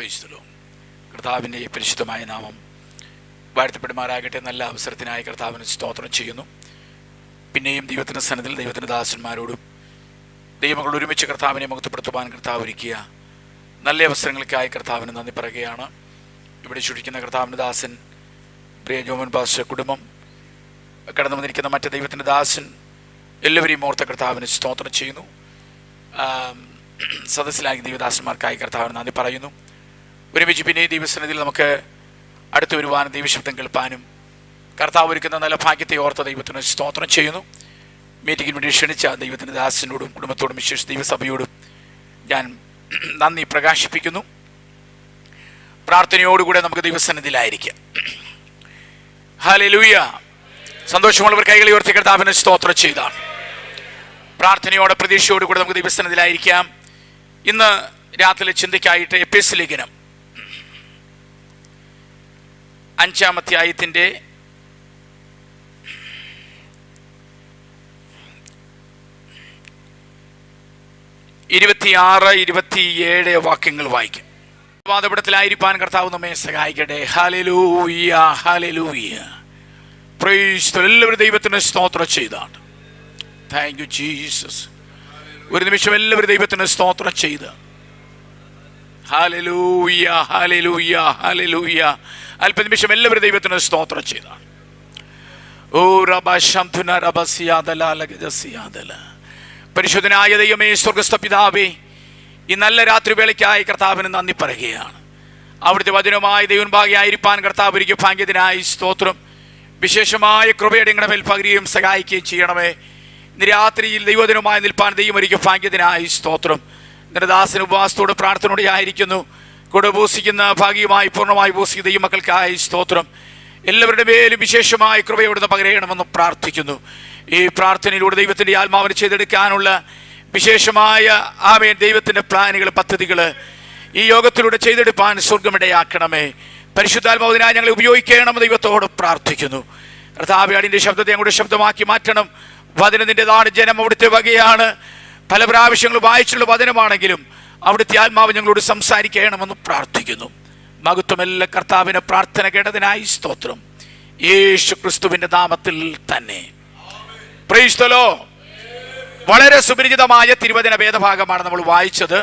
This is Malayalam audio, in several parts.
കർത്താവിൻ്റെ പരിശുദ്ധമായ നാമം വാഴ്ത്തപ്പെടുമാറാകട്ടെ. നല്ല അവസരത്തിനായി കർത്താവിന് സ്തോത്രം ചെയ്യുന്നു. പിന്നെയും ദൈവത്തിൻ്റെ സന്നിധിയിൽ ദൈവത്തിൻ്റെ ദാസന്മാരോടും ദൈവങ്ങൾ ഒരുമിച്ച് കർത്താവിനെ മഹത്വപ്പെടുത്തുവാൻ കർത്താവ് ഒരുക്കിയ നല്ല അവസരങ്ങൾക്കായി കർത്താവിന് നന്ദി പറയുകയാണ്. ഇവിടെ ചുടിക്കുന്ന കർത്താവിൻ്റെ ദാസൻ, പ്രിയ ജോമൻ പാസ്റ്റർ കുടുംബം, കടന്നു വന്നിരിക്കുന്ന മറ്റ് ദൈവത്തിൻ്റെ ദാസൻ, എല്ലാവരെയും ഓർത്ത കർത്താവിന് സ്തോത്രം ചെയ്യുന്നു. സദസ്സിലാക്കി ദൈവദാസന്മാർക്കായി കർത്താവിന് നന്ദി പറയുന്നു. ഒരുമിച്ച് പിന്നെ ദൈവസന്നിധിയിൽ നമുക്ക് അടുത്തു വരുവാനും ദൈവശബ്ദം കേൾപ്പാനും കർത്താവ് ഒരുക്കുന്ന നല്ല ഭാഗ്യത്തെ ഓർത്ത ദൈവത്തിന് സ്തോത്രം ചെയ്യുന്നു. മീറ്റിങ്ങിന് വേണ്ടി ക്ഷണിച്ച ദൈവത്തിൻ്റെ ദാസനോടും കുടുംബത്തോടും വിശേഷ ദൈവസഭയോടും ഞാൻ നന്ദി പ്രകാശിപ്പിക്കുന്നു. പ്രാർത്ഥനയോടുകൂടെ നമുക്ക് ദൈവസന്നിധിയിലായിരിക്കാം. ഹല്ലേലൂയ. സന്തോഷമുള്ളവർ കൈകൾ ഉയർത്തി കർത്താവിന് സ്തോത്രം ചെയ്താണ്. പ്രാർത്ഥനയോടെ പ്രതീക്ഷയോടുകൂടെ നമുക്ക് ദൈവസന്നിധിയിലായിരിക്കാം. ഇന്ന് രാത്രി ചിന്തയ്ക്കായിട്ട് എഫേസ്യ ലേഖനം 5-ാം അധ്യായത്തിൻ്റെ 26-27 വാക്യങ്ങൾ വായിക്കും. വാദപടത്തിലായിരിക്കാൻ കർത്താവ് നമ്മെ സഹായിക്കട്ടെ. ഹല്ലേലൂയ, ഹല്ലേലൂയ. Praise the Lord. എല്ലാവരും ദൈവത്തിന് സ്തോത്രം ചെയ്താണ്. Thank you Jesus. ഒരു നിമിഷം എല്ലാവരും ദൈവത്തിന് സ്തോത്രം ചെയ്ത് ഹല്ലേലൂയ, ഹല്ലേലൂയ, ഹല്ലേലൂയ. അല്പനിമിഷം എല്ലാവരും ദൈവത്തിന് സ്തോത്രം ചെയ്താണ്. ഓ റബശംതുന റബസിയാദല. പരിശുദ്ധനായ ദൈവമേ, സ്വർഗ്ഗസ്ഥ പിതാവേ, ഈ നല്ല രാത്രി വേളയ്ക്കായി കർത്താവിന് നന്ദി പറയുകയാണ്. അവിടുത്തെ വചനമായി ദൈവമുൻപാകെയായിരിക്കാൻ കർത്താവ് ഒരുക്കിയ ഭാഗ്യത്തിനായി സ്തോത്രം. വിശേഷമായ കൃപയുടെ നിങ്ങളുടെ മേൽ പകരുകയും സഹായിക്കുകയും ചെയ്യണമേ. ഇന്ന് രാത്രിയിൽ ദൈവദിനമായി നിൽപ്പാൻ ദൈവം ഒരുക്കിയ ഭാഗ്യത്തിനായി സ്തോത്രം. നിന്റെ ദാസന് ഉപവാസത്തോട് പ്രാർത്ഥനയോടെ ആയിരിക്കുന്നു. കൂടെ ഉപസിക്കുന്ന ഭാഗ്യമായി പൂർണ്ണമായി ഉപസിക്കുന്ന ദൈവമക്കൾക്കായി സ്തോത്രം. എല്ലാവരുടെ മേലും വിശേഷമായ കൃപയോടുന്ന് പകരയണമെന്ന് പ്രാർത്ഥിക്കുന്നു. ഈ പ്രാർത്ഥനയിലൂടെ ദൈവത്തിൻ്റെ ആത്മാവിനെ ചെയ്തെടുക്കാനുള്ള വിശേഷമായ ദൈവത്തിൻ്റെ പ്ലാനുകൾ, പദ്ധതികൾ ഈ യോഗത്തിലൂടെ ചെയ്തെടുപ്പാൻ സ്വർഗമിടയാക്കണമേ. പരിശുദ്ധാത്മാവിനായി ഞങ്ങളെ ഉപയോഗിക്കണമെന്ന് ദൈവത്തോട് പ്രാർത്ഥിക്കുന്നു. കർത്താവേ, അടിൻ്റെ ശബ്ദത്തെ ഞങ്ങളുടെ ശബ്ദമാക്കി മാറ്റണം. വചനം നിൻ്റെതാണ്, ജനം അവിടുത്തെ വകയാണ്. പല പ്രാവശ്യങ്ങൾ വായിച്ചുള്ള വചനമാണെങ്കിലും അവിടുത്തെ ആത്മാവ് ഞങ്ങളോട് സംസാരിക്കണമെന്ന് പ്രാർത്ഥിക്കുന്നു. മഹത്വമെല്ലാം കർത്താവിൻ്റെ പ്രാർത്ഥന കേട്ടതിനായി സ്തോത്രം. യേശു ക്രിസ്തുവിൻ്റെ നാമത്തിൽ തന്നെ. Price the Lord. വളരെ സുപരിചിതമായ തിരുവചന വേദഭാഗമാണ് നമ്മൾ വായിച്ചത്.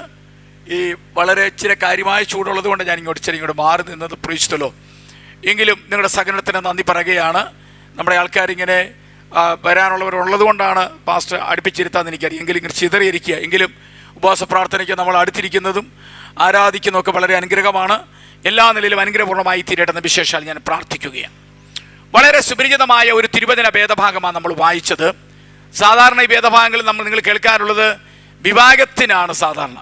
ഈ വളരെ ഇച്ചിരി കാര്യമായ ചൂടുള്ളത് കൊണ്ട് ഞാൻ ഇങ്ങോട്ട് മാറി നിന്നത്. Price the Lord. എങ്കിലും നിങ്ങളുടെ സഹകരണത്തിന് നന്ദി പറയുകയാണ്. നമ്മുടെ ആൾക്കാരിങ്ങനെ വരാനുള്ളവരുള്ളത് കൊണ്ടാണ് പാസ്റ്റർ അടുപ്പിച്ചിരുത്താന്ന് എനിക്കറിയാം. എങ്കിലും ഇങ്ങനെ ചിതറിയിരിക്കുക. എങ്കിലും ഉപവാസ പ്രാർത്ഥനയ്ക്ക് നമ്മൾ അടുത്തിരിക്കുന്നതും ആരാധിക്കുന്നതൊക്കെ വളരെ അനുഗ്രഹമാണ്. എല്ലാ നിലയിലും അനുഗ്രഹപൂർണ്ണമായി തീരട്ടെന്ന വിശേഷാൽ ഞാൻ പ്രാർത്ഥിക്കുകയാണ്. വളരെ സുപരിചിതമായ ഒരു തിരുവചന വേദഭാഗമാണ് നമ്മൾ വായിച്ചത്. സാധാരണ ഈ വേദഭാഗങ്ങളിൽ നിങ്ങൾ കേൾക്കാറുള്ളത് വിവാഹത്തിനാണ്. സാധാരണ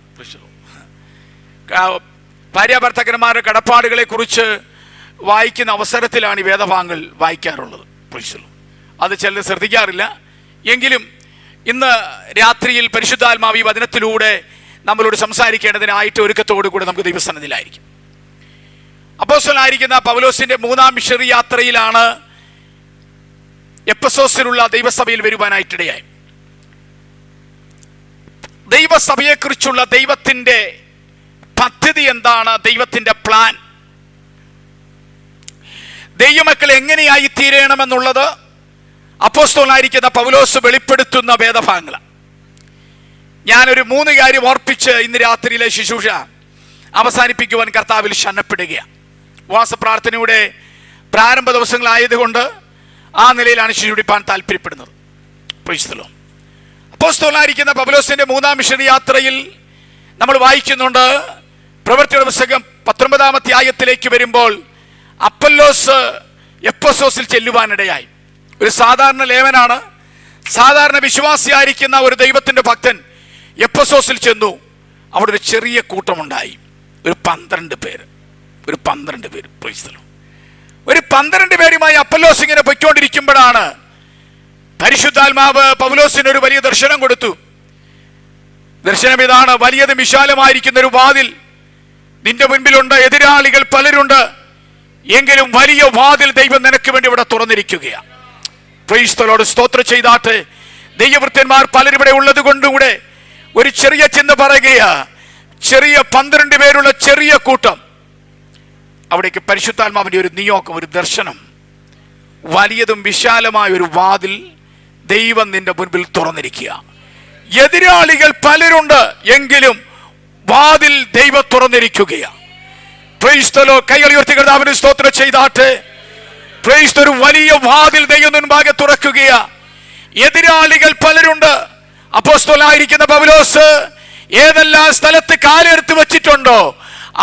ഭാര്യാഭർത്തക്കന്മാരുടെ കടപ്പാടുകളെ കുറിച്ച് വായിക്കുന്ന അവസരത്തിലാണ് ഈ വേദഭാഗങ്ങൾ വായിക്കാറുള്ളത്. അത് ചിലർ ശ്രദ്ധിക്കാറില്ല. എങ്കിലും ഇന്ന് രാത്രിയിൽ പരിശുദ്ധാത്മാവ് ഈ വചനത്തിലൂടെ നമ്മളോട് സംസാരിക്കേണ്ടതിനായിട്ട് ഒരുക്കത്തോടു കൂടെ നമുക്ക് ദൈവസന്നിധിയിലായിരിക്കും. അപ്പോസ്തലനായിരിക്കുന്ന പൗലോസിന്റെ 3-ാം മിഷണറി യാത്രയിലാണ് എഫെസോസിലുള്ള ദൈവസഭയിൽ വരുവാനായിട്ടിടയായി. ദൈവസഭയെക്കുറിച്ചുള്ള ദൈവത്തിൻ്റെ പദ്ധതി എന്താണ്? ദൈവത്തിൻ്റെ പ്ലാൻ, ദൈവമക്കൾ എങ്ങനെയായി തീരണമെന്നുള്ളത് അപ്പോസ്തലനായിരിക്കുന്ന പൗലോസ് വെളിപ്പെടുത്തുന്ന വേദഭാഗങ്ങളാണ്. ഞാനൊരു 3 കാര്യം ഓർപ്പിച്ച് ഇന്ന് രാത്രിയിലെ ശുശ്രൂഷ അവസാനിപ്പിക്കുവാൻ കർത്താവിൽ ശരണപ്പെടുകയാണ്. ഉപവാസ പ്രാർത്ഥനയുടെ പ്രാരംഭ ദിവസങ്ങളായതുകൊണ്ട് ആ നിലയിലാണ് ശുശ്രൂഷിപ്പാൻ താല്പര്യപ്പെടുന്നത്. Price the Lord. അപ്പോസ്തലനായിരിക്കുന്ന പൗലോസിന്റെ 3-ാം മിഷണറി യാത്രയിൽ നമ്മൾ വായിക്കുന്നുണ്ട്. പ്രവൃത്തിയുടെ പുസ്തകം 19-ാം അധ്യായത്തിലേക്ക് വരുമ്പോൾ അപ്പൊല്ലോസ് എഫെസോസിൽ ചെല്ലുവാനിടയായി. ഒരു സാധാരണ ലേവനാണ്, സാധാരണ വിശ്വാസിയായിരിക്കുന്ന ഒരു ദൈവത്തിൻ്റെ ഭക്തൻ എഫെസോസിൽ ചെന്നു. അവിടെ ഒരു ചെറിയ കൂട്ടമുണ്ടായി. ഒരു 12 പേര്. Price the Lord. ഒരു 12 പേരുമായി അപ്പൊല്ലോസ് ഇങ്ങനെ പൊയ്ക്കൊണ്ടിരിക്കുമ്പോഴാണ് പരിശുദ്ധാത്മാവ് പൗലോസിന് ഒരു വലിയ ദർശനം കൊടുത്തു. ദർശനം ഇതാണ്: വലിയതും വിശാലമായിരിക്കുന്ന ഒരു വാതിൽ നിന്റെ മുൻപിലുണ്ട്. എതിരാളികൾ പലരുണ്ട്, എങ്കിലും വലിയ വാതിൽ ദൈവം നിനക്ക് വേണ്ടി ഇവിടെ തുറന്നിരിക്കുകയാണ്. Price the Lord. സ്തോത്രം ചെയ്താട്ടെ. ദൈവവൃത്യന്മാർ പലരും ഇവിടെ ഉള്ളത് കൊണ്ടുകൂടെ ഒരു ചെറിയ ചിന്ത പറയുകയാ. ചെറിയ 12 പേരുള്ള ചെറിയ കൂട്ടം അവിടേക്ക് പരിശുദ്ധാത്മാവിൻ്റെ ഒരു നിയോഗം, ഒരു ദർശനം, വലിയതും വിശാലമായ ഒരു വാതിൽ ദൈവം നിന്റെ മുൻപിൽ തുറന്നിരിക്കുക. എതിരാളികൾ പലരുണ്ട്, എങ്കിലും വാതിൽ ദൈവം തുറന്നിരിക്കുകയാണ്. Price the Lord. കൈകൾ ഉയർത്തി കർത്താവിന് സ്തോത്രം ചെയ്താട്ടെ. പ്രൈസ്. ഒരു വലിയ വാതിൽ ദൈവം മുൻപാകെ തുറക്കുകയാ. എതിരാളികൾ പലരുണ്ട്. അപ്പോസ്തലനായിരിക്കുന്ന പൗലോസ് ഏതെല്ലാം സ്ഥലത്ത് കാലെടുത്ത് വെച്ചിട്ടുണ്ടോ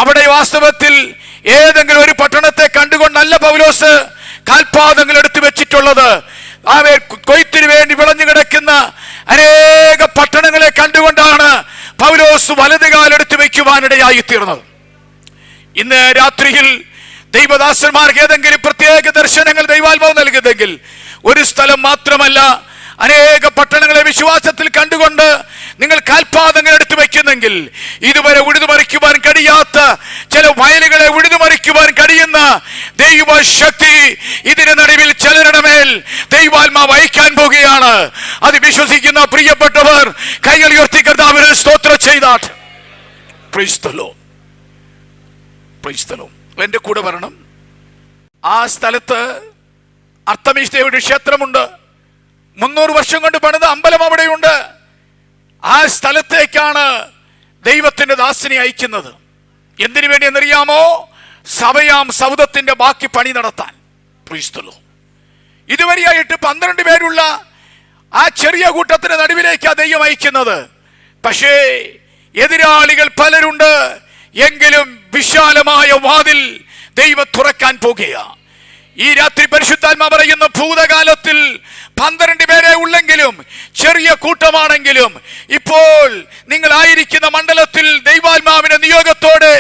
അവിടെ വാസ്തവത്തിൽ ഏതെങ്കിലും ഒരു പട്ടണത്തെ കണ്ടുകൊണ്ടല്ല പൗലോസ് കാൽപാദങ്ങൾ എടുത്തു വെച്ചിട്ടുള്ളത്. അവൻ കൊയ്ത്തിന് വേണ്ടി വിളഞ്ഞു കിടക്കുന്ന അനേക പട്ടണങ്ങളെ കണ്ടുകൊണ്ടാണ് പൗലോസ് വലതുകാലെടുത്ത് വയ്ക്കുവാനിടയായി തീർന്നത്. ഇന്ന് രാത്രിയിൽ ദൈവദാസന്മാർക്ക് ഏതെങ്കിലും പ്രത്യേക ദർശനങ്ങൾ ദൈവാത്മാവ് നൽകുന്നെങ്കിൽ ഒരു സ്ഥലം മാത്രമല്ല, അനേക പട്ടണങ്ങളെ വിശ്വാസത്തിൽ കണ്ടുകൊണ്ട് നിങ്ങൾ കാൽപാദങ്ങൾ എടുത്തു വയ്ക്കുന്നെങ്കിൽ ഇതുവരെ ഉഴുതുമറിക്കുവാൻ കഴിയാത്ത ചില വയലുകളെ ഉഴുതുമറിക്കുവാൻ കഴിയുന്ന ദൈവശക്തി ഇതിന് നടുവിൽ ചിലരുടെ മേൽ ദൈവാത്മാവ് അയക്കാൻ പോകുകയാണ്. അത് വിശ്വസിക്കുന്ന പ്രിയപ്പെട്ടവർ കൈകൾ ഉയർത്തി കർത്താവിനെ സ്തോത്രം ചെയ്താട്ട്. Praise the Lord. Praise the Lord. എന്റെ കൂടെ വരണം. ആ സ്ഥലത്ത് അർത്തമീസ് ദേവിയുടെ ക്ഷേത്രമുണ്ട്. 300 വർഷം കൊണ്ട് പണിത അമ്പലം അവിടെയുണ്ട്. ആ സ്ഥലത്തേക്കാണ് ദൈവത്തിന്റെ ദാസനെ അയക്കുന്നത്. എന്തിനു വേണ്ടി എന്നറിയാമോ? സഭയാം സൗദത്തിന്റെ ബാക്കി പണി നടത്താൻ. Price the Lord. ഇതുവരെയായിട്ട് 12 പേരുള്ള ആ ചെറിയ കൂട്ടത്തിന് നടുവിലേക്കാണ് ദൈവം അയക്കുന്നത്. പക്ഷേ എതിരാളികൾ പലരുണ്ട്, എങ്കിലും വിശാലമായ വാതിൽ ദൈവം തുറക്കാൻ പോകുകയാണ്. ഈ രാത്രി പരിശുദ്ധാത്മാ പറയുന്ന ഭൂതകാലത്തിൽ 12 പേരെ ഉള്ളെങ്കിലും ചെറിയ കൂട്ടമാണെങ്കിലും ഇപ്പോൾ നിങ്ങളായിരിക്കുന്ന മണ്ഡലത്തിൽ ദൈവാത്മാവിന്റെ നിയോഗത്തോടെ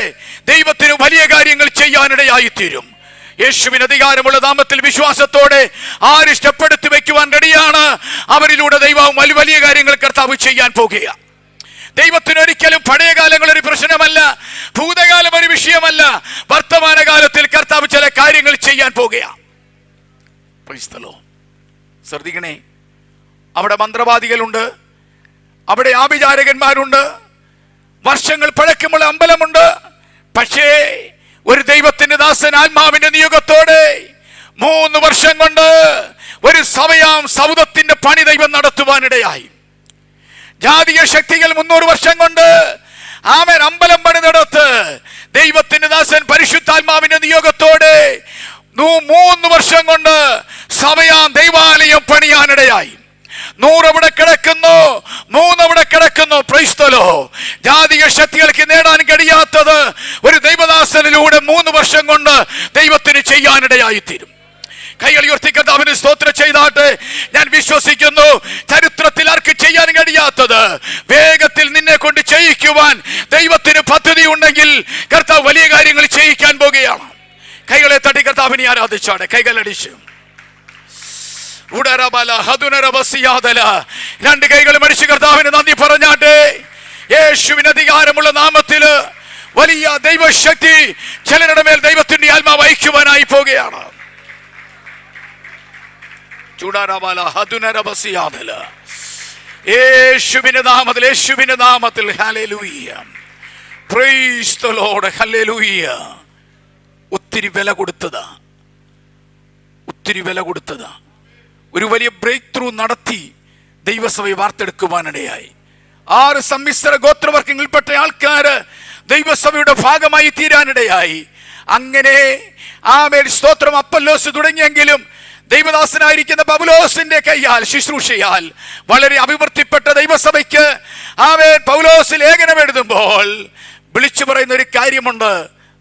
ദൈവത്തിന് വലിയ കാര്യങ്ങൾ ചെയ്യാനിടയായിത്തീരും. യേശുവിന് അധികാരമുള്ള നാമത്തിൽ വിശ്വാസത്തോടെ ആര് സ്റ്റെപ്പെടുത്തി വെക്കുവാൻ റെഡിയാണ്, അവരിലൂടെ ദൈവം വലിയ കാര്യങ്ങൾ കർത്താവ് ചെയ്യാൻ പോകുകയാണ്. ദൈവത്തിന് ഒരിക്കലും പഴയ കാലങ്ങൾ ഒരു പ്രശ്നമല്ല, ഭൂതകാലം ഒരു വിഷയമല്ല. വർത്തമാനകാലത്തിൽ കർത്താവ് ചില കാര്യങ്ങൾ ചെയ്യാൻ പോകുകയാണ്. ശ്രദ്ധിക്കണേ, അവിടെ മന്ത്രവാദികളുണ്ട്, അവിടെ ആഭിചാരകന്മാരുണ്ട്, വർഷങ്ങൾ പഴക്കമുള്ള അമ്പലമുണ്ട്. പക്ഷേ ഒരു ദൈവത്തിന്റെ ദാസൻ ആത്മാവിന്റെ നിയോഗത്തോടെ 3 വർഷം കൊണ്ട് ഒരു സഭയാം സൗദത്തിന്റെ പണി ദൈവം നടത്തുവാനിടയായി. ജാതീയ ശക്തികൾ 300 വർഷം കൊണ്ട് അവൻ അമ്പലം പണി നടത്ത് ദൈവത്തിന്റെ ദാസൻ പരിശുദ്ധാത്മാവിന്റെ നിയോഗത്തോടെ 3 വർഷം കൊണ്ട് സഭയാം ദൈവാലയം പണിയാനിടയായി. 100 അവിടെ കിടക്കുന്നു, 3 അവിടെ കിടക്കുന്നു. Praise the Lord. ജാതീയ ശക്തികൾക്ക് നേടാൻ കഴിയാത്തത് ഒരു ദൈവദാസനിലൂടെ 3 വർഷം കൊണ്ട് ദൈവത്തിന് ചെയ്യാനിടയായിത്തീരും. കൈകൾ ഉയർത്തി കർത്താവിന് സ്തോത്രം ചെയ്താട്ടെ. ഞാൻ വിശ്വസിക്കുന്നു ചരിത്രത്തിൽ ആർക്ക് ചെയ്യാൻ കഴിയാത്തത് വേഗത്തിൽ നിന്നെ കൊണ്ട് ചെയ്യിക്കുവാൻ ദൈവത്തിന് പദ്ധതി ഉണ്ടെങ്കിൽ കർത്താവ് വലിയ കാര്യങ്ങൾ ചെയ്യിക്കാൻ പോകുകയാണ്. കൈകളെ തട്ടി കർത്താവിനെ ആരാധിച്ചാട്ടെ. കൈകളടിച്ച് 2 കൈകളും അടിച്ച് കർത്താവിന് നന്ദി പറഞ്ഞാട്ടെ. യേശുവിന് അധികാരമുള്ള നാമത്തിൽ വലിയ ദൈവശക്തി ചിലരുടെ മേൽ ദൈവത്തിന്റെ ആത്മാവ് അയക്കുവാനായി പോകുകയാണ്. യേശുവിന്റെ നാമത്തിൽ, യേശുവിന്റെ നാമത്തിൽ. Hallelujah. Praise the Lord. Hallelujah. ഒത്തിരി വില കൊടുത്തതാ, ഒത്തിരി വില കൊടുത്തതാ. ഒരു വലിയ ബ്രേക്ക് ത്രൂ നടത്തി ദൈവസഭയെ വാർത്തെടുക്കുവാനിടയായി. 6 സമ്മിശ്ര ഗോത്രവർഗങ്ങളിൽപ്പെട്ട ആൾക്കാര് ദൈവസഭയുടെ ഭാഗമായി തീരാനിടയായി. അങ്ങനെ ആമേൻ സ്തോത്രം. അപ്പൊല്ലോസ് തുടങ്ങിയെങ്കിലും ദൈവദാസനായിരിക്കുന്ന പൗലോസിന്റെ കൈയാൽ, ശുശ്രൂഷയാൽ വളരെ അഭിവൃദ്ധിപ്പെട്ട ദൈവസഭയ്ക്ക് ആമേൻ പൗലോസ് ലേഖനം എഴുതുമ്പോൾ വിളിച്ചു പറയുന്ന ഒരു കാര്യമുണ്ട്.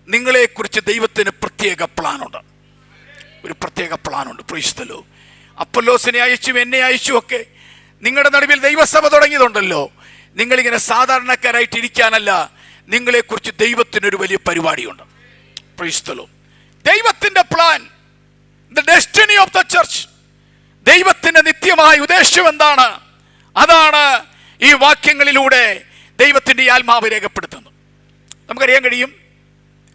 നിങ്ങളെ കുറിച്ച് ദൈവത്തിന് പ്രത്യേക പ്ലാനുണ്ട്, ഒരു പ്രത്യേക പ്ലാനുണ്ട്. Praise the Lord. അപ്പൊല്ലോസിനെ അയച്ചു, എന്നെ അയച്ചു ഒക്കെ നിങ്ങളുടെ നടുവിൽ ദൈവസഭ തുടങ്ങിയതുണ്ടല്ലോ. നിങ്ങളിങ്ങനെ സാധാരണക്കാരായിട്ട് ഇരിക്കാനല്ല, നിങ്ങളെ കുറിച്ച് ദൈവത്തിനൊരു വലിയ പരിപാടിയുണ്ട്. Price the Lord. ദൈവത്തിന്റെ plan, the destiny of the church, ദൈവത്തിന്റെ നിത്യമായ ഉദ്ദേശം എന്താണ്? അതാണ് ഈ വാക്യങ്ങളിലൂടെ ദൈവത്തിന്റെ ആത്മാവ് രേഖപ്പെടുത്തുന്നത്. നമുക്കറിയാൻ കഴിയും.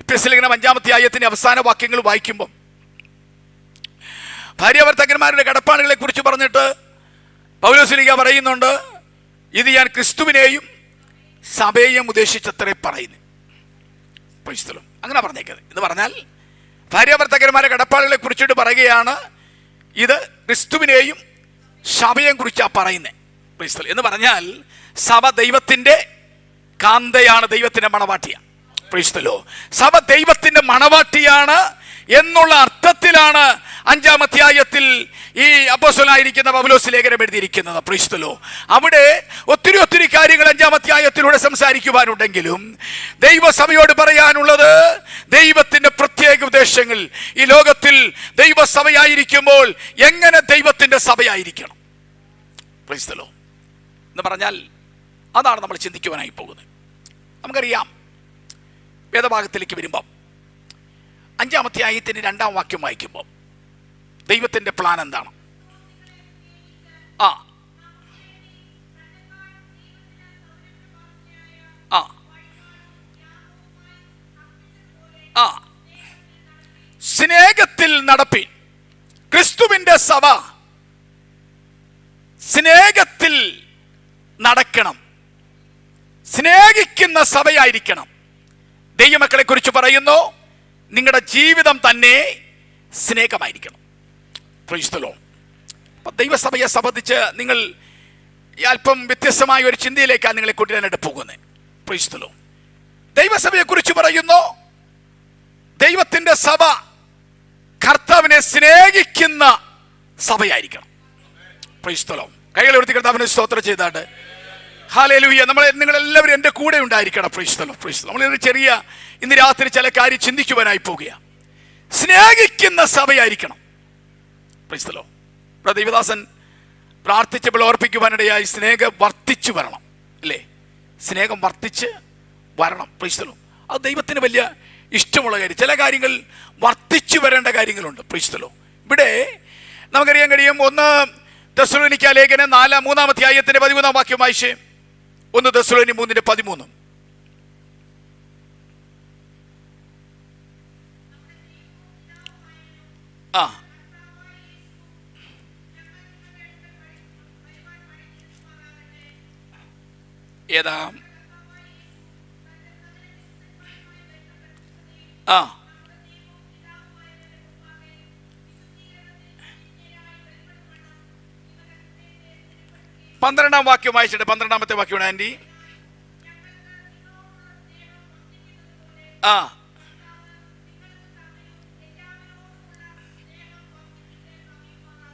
എഫെസ്യർ 5-ാമത്തെ അധ്യായത്തിന്റെ അവസാന വാക്യങ്ങൾ വായിക്കുമ്പോൾ ഭാര്യാഭർത്താക്കന്മാരുടെ കടപ്പാടുകളെ കുറിച്ച് പറഞ്ഞിട്ട് പൗലോസ് പറയുന്നുണ്ട്, ഇത് ഞാൻ ക്രിസ്തുവിനെയും സഭയെയും ഉദ്ദേശിച്ചത്രേ പറയുന്നു. അങ്ങനെ പറഞ്ഞേക്കത് എന്ന് പറഞ്ഞാൽ ഭാര്യാഭർത്തകന്മാരെ കടപ്പാടുകളെ കുറിച്ചിട്ട് പറയുകയാണ്, ഇത് ക്രിസ്തുവിനെയും സഭയെയും കുറിച്ചാണ് പറയുന്നത്. എന്ന് പറഞ്ഞാൽ സഭ ദൈവത്തിന്റെ കാന്തയാണ്, ദൈവത്തിന്റെ മണവാട്ടിയാണ്. സഭ ദൈവത്തിന്റെ മണവാട്ടിയാണ് എന്നുള്ള അർത്ഥത്തിലാണ് 5-ാം അധ്യായത്തിൽ ഈ അപ്പോസ്തലനായിരിക്കുന്ന പൗലോസ് ലേഖനം എഴുതിയിരിക്കുന്നത്. അവിടെ ഒത്തിരി കാര്യങ്ങൾ 5-ാം അധ്യായത്തിലൂടെ സംസാരിക്കുവാനുണ്ടെങ്കിലും ദൈവസഭയോട് പറയാനുള്ളത് ദൈവത്തിന്റെ പ്രത്യേക ഉദ്ദേശങ്ങൾ ഈ ലോകത്തിൽ ദൈവസഭയായിരിക്കുമ്പോൾ എങ്ങനെ ദൈവത്തിന്റെ സഭയായിരിക്കണം എന്ന് പറഞ്ഞാൽ അതാണ് നമ്മൾ ചിന്തിക്കുവാനായി പോകുന്നത്. നമുക്കറിയാം, വേദഭാഗത്തിലേക്ക് വരുമ്പം 5-ാം അധ്യായത്തിന് 2-ാം വാക്യം വായിക്കുമ്പോൾ ദൈവത്തിന്റെ പ്ലാൻ എന്താണ്? സ്നേഹത്തിൽ നടപ്പിൻ. ക്രിസ്തുവിന്റെ സഭ സ്നേഹത്തിൽ നടക്കണം, സ്നേഹിക്കുന്ന സഭയായിരിക്കണം. ദൈവമക്കളെ കുറിച്ച് പറയുന്നു, നിങ്ങളുടെ ജീവിതം തന്നെ സ്നേഹമായിരിക്കണം. അപ്പൊ ദൈവസഭയെ സംബന്ധിച്ച് നിങ്ങൾ അല്പം വ്യത്യസ്തമായ ഒരു ചിന്തയിലേക്കാണ് നിങ്ങളെ കൊണ്ടുവരാനായിട്ട് പോകുന്നത്. ദൈവസഭയെ കുറിച്ച് പറയുന്നു, ദൈവത്തിന്റെ സഭ കർത്താവിനെ സ്നേഹിക്കുന്ന സഭയായിരിക്കണം. കൈകൾ ഉയർത്തി കർത്താവിനെ സ്തോത്രം ചെയ്താട്ട് ഹല്ലേലൂയ. നിങ്ങളെല്ലാവരും എൻ്റെ കൂടെ ഉണ്ടായിരിക്കണം. നമ്മളൊരു ചെറിയ ഇന്ന് രാത്രി ചില കാര്യം ചിന്തിക്കുവാനായി പോകുകയാണ്. സ്നേഹിക്കുന്ന സഭയായിരിക്കണം. ദൈവദാസൻ പ്രാർത്ഥിച്ചപ്പോൾ ഓർപ്പിക്കുവാനിടയായി സ്നേഹം വർദ്ധിച്ചു വരണം, അല്ലേ? സ്നേഹം വർദ്ധിച്ച് വരണം. അത് ദൈവത്തിന് വലിയ ഇഷ്ടമുള്ള കാര്യം. ചില കാര്യങ്ങൾ വർദ്ധിച്ചു വരേണ്ട കാര്യങ്ങളുണ്ട്. ഇവിടെ നമുക്കറിയാൻ കഴിയും, 1 തെസ്സലോനിക്ക ലേഖനം 3-ാം അധ്യായത്തിന്റെ 13-ാം വാക്യം വായിച്ചേ. 1 തെസ്സലോനി 3:13. ഏതാ? 12-ാം വാക്യം വായിച്ചിട്ട് 12-ാമത്തെ വാക്യമാണ് ആൻറ്റി.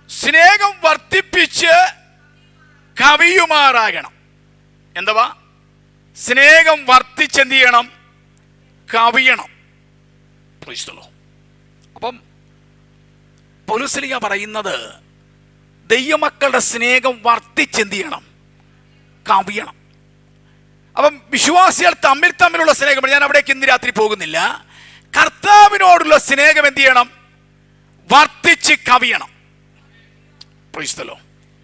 സ്നേഹം വർദ്ധിപ്പിച്ച് കവിയുമാറാകണം. എന്തുവാ? സ്നേഹം വർദ്ധിച്ചെന്ത് ചെയ്യണം? കവിയണം. അപ്പം പൗലോസ് പറയുന്നത് ദൈവമക്കളുടെ സ്നേഹം വർദ്ധിച്ചെന്ത് ചെയ്യണം? കവിയണം. അപ്പം വിശ്വാസികൾ തമ്മിലുള്ള സ്നേഹം, ഞാൻ അവിടേക്ക് ഇന്ന് രാത്രി പോകുന്നില്ല. കർത്താവിനോടുള്ള സ്നേഹം എന്ത് ചെയ്യണം? വർദ്ധിച്ച് കവിയണം.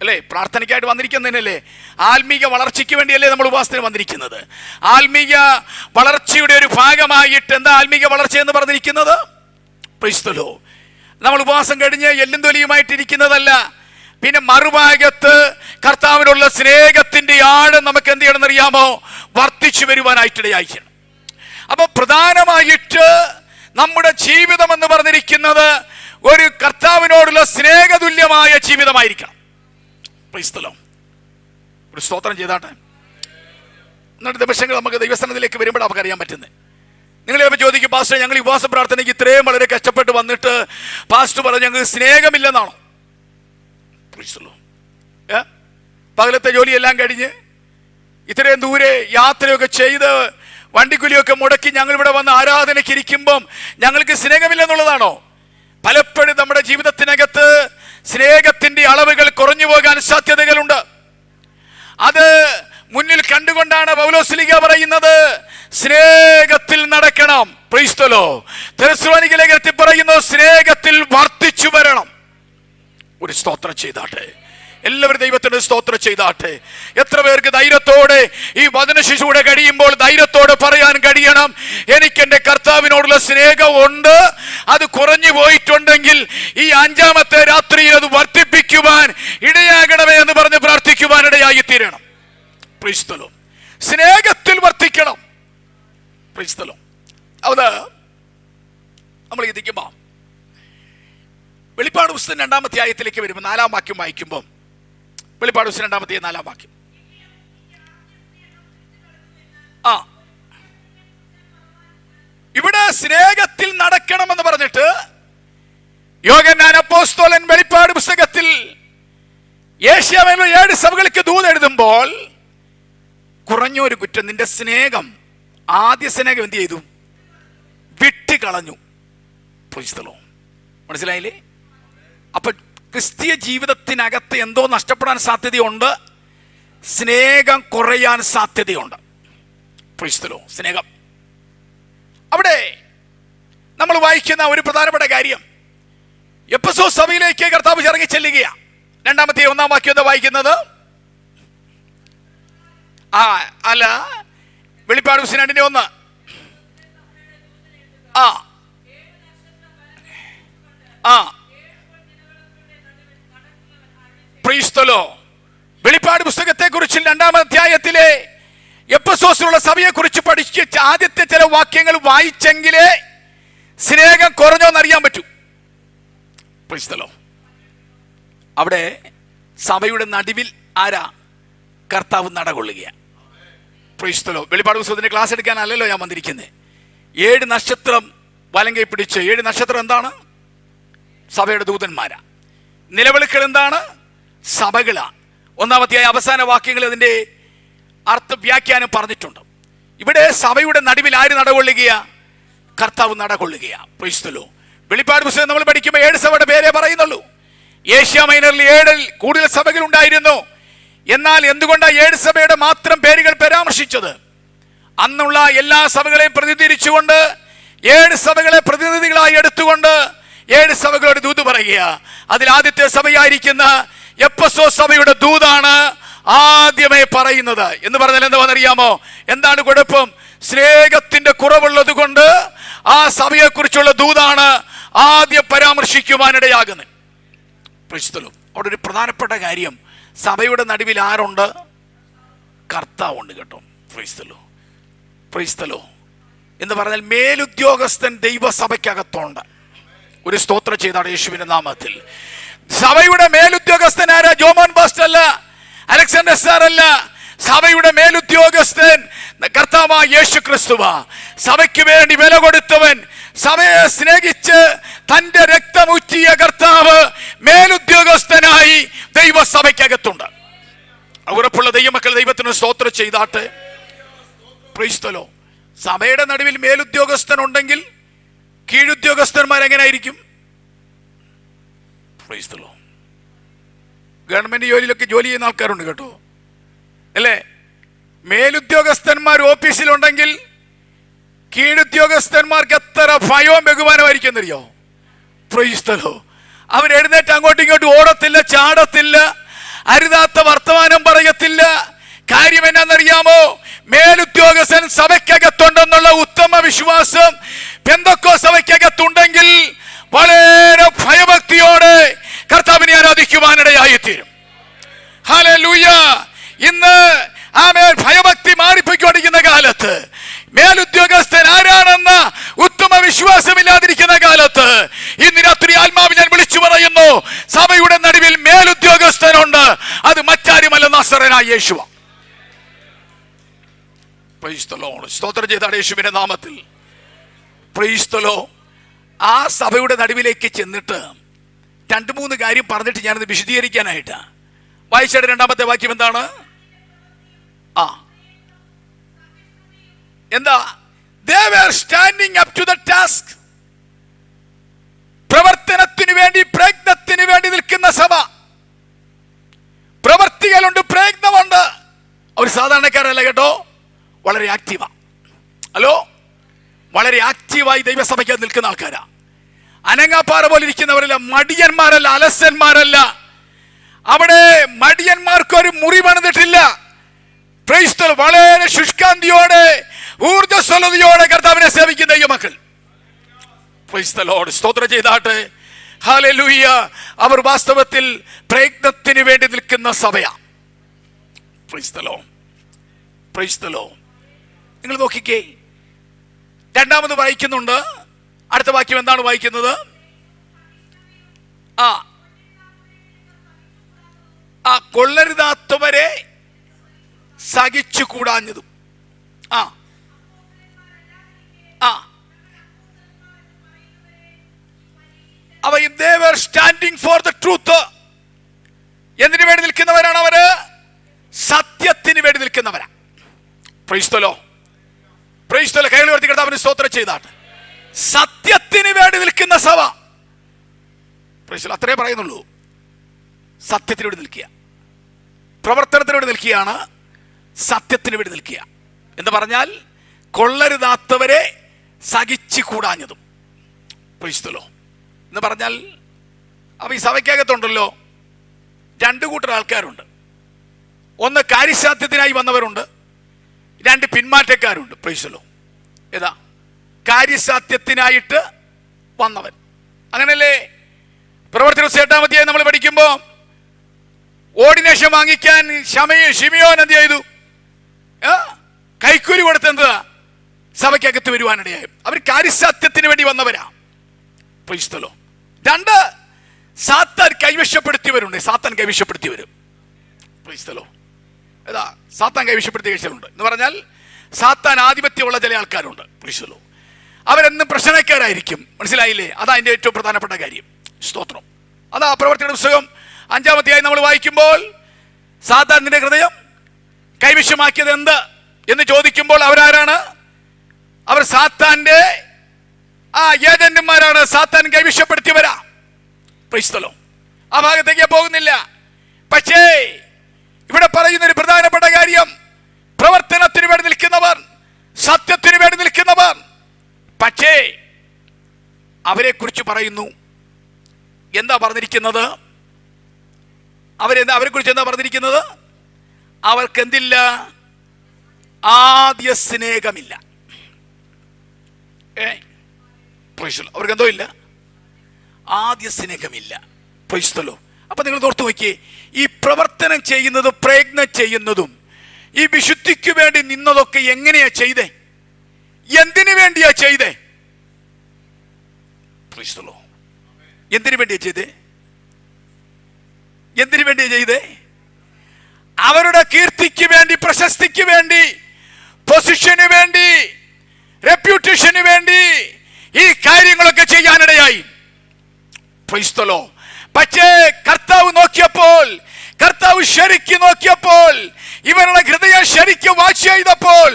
അല്ലേ? പ്രാർത്ഥനയ്ക്കായിട്ട് വന്നിരിക്കുന്നതിനല്ലേ? ആത്മീക വളർച്ചയ്ക്ക് വേണ്ടിയല്ലേ നമ്മൾ ഉപവാസത്തിന് വന്നിരിക്കുന്നത്? ആത്മീക വളർച്ചയുടെ ഒരു ഭാഗമായിട്ട് എന്താ ആത്മീക വളർച്ച എന്ന് പറഞ്ഞിരിക്കുന്നത്? നമ്മൾ ഉപവാസം കഴിഞ്ഞ് എല്ലും തൊലിയുമായിട്ടിരിക്കുന്നതല്ല. പിന്നെ മറുഭാഗത്ത് കർത്താവിനുള്ള സ്നേഹത്തിന്റെ ആഴം നമുക്ക് എന്ത് ചെയ്യണം എന്നറിയാമോ? വർദ്ധിച്ചു വരുവാനായിട്ടിടയായിരിക്കണം. അപ്പൊ പ്രധാനമായിട്ട് നമ്മുടെ ജീവിതം എന്ന് പറഞ്ഞിരിക്കുന്നത് ഒരു കർത്താവിനോടുള്ള സ്നേഹതുല്യമായ ജീവിതമായിരിക്കണം. ഒരു സ്തോത്രം ചെയ്താട്ടെ. എന്നിട്ട് നിമിഷങ്ങൾ നമുക്ക് ദൈവസ്ഥാനത്തിലേക്ക് വരുമ്പോൾ നമുക്ക് അറിയാൻ പറ്റുന്നത്. നിങ്ങൾ ചിലപ്പോൾ ചോദിക്കും, പാസ്റ്റർ ഞങ്ങൾ ഈ ഉപവാസ പ്രാർത്ഥനയ്ക്ക് ഇത്രയും വളരെ കഷ്ടപ്പെട്ട് വന്നിട്ട് പാസ്റ്റർ പറഞ്ഞു ഞങ്ങൾക്ക് സ്നേഹമില്ലെന്നാണോ? പകലത്തെ ജോലിയെല്ലാം കഴിഞ്ഞ് ഇത്രയും ദൂരെ യാത്രയൊക്കെ ചെയ്ത് വണ്ടിക്കൂലിയൊക്കെ മുടക്കി ഞങ്ങൾ ഇവിടെ വന്ന് ആരാധനയ്ക്ക് ഇരിക്കുമ്പം ഞങ്ങൾക്ക് സ്നേഹമില്ലെന്നുള്ളതാണോ? പലപ്പോഴും നമ്മുടെ ജീവിതത്തിനകത്ത് സ്നേഹത്തിന്റെ അളവുകൾ കുറഞ്ഞു പോകാൻ സാധ്യതകളുണ്ട്. അത് മുന്നിൽ കണ്ടുകൊണ്ടാണ് പൗലോസ് പറയുന്നത് സ്നേഹത്തിൽ നടക്കണം. തെസ്സലോനിക്ക ലേഖനത്തിൽ പറയുന്നു സ്നേഹത്തിൽ വർദ്ധിച്ചു വരണം. ഒരു സ്തോത്രം ചെയ്താട്ടെ. എല്ലാവരും ദൈവത്തിന് സ്തോത്രം ചെയ്താട്ടെ. എത്ര പേർക്ക് ധൈര്യത്തോടെ ഈ വചനശിശുവിടെ കഴിയുമ്പോൾ ധൈര്യത്തോടെ പറയാൻ കഴിയണം, എനിക്ക് എൻ്റെ കർത്താവിനോടുള്ള സ്നേഹം ഉണ്ട്, അത് കുറഞ്ഞു പോയിട്ടുണ്ടെങ്കിൽ ഈ 5-ാമത്തെ രാത്രിയിൽ അത് വർദ്ധിപ്പിക്കുവാൻ ഇടയാകണമേ എന്ന് പറഞ്ഞ് പ്രാർത്ഥിക്കുവാൻ ഇടയായി തീരണം. സ്നേഹത്തിൽ വർദ്ധിക്കണം. അത് നമ്മൾ ചിന്തിക്കുമ്പോൾ വെളിപ്പാട് പുസ്തകം 2-ാം അധ്യായത്തിലേക്ക് വരുമ്പോൾ 4-ാം വാക്യം വായിക്കുമ്പോൾ, വെളിപ്പാട് പുസ്തകം 2-ാം അധ്യായം 4-ാം വാക്യം. ഇവിടെ സ്നേഹത്തിൽ നടക്കണമെന്ന് പറഞ്ഞിട്ട് യോഹന്നാൻ അപ്പോസ്തലൻ വെളിപ്പാട് പുസ്തകത്തിൽ ഏഷ്യാവിലെ 7 സഭകൾക്ക് ദൂത് എഴുതുമ്പോൾ കുറഞ്ഞൊരു കുറ്റം, നിന്റെ സ്നേഹം, ആദ്യ സ്നേഹം എന്ത് ചെയ്തു? വിട്ടുകളഞ്ഞു. മനസ്സിലായില്ലേ? അപ്പൊ ക്രിസ്തീയ ജീവിതത്തിനകത്ത് എന്തോ നഷ്ടപ്പെടാൻ സാധ്യതയുണ്ട്, സ്നേഹം കുറയാൻ സാധ്യതയുണ്ട്. സ്നേഹം. അവിടെ നമ്മൾ വായിക്കുന്ന ഒരു പ്രധാനപ്പെട്ട കാര്യം, എഫെസോസ് സഭയിലേക്ക് കർത്താവ് ഇറങ്ങി ചെല്ലുകയാണ്. 2-ാമത്തെ 1-ാം വാക്യം എന്താ വായിക്കുന്നത്? അല്ല, വെളിപ്പാട് പുസ്തകം 2-ന്റെ 1. വെളിപ്പാട് പുസ്തകത്തെ കുറിച്ച് 2-ാം അധ്യായത്തിലെ എഫെസോസിലുള്ള സഭയെ കുറിച്ച് പഠിച്ച ആദ്യത്തെ ചില വാക്യങ്ങൾ വായിച്ചെങ്കിലേ സ്നേഹം കുറഞ്ഞോന്നറിയാൻ പറ്റൂ. അവിടെ സഭയുടെ നടുവിൽ ആരാ? കർത്താവ് നടകൊള്ളുകയാണ്. വെളിപ്പാട് പുസ്തകത്തിന്റെ ക്ലാസ് എടുക്കാനല്ലല്ലോ ഞാൻ വന്നിരിക്കുന്നത്. 7 നക്ഷത്രം വലങ്കൈ പിടിച്ച്, 7 നക്ഷത്രം എന്താണ്? സഭയുടെ ദൂതന്മാരാ. നിലവിളികൾ എന്താണ്? സഭകളാ. 1-ാം അധ്യായം അവസാന വാക്യങ്ങൾ അതിന്റെ അർത്ഥ വ്യാഖ്യാനം പറഞ്ഞിട്ടുണ്ട്. ഇവിടെ സഭയുടെ നടുവിൽ ആര് നടകൊള്ളുകയാ? കർത്താവ് നടകൊള്ളുകയാ. വെളിപ്പാട് പുസ്തകം നമ്മൾ പഠിക്കുമ്പോൾ 7 സഭയുടെ പേരെ പറയുന്നുള്ളൂ. ഏഷ്യ മൈനറിൽ 7 കൂടുതൽ സഭകൾ ഉണ്ടായിരുന്നു. എന്നാൽ എന്തുകൊണ്ടാണ് 7 സഭയുടെ മാത്രം പേരുകൾ പരാമർശിച്ചത്? അന്നുള്ള എല്ലാ സഭകളെയും പ്രതിനിധീകരിച്ചുകൊണ്ട് 7 സഭകളെ പ്രതിനിധികളായി എടുത്തുകൊണ്ട് 7 സഭകളോട് ദൂത് പറയുക. അതിൽ ആദ്യത്തെ സഭയായിരിക്കുന്ന എഫെസോസ് സഭയുടെ ദൂതാണ് ആദ്യമേ പറയുന്നത്. എന്ന് പറഞ്ഞാൽ എന്താണെന്നറിയാമോ? എന്താണ് കുഴപ്പം? സ്നേഹത്തിന്റെ കുറവുള്ളത് കൊണ്ട് ആ സഭയെ കുറിച്ചുള്ള ദൂതാണ് ആദ്യം പരാമർശിക്കുവാനിടയാകുന്നത്. അവിടെ ഒരു പ്രധാനപ്പെട്ട കാര്യം, സഭയുടെ നടുവിൽ ആരുണ്ട്? കർത്താവുണ്ട് കേട്ടോ. എന്ന് പറഞ്ഞാൽ മേലുദ്യോഗസ്ഥൻ ദൈവസഭയ്ക്കകത്തുണ്ട്. ഒരു സ്തോത്രം ചെയ്താണ് യേശുവിന്റെ നാമത്തിൽ. സഭയുടെ മേലുദ്യോഗസ്ഥൻ ആരാ? ജോമോൻ പാസ്റ്റർ അല്ല, അലക്സാണ്ടർ സാർ അല്ല. സഭയുടെ മേലുദ്യോഗസ്ഥൻ കർത്താവായ യേശു ക്രിസ്തുവാ. സഭയ്ക്ക് വേണ്ടി വില കൊടുത്തവൻ, സഭയെ സ്നേഹിച്ച് തന്റെ രക്തമൂറ്റിയ കർത്താവ് മേലുദ്യോഗസ്ഥനായി ദൈവസഭയ്ക്കകത്തുണ്ട്. ഉറപ്പുള്ള ദൈവമക്കൾ ദൈവത്തിന് സ്തോത്രം ചെയ്താട്ടെ. സഭയുടെ നടുവിൽ മേലുദ്യോഗസ്ഥൻ ഉണ്ടെങ്കിൽ കീഴുദ്യോഗസ്ഥന്മാർ എങ്ങനെയായിരിക്കും? ഗവൺമെന്റ് ജോലിയിലൊക്കെ ജോലി ചെയ്യുന്ന ആൾക്കാരുണ്ട് കേട്ടോ, അല്ലേ? മേലുദ്യോഗസ്ഥന്മാർ ഓഫീസിലുണ്ടെങ്കിൽ കീഴുദ്യോഗസ്ഥന്മാർക്ക് എത്ര ഭയവും ബഹുമാനമായിരിക്കും എന്നറിയോ? അവരെഴുന്നേറ്റ് അങ്ങോട്ടും ഇങ്ങോട്ടും ഓടത്തില്ല, ചാടത്തില്ല, അരുതാത്ത വർത്തമാനം പറയത്തില്ല. കാര്യം എന്നാന്നറിയാമോ? മേലുദ്യോഗസ്ഥൻ സഭയ്ക്കകത്തുണ്ടെന്നുള്ള ഉത്തമ വിശ്വാസം പെന്തക്കോ സഭയ്ക്കകത്തുണ്ടെങ്കിൽ വളരെ ഭയഭക്തിയോടെ കർത്താവിനെ ആരാധിക്കുവാനിടയായിത്തീരും. ഹല്ലേലൂയ. ഇന്ന് ഭയഭക്തി മാറിപ്പോയിക്കൊണ്ടിരിക്കുന്ന കാലത്ത്, മേലുദ്യോഗസ്ഥൻ ആരാണെന്ന ഉത്തമ വിശ്വാസമില്ലാതിരിക്കുന്ന കാലത്ത്, ഇന്ന് രാത്രി ആത്മാവിൽ ഞാൻ വിളിച്ചു പറയുന്നു, സഭയുടെ നടുവിൽ മേലുദ്യോഗസ്ഥനുണ്ട്. അത് മറ്റാരുമല്ല, നസറേനായ യേശുവ. സ്തോത്രം ചെയ്താണ് യേശുവിന്റെ നാമത്തിൽ. ആ സഭയുടെ നടുവിലേക്ക് ചെന്നിട്ട് 2-3 കാര്യം പറഞ്ഞിട്ട് ഞാനത് വിശദീകരിക്കാനായിട്ടാ. വായിച്ചയുടെ 2-ാമത്തെ വാക്യം എന്താണ്? എന്താ? They were standing up to the task. പ്രവർത്തനത്തിന് വേണ്ടി, പ്രയത്നത്തിന് വേണ്ടി നിൽക്കുന്ന സഭ. പ്രവർത്തികളുണ്ട്, പ്രയത്നമുണ്ട്. അവർ സാധാരണക്കാരല്ല കേട്ടോ, വളരെ ആക്റ്റീവാ. ഹലോ, വളരെ ആക്റ്റീവായി ദൈവസഭയ്ക്ക് നിൽക്കുന്ന ആൾക്കാരാ. അനങ്ങാപ്പാറ പോലെ ഇരിക്കുന്നവരല്ല, മടിയന്മാരല്ല, അലസന്മാരല്ല. അവിടെ മടിയന്മാർക്കൊരു മുറി പണിതിട്ടില്ല. വളരെ ശുഷ്കാന്തിയോടെ, ഊർജ്ജസ്വലതയോടെ കർത്താവിനെ സേവിക്കുന്ന ദൈവമക്കൾ. സ്തോത്രം ചെയ്താട്ടെ. ഹല്ലേലൂയ. അവർ വാസ്തവത്തിൽ പ്രയത്നത്തിന് വേണ്ടി നിൽക്കുന്ന സഭയാ. നിങ്ങൾ നോക്കിക്കേ, 2-ാമത് വായിക്കുന്നുണ്ട്. അടുത്ത വാക്യം എന്താണ് വായിക്കുന്നത്? ആ ആ കൊള്ളരുതാത്തവരെ സഹിച്ചു കൂടാഞ്ഞതും. ആ ആ they were standing for the truth. എന്തിനു വേണ്ടി നിൽക്കുന്നവരാണ് അവര്? സത്യത്തിന് വേണ്ടി നിൽക്കുന്നവരാ. Praise the Lord, praise the Lord. കൈകൾ ഉയർത്തി കർത്താവിന് സ്തോത്രം ചെയ്താട്ടെ. സത്യത്തിന് വേണ്ടി നിൽക്കുന്ന സഭ. Praise the Lord. അത്രേ പറയുന്നുള്ളൂ. സത്യത്തിന് വേണ്ടി നിൽക്കുക, പ്രവർത്തനത്തിന് വേണ്ടി നിൽക്കുകയാണ്. സത്യത്തിന് വേണ്ടി നിൽക്കുക എന്ന് പറഞ്ഞാൽ കൊള്ളരുതാത്തവരെ സഹിച്ചു കൂടാഞ്ഞതും. പ്രൈസ് ദി ലോർഡ് എന്ന് പറഞ്ഞാൽ അപ്പൊ ഈ സഭയ്ക്കകത്തുണ്ടല്ലോ രണ്ടു കൂട്ടർ ആൾക്കാരുണ്ട്. ഒന്ന് കാര്യസാധ്യത്തിനായി വന്നവരുണ്ട്, രണ്ട് പിന്മാറ്റക്കാരുണ്ട്. Price the Lord. ഏതാ? കാര്യസാധ്യത്തിനായിട്ട് വന്നവൻ. അങ്ങനല്ലേ പ്രവർത്തന 8-ാം അധ്യായം നമ്മൾ പഠിക്കുമ്പോൾ ഓർഡിനേഷൻ വാങ്ങിക്കാൻ ശിമിയോൻ എന്ത് ചെയ്തു? കൈക്കൂലി കൊടുത്തെന്താ? സഭയ്ക്കകത്ത് വരുവാനിടയായി. അവർ കാര്യസാധ്യത്തിന് വേണ്ടി വന്നവരാ. Price the Lord. രണ്ട്, സാത്താൻ കൈവശപ്പെടുത്തിയവരുണ്ട്. സാത്താൻ കൈവശപ്പെടുത്തിയവരും. Price the Lord. ഏതാ? സാത്താൻ കൈവശപ്പെടുത്തിയ കഴിച്ചിട്ടുണ്ട് എന്ന് പറഞ്ഞാൽ സാത്താൻ ആധിപത്യമുള്ള ചില ആൾക്കാരുണ്ട്. Praise the Lord. അവരെന്നും പ്രശ്നക്കാരായിരിക്കും. മനസ്സിലായില്ലേ? അതാ അതിന്റെ ഏറ്റവും പ്രധാനപ്പെട്ട കാര്യം. സ്തോത്രം. അതാ പ്രവർത്തന പുസ്തകം 5-ാം അധ്യായം നമ്മൾ വായിക്കുമ്പോൾ സാത്താൻ നിന്റെ ഹൃദയം കൈവശമാക്കിയത് എന്ത് എന്ന് ചോദിക്കുമ്പോൾ അവരാരാണ്? അവർ സാത്താന്റെ ഏജന്റുമാരാണ്. സാത്താൻ കൈവശപ്പെടുത്തിയവരാ. Price the Lord. ആ ഭാഗത്തേക്ക് പോകുന്നില്ല. പക്ഷേ ഇവിടെ പറയുന്ന ഒരു പ്രധാനപ്പെട്ട കാര്യം, പ്രവർത്തനത്തിന് വേണ്ടി നിൽക്കുന്നവർ, സത്യത്തിന് വേണ്ടി നിൽക്കുന്നവർ. പക്ഷേ അവരെ കുറിച്ച് പറയുന്നു. എന്താ പറഞ്ഞിരിക്കുന്നത്? അവരെ കുറിച്ച് എന്താ പറഞ്ഞിരിക്കുന്നത്? അവർക്ക് എന്തില്ല? ആദ്യ സ്നേഹമില്ല. അവർക്ക് എന്തോ ഇല്ല? ആദ്യ സ്നേഹമില്ല. Praise the Lord. അപ്പൊ നിങ്ങൾ ഓർത്തു നോക്കിയേ, ഈ പ്രവർത്തനം ചെയ്യുന്നതും പ്രയത്നം ചെയ്യുന്നതും ഈ വിശുദ്ധിക്ക് വേണ്ടി നിന്നതൊക്കെ എങ്ങനെയാ ചെയ്തേ? എന്തിനു വേണ്ടിയാ ചെയ്തേ? Price the Lord. എന്തിനു വേണ്ടിയാ ചെയ്തേ? എന്തിനു വേണ്ടിയാ ചെയ്തേ? അവരുടെ കീർത്തിക്ക് വേണ്ടി, പ്രശസ്തിക്ക് വേണ്ടി, പൊസിഷന് വേണ്ടി, റെപ്യൂട്ടേഷന് വേണ്ടി ഈ കാര്യങ്ങളൊക്കെ ചെയ്യാനിടയായി. Price the Lord. പക്ഷേ കർത്താവ് നോക്കിയപ്പോൾ, കർത്താവ് ശരിക്ക് നോക്കിയപ്പോൾ, ഇവരുടെ ഹൃദയം ശരിക്കും വാച്ച് ചെയ്തപ്പോൾ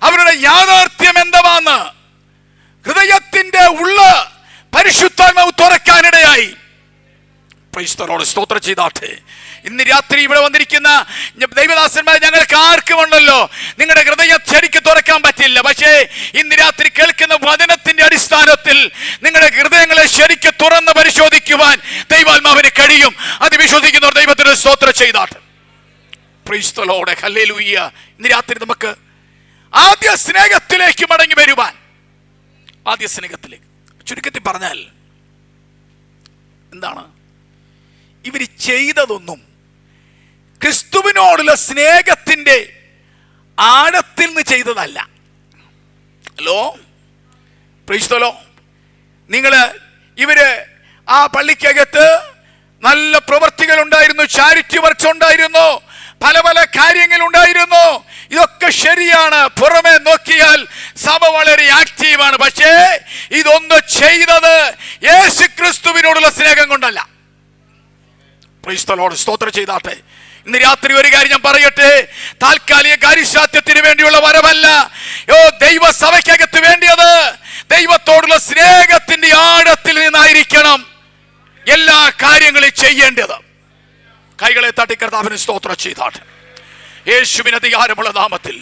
അവരുടെ യാഥാർത്ഥ്യം എന്താണെന്ന് ഹൃദയത്തിന്റെ ഉള്ള പരിശുദ്ധാത്മാവ് തുറക്കാനിടയായി. Price the Lord. സ്തോത്രം ചെയ്താട്ടെ. ഇന്ന് രാത്രി ഇവിടെ വന്നിരിക്കുന്ന ദൈവദാസന്മാർ, ഞങ്ങൾക്ക് ആർക്കും ഉണ്ടല്ലോ നിങ്ങളുടെ ഹൃദയം ശരിക്കും തുറക്കാൻ പറ്റില്ല. പക്ഷേ ഇന്ന് രാത്രി കേൾക്കുന്ന വചനത്തിന്റെ അടിസ്ഥാനത്തിൽ നിങ്ങളുടെ ഹൃദയങ്ങളെ ശരിക്കും തുറന്ന് പരിശോധിക്കുവാൻ ദൈവാത്മാവിന് കഴിയും. അത് വിശ്വസിക്കുന്നവർ ദൈവത്തിന് സ്തോത്രം ചെയ്താട്ടെ. Praise the Lord. ഹല്ലേലൂയ. ഇന്ന് രാത്രി നമുക്ക് ആദ്യ സ്നേഹത്തിലേക്ക് മടങ്ങി വരുവാൻ, ആദ്യ സ്നേഹത്തിലേക്ക്. ചുരുക്കത്തിൽ പറഞ്ഞാൽ എന്താണ്? ഇവർ ചെയ്തതൊന്നും ക്രിസ്തുവിനോടുള്ള സ്നേഹത്തിന്റെ ആഴത്തിൽ നിന്ന് ചെയ്തതല്ല. Hello, price the Lord. ഇവര് ആ പള്ളിക്കകത്ത് നല്ല പ്രവർത്തികൾ ഉണ്ടായിരുന്നു, ചാരിറ്റി വർക്ക്സ് ഉണ്ടായിരുന്നു, പല പല കാര്യങ്ങൾ ഉണ്ടായിരുന്നു. ഇതൊക്കെ ശരിയാണ്. പുറമെ നോക്കിയാൽ സഭ വളരെ ആക്റ്റീവാണ്. പക്ഷേ ഇതൊന്നും ചെയ്തത് യേശു ക്രിസ്തുവിനോടുള്ള സ്നേഹം കൊണ്ടല്ല. Price the Lord. സ്തോത്രം ചെയ്താട്ടെ. ഇന്ന് രാത്രി ഒരു കാര്യം ഞാൻ പറയട്ടെ, താൽക്കാലിക കാര്യസാധ്യത്തിന് വേണ്ടിയുള്ള വരവല്ല ദൈവസഭയ്ക്കകത്ത് വേണ്ടിയത് ദൈവത്തോടുള്ള സ്നേഹത്തിന്റെ ആഴത്തിൽ നിന്നായിരിക്കണം എല്ലാ കാര്യങ്ങളും ചെയ്യേണ്ടത്. കൈകളെ തട്ടി കർത്താവിന് സ്തോത്രം ചെയ്താട്ടെ. യേശുവിന് അധികാരമുള്ള നാമത്തിൽ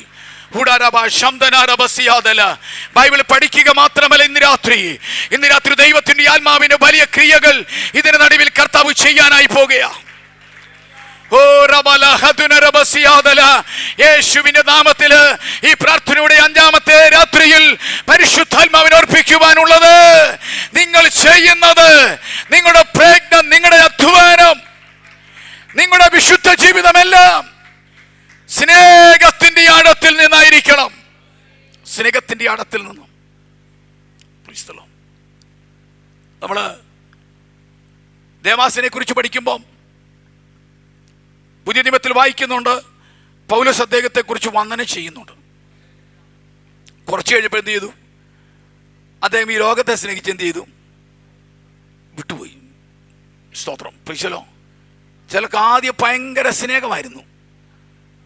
ബൈബിൾ പഠിക്കുക മാത്രമല്ല, ഇന്ന് രാത്രി ദൈവത്തിന്റെ ആത്മാവിന്റെ വലിയ ക്രിയകൾ ഇതിന് നടുവിൽ കർത്താവ് ചെയ്യാനായി പോകുകയാണ്. യേശുവിന്റെ നാമത്തില് ഈ പ്രാർത്ഥനയുടെ 5-ാമത്തെ രാത്രിയിൽ പരിശുദ്ധാത്മാവിനെ അർപ്പിക്കുവാനുള്ളത്, നിങ്ങൾ ചെയ്യുന്നത്, നിങ്ങളുടെ പ്രയത്നം, നിങ്ങളുടെ അധ്വാനം, നിങ്ങളുടെ വിശുദ്ധ ജീവിതമെല്ലാം സ്നേഹത്തിന്റെ ആഴത്തിൽ നിന്നായിരിക്കണം. സ്നേഹത്തിന്റെ ആഴത്തിൽ നിന്നും. നമ്മള് ദേമാസിനെ കുറിച്ച് പഠിക്കുമ്പോൾ പുതിയ നിയമത്തിൽ വായിക്കുന്നുണ്ട്, പൗലോസ് അദ്ദേഹത്തെ കുറിച്ച് വന്ദനം ചെയ്യുന്നുണ്ട്. കുറച്ച് കഴിഞ്ഞപ്പോൾ എന്ത് ചെയ്തു? അദ്ദേഹം ഈ ലോകത്തെ സ്നേഹിച്ച് എന്ത് ചെയ്തു? വിട്ടുപോയി. സ്തോത്രം, പ്രിയലോ. ചിലർക്ക് ആദ്യം ഭയങ്കര സ്നേഹമായിരുന്നു.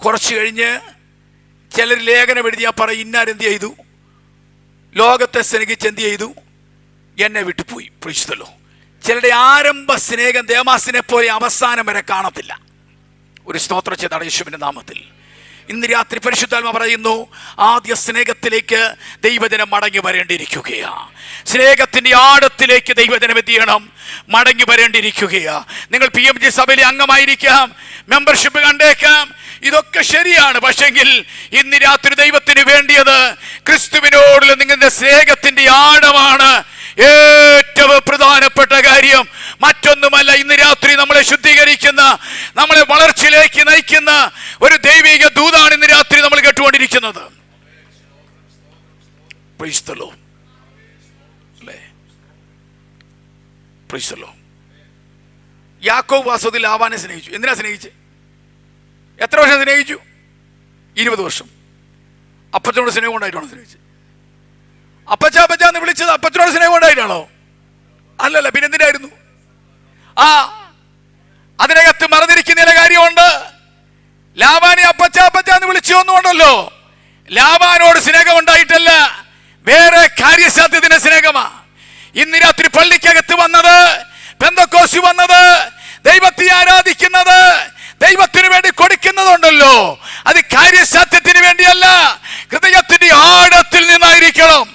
കുറച്ച് കഴിഞ്ഞ് ചിലർ ലേഖനം എഴുതിയാൽ പറയും, ഇന്നാരെന്ത് ചെയ്തു? ലോകത്തെ സ്നേഹിച്ച് എന്ത് ചെയ്തു? എന്നെ വിട്ടുപോയി. പ്രിയലോ. ചിലരുടെ ആരംഭ സ്നേഹം ദേമാസിനെ പോലെ അവസാനം വരെ കാണത്തില്ല. ഒരു സ്തോത്രം ചെയ്താണ് യേശുവിന്റെ നാമത്തിൽ. ഇന്ന് രാത്രി പരിശുദ്ധാത്മ പറയുന്നു, ആദ്യ സ്നേഹത്തിലേക്ക് ദൈവജനം മടങ്ങി വരേണ്ടിയിരിക്കുകയാ. സ്നേഹത്തിന്റെ ആഴത്തിലേക്ക് ദൈവജനം എന്ത് ചെയ്യണം? മടങ്ങി വരേണ്ടിയിരിക്കുകയാ. നിങ്ങൾ PMG സഭയിലെ അംഗമായിരിക്കാം, മെമ്പർഷിപ്പ് കണ്ടേക്കാം, ഇതൊക്കെ ശരിയാണ്. പക്ഷെങ്കിൽ ഇന്ന് രാത്രി ദൈവത്തിന് വേണ്ടിയത് ക്രിസ്തുവിനോടുള്ള നിങ്ങളുടെ സ്നേഹത്തിന്റെ ആഴമാണ്. ഏറ്റവും പ്രധാനപ്പെട്ട കാര്യം മറ്റൊന്നുമല്ല. ഇന്ന് രാത്രി നമ്മളെ ശുദ്ധീകരിക്കുന്ന, നമ്മളെ വളർച്ചയിലേക്ക് നയിക്കുന്ന ഒരു ദൈവിക ദൂതാണ് ഇന്ന് രാത്രി നമ്മൾ കേട്ടുകൊണ്ടിരിക്കുന്നത്. Praise the Lord. അല്ലേ? Praise the Lord. യാക്കോബ് വാസ്തവത്തിൽ ലാബാനെ സ്നേഹിച്ചു. എന്തിനാ സ്നേഹിച്ച്? എത്ര വർഷം സ്നേഹിച്ചു? 20 വർഷം. അപ്പച്ചനോട് സ്നേഹം ഉണ്ടായിട്ടാണോ സ്നേഹിച്ചത്? അപ്പച്ചാന്ന് വിളിച്ചത് അപ്പച്ചനോട് സ്നേഹം ഉണ്ടായിട്ടാണോ? അല്ലല്ല, പിന്നെന്തിനായിരുന്നു? അതിനകത്ത് മറന്നിരിക്കുന്ന കാര്യമുണ്ട്. ലാബാനെ അപ്പച്ചാന്ന് വിളിച്ചു ഒന്നുകൊണ്ടല്ലോ. ലാബാനോട് സ്നേഹം ഉണ്ടായിട്ടല്ല, വേറെ കാര്യസാധ്യത്തിന് സ്നേഹമാ. ഇന്ന് രാത്രി പള്ളിക്കകത്ത് വന്നത്, പെന്തക്കോസ്ത് വന്നത്, ദൈവത്തെ ആരാധിക്കുന്നത്, ദൈവത്തിന് വേണ്ടി കൊടുക്കുന്നതുണ്ടല്ലോ, അത് കാര്യസാധ്യത്തിന് വേണ്ടിയല്ല, ഹൃദയത്തിന്റെ ആഴത്തിൽ നിന്നായിരിക്കണം.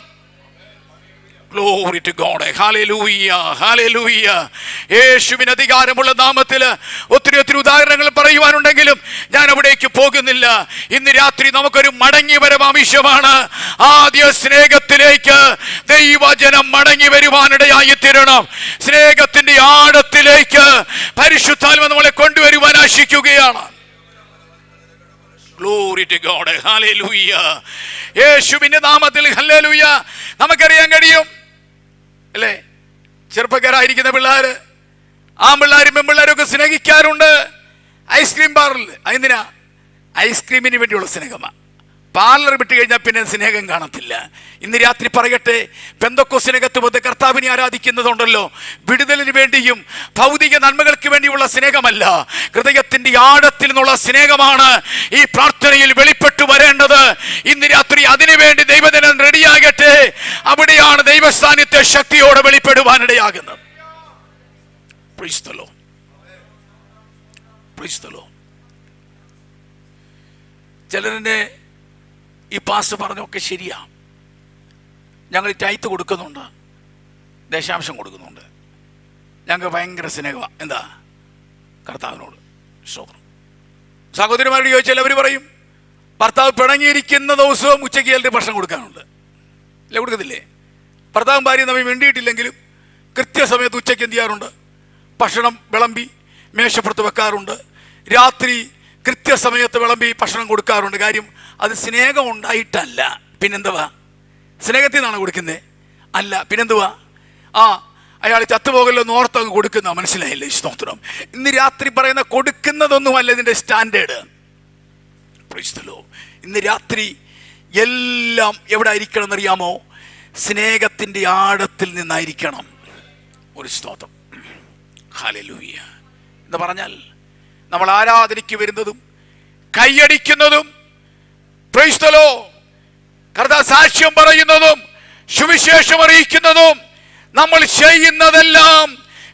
Glory to God. Hallelujah. Hallelujah. യേശുവിന് അധികാരമുള്ള നാമത്തിൽ ഒത്തിരി ഉദാഹരണങ്ങൾ പറയുവാനുണ്ടെങ്കിലും ഞാൻ അവിടേക്ക് പോകുന്നില്ല. ഇന്ന് രാത്രി നമുക്കൊരു മടങ്ങി വരവ് ആവശ്യമാണ്. ആദ്യ സ്നേഹത്തിലേക്ക് ദൈവജനം മടങ്ങി വരുവാനിടയായി തീരണം. സ്നേഹത്തിന്റെ ആഴത്തിലേക്ക് പരിശുദ്ധാത്മ നമ്മളെ കൊണ്ടുവരുവാൻ ആശിക്കുകയാണ്. Glory to God. Hallelujah. യേശുവിന്റെ നാമത്തിൽ ഹല്ലേലൂയ. നമുക്കറിയാൻ കഴിയും അല്ലേ, ചെറുപ്പക്കാരായിരിക്കുന്ന പിള്ളേര്, ആൺപിള്ളേരും പെൺപിള്ളേരും ഒക്കെ സ്നേഹിക്കാറുണ്ട്. ഐസ്ക്രീം പാർലർ, എന്തിനാ? ഐസ്ക്രീമിന് വേണ്ടിയുള്ള സ്നേഹമാണ്. പാർലർ വിട്ട് കഴിഞ്ഞാൽ പിന്നെ സ്നേഹം കാണത്തില്ല. ഇന്ന് രാത്രി പറയട്ടെ, പെന്തക്കോസ്തിനകത്ത് വന്ന് കർത്താവിനെ ആരാധിക്കുന്നതുണ്ടല്ലോ, വിടുതലിന് വേണ്ടിയും ഭൗതിക നന്മകൾക്ക് വേണ്ടിയുള്ള സ്നേഹമല്ല, ഹൃദയത്തിന്റെ ആഴത്തിൽ നിന്നുള്ള സ്നേഹമാണ് ഈ പ്രാർത്ഥനയിൽ വെളിപ്പെട്ടു വരേണ്ടത്. ഇന്ന് രാത്രി അതിനുവേണ്ടി ദൈവജനം റെഡിയാകട്ടെ. അവിടെയാണ് ദൈവസ്ഥാനത്തെ ശക്തിയോടെ വെളിപ്പെടുവാനിടയാകുന്നത്. Praise the Lord. Praise the Lord. ചിലരെ ഈ പാസ് പറഞ്ഞൊക്കെ ശരിയാ. ഞങ്ങൾ ടൈത്ത് കൊടുക്കുന്നുണ്ട്, ദശാംശം കൊടുക്കുന്നുണ്ട്. ഞങ്ങൾക്ക് ഭയങ്കര സ്നേഹമാണ്. എന്താ? കർത്താവിനോട്. സഹോദരിമാരോട് ചോദിച്ചാൽ അവർ പറയും, ഭർത്താവ് പിണങ്ങിയിരിക്കുന്ന ദിവസവും ഉച്ചയ്ക്ക് ചിലർ ഭക്ഷണം കൊടുക്കാനുണ്ട്. അല്ലെ, കൊടുക്കത്തില്ലേ? ഭർത്താവും ഭാര്യയും തമ്മിൽ വേണ്ടിയിട്ടില്ലെങ്കിലും കൃത്യസമയത്ത് ഉച്ചയ്ക്ക് എന്ത് ചെയ്യാറുണ്ട്? ഭക്ഷണം വിളമ്പി മേശപ്പുറത്ത് വെക്കാറുണ്ട്. രാത്രി കൃത്യസമയത്ത് വിളമ്പി ഭക്ഷണം കൊടുക്കാറുണ്ട്. കാര്യം അത് സ്നേഹം ഉണ്ടായിട്ടല്ല, പിന്നെന്തുവാ? സ്നേഹത്തിൽ നിന്നാണ് കൊടുക്കുന്നത്? അല്ല, പിന്നെന്തുവാ? അയാൾ ചത്തുപോകല്ലോ ഓർത്തങ്ങ് കൊടുക്കുന്ന. മനസ്സിലായില്ലേ? സ്തോത്രം. ഇന്ന് രാത്രി പറയുന്ന കൊടുക്കുന്നതൊന്നുമല്ല ഇതിന്റെ സ്റ്റാൻഡേർഡ്. Price the Lord. ഇന്ന് രാത്രി എല്ലാം എവിടെ ആയിരിക്കണം എന്നറിയാമോ? സ്നേഹത്തിന്റെ ആഴത്തിൽ നിന്നായിരിക്കണം. ഒരു സ്തോത്രം. ഹല്ലേലൂയ. എന്ന് പറഞ്ഞാൽ നമ്മൾ ആരാധനയ്ക്ക് വരുന്നതും കൈയടിക്കുന്നതും, പ്രൈസ് ദി ലോർഡ്, കർത്താവ് സാക്ഷ്യം പറയുന്നതും സുവിശേഷം അറിയിക്കുന്നതും നമ്മൾ ചെയ്യുന്നതെല്ലാം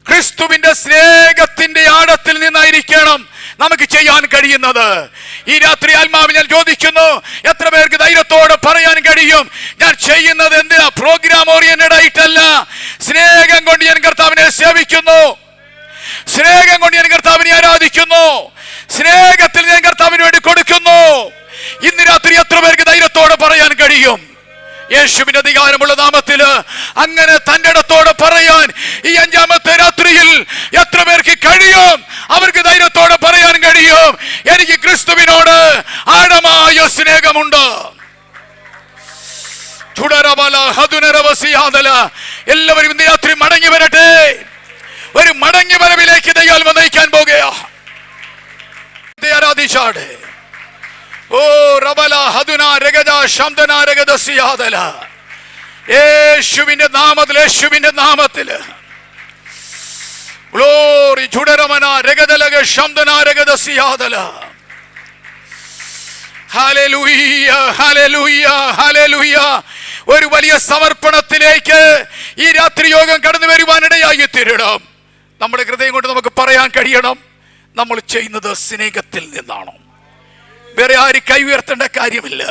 ക്രിസ്തുവിന്റെ സ്നേഹത്തിന്റെ ആഴത്തിൽ നിന്നായിരിക്കണം നമുക്ക് ചെയ്യാൻ കഴിയുന്നത്. ഈ രാത്രി ആത്മാവിൽ ഞാൻ ചോദിക്കുന്നു, എത്ര പേർക്ക് ധൈര്യത്തോടെ പറയാൻ കഴിയും, ഞാൻ ചെയ്യുന്നത് എന്തിനാ? പ്രോഗ്രാം ഓറിയന്റഡ് ആയിട്ടല്ല, സ്നേഹം കൊണ്ട് ഞാൻ കർത്താവിനെ സേവിക്കുന്നു, സ്നേഹം കൊണ്ട് ഞാൻ കർത്താവിനെ ആരാധിക്കുന്നു, സ്നേഹത്തിൽ ഞാൻ കർത്താവിന് വേണ്ടി കൊടുക്കുന്നു. ഇന്ന് രാത്രി എത്ര പേർക്ക് ധൈര്യത്തോടെ പറയാൻ കഴിയും? യേശുവിന്റെ അധികാരമുള്ള നാമത്തിൽ അങ്ങനെ തന്റെ ഇടത്തോടെ പറയാൻ ഈ 5-ാമത്തെ രാത്രിയിൽ എത്ര പേർക്ക് കഴിയും? അവർക്ക് ധൈര്യത്തോടെ പറയാൻ കഴിയും, എനിക്ക് ക്രിസ്തുവിനോട് ആഴമായ സ്നേഹമുണ്ട്. എല്ലാവരും ഇന്ന് രാത്രി മടങ്ങി വരട്ടെ. ഒരു മടങ്ങി വരവിലേക്ക് ദൈവം നയിക്കാൻ പോകുകയാ. ആരാധിച്ചാട്. ഓ റബല ഹദുന രഗദ ശംദന രഗദ സിയാദല. യേശുവിന്റെ നാമത്തിൽ, യേശുവിന്റെ നാമത്തിൽ ഗ്ലോറി ജുഡരമന രഗദലഗ ശംദന രഗദ സിയാദല. ഹല്ലേലൂയ, ഹല്ലേലൂയ, ഹല്ലേലൂയ. ഒരു വലിയ സമർപ്പണത്തിലേക്ക് ഈ രാത്രി യോഗം കടന്നു വരുവാനിടയായി തീരണം. നമ്മുടെ ഹൃദയം കൊണ്ട് നമുക്ക് പറയാൻ കഴിയണം, നമ്മൾ ചെയ്യുന്നത് സ്നേഹത്തിൽ നിന്നാണോ? വേറെ ആരും കൈ ഉയർത്തേണ്ട കാര്യമില്ല.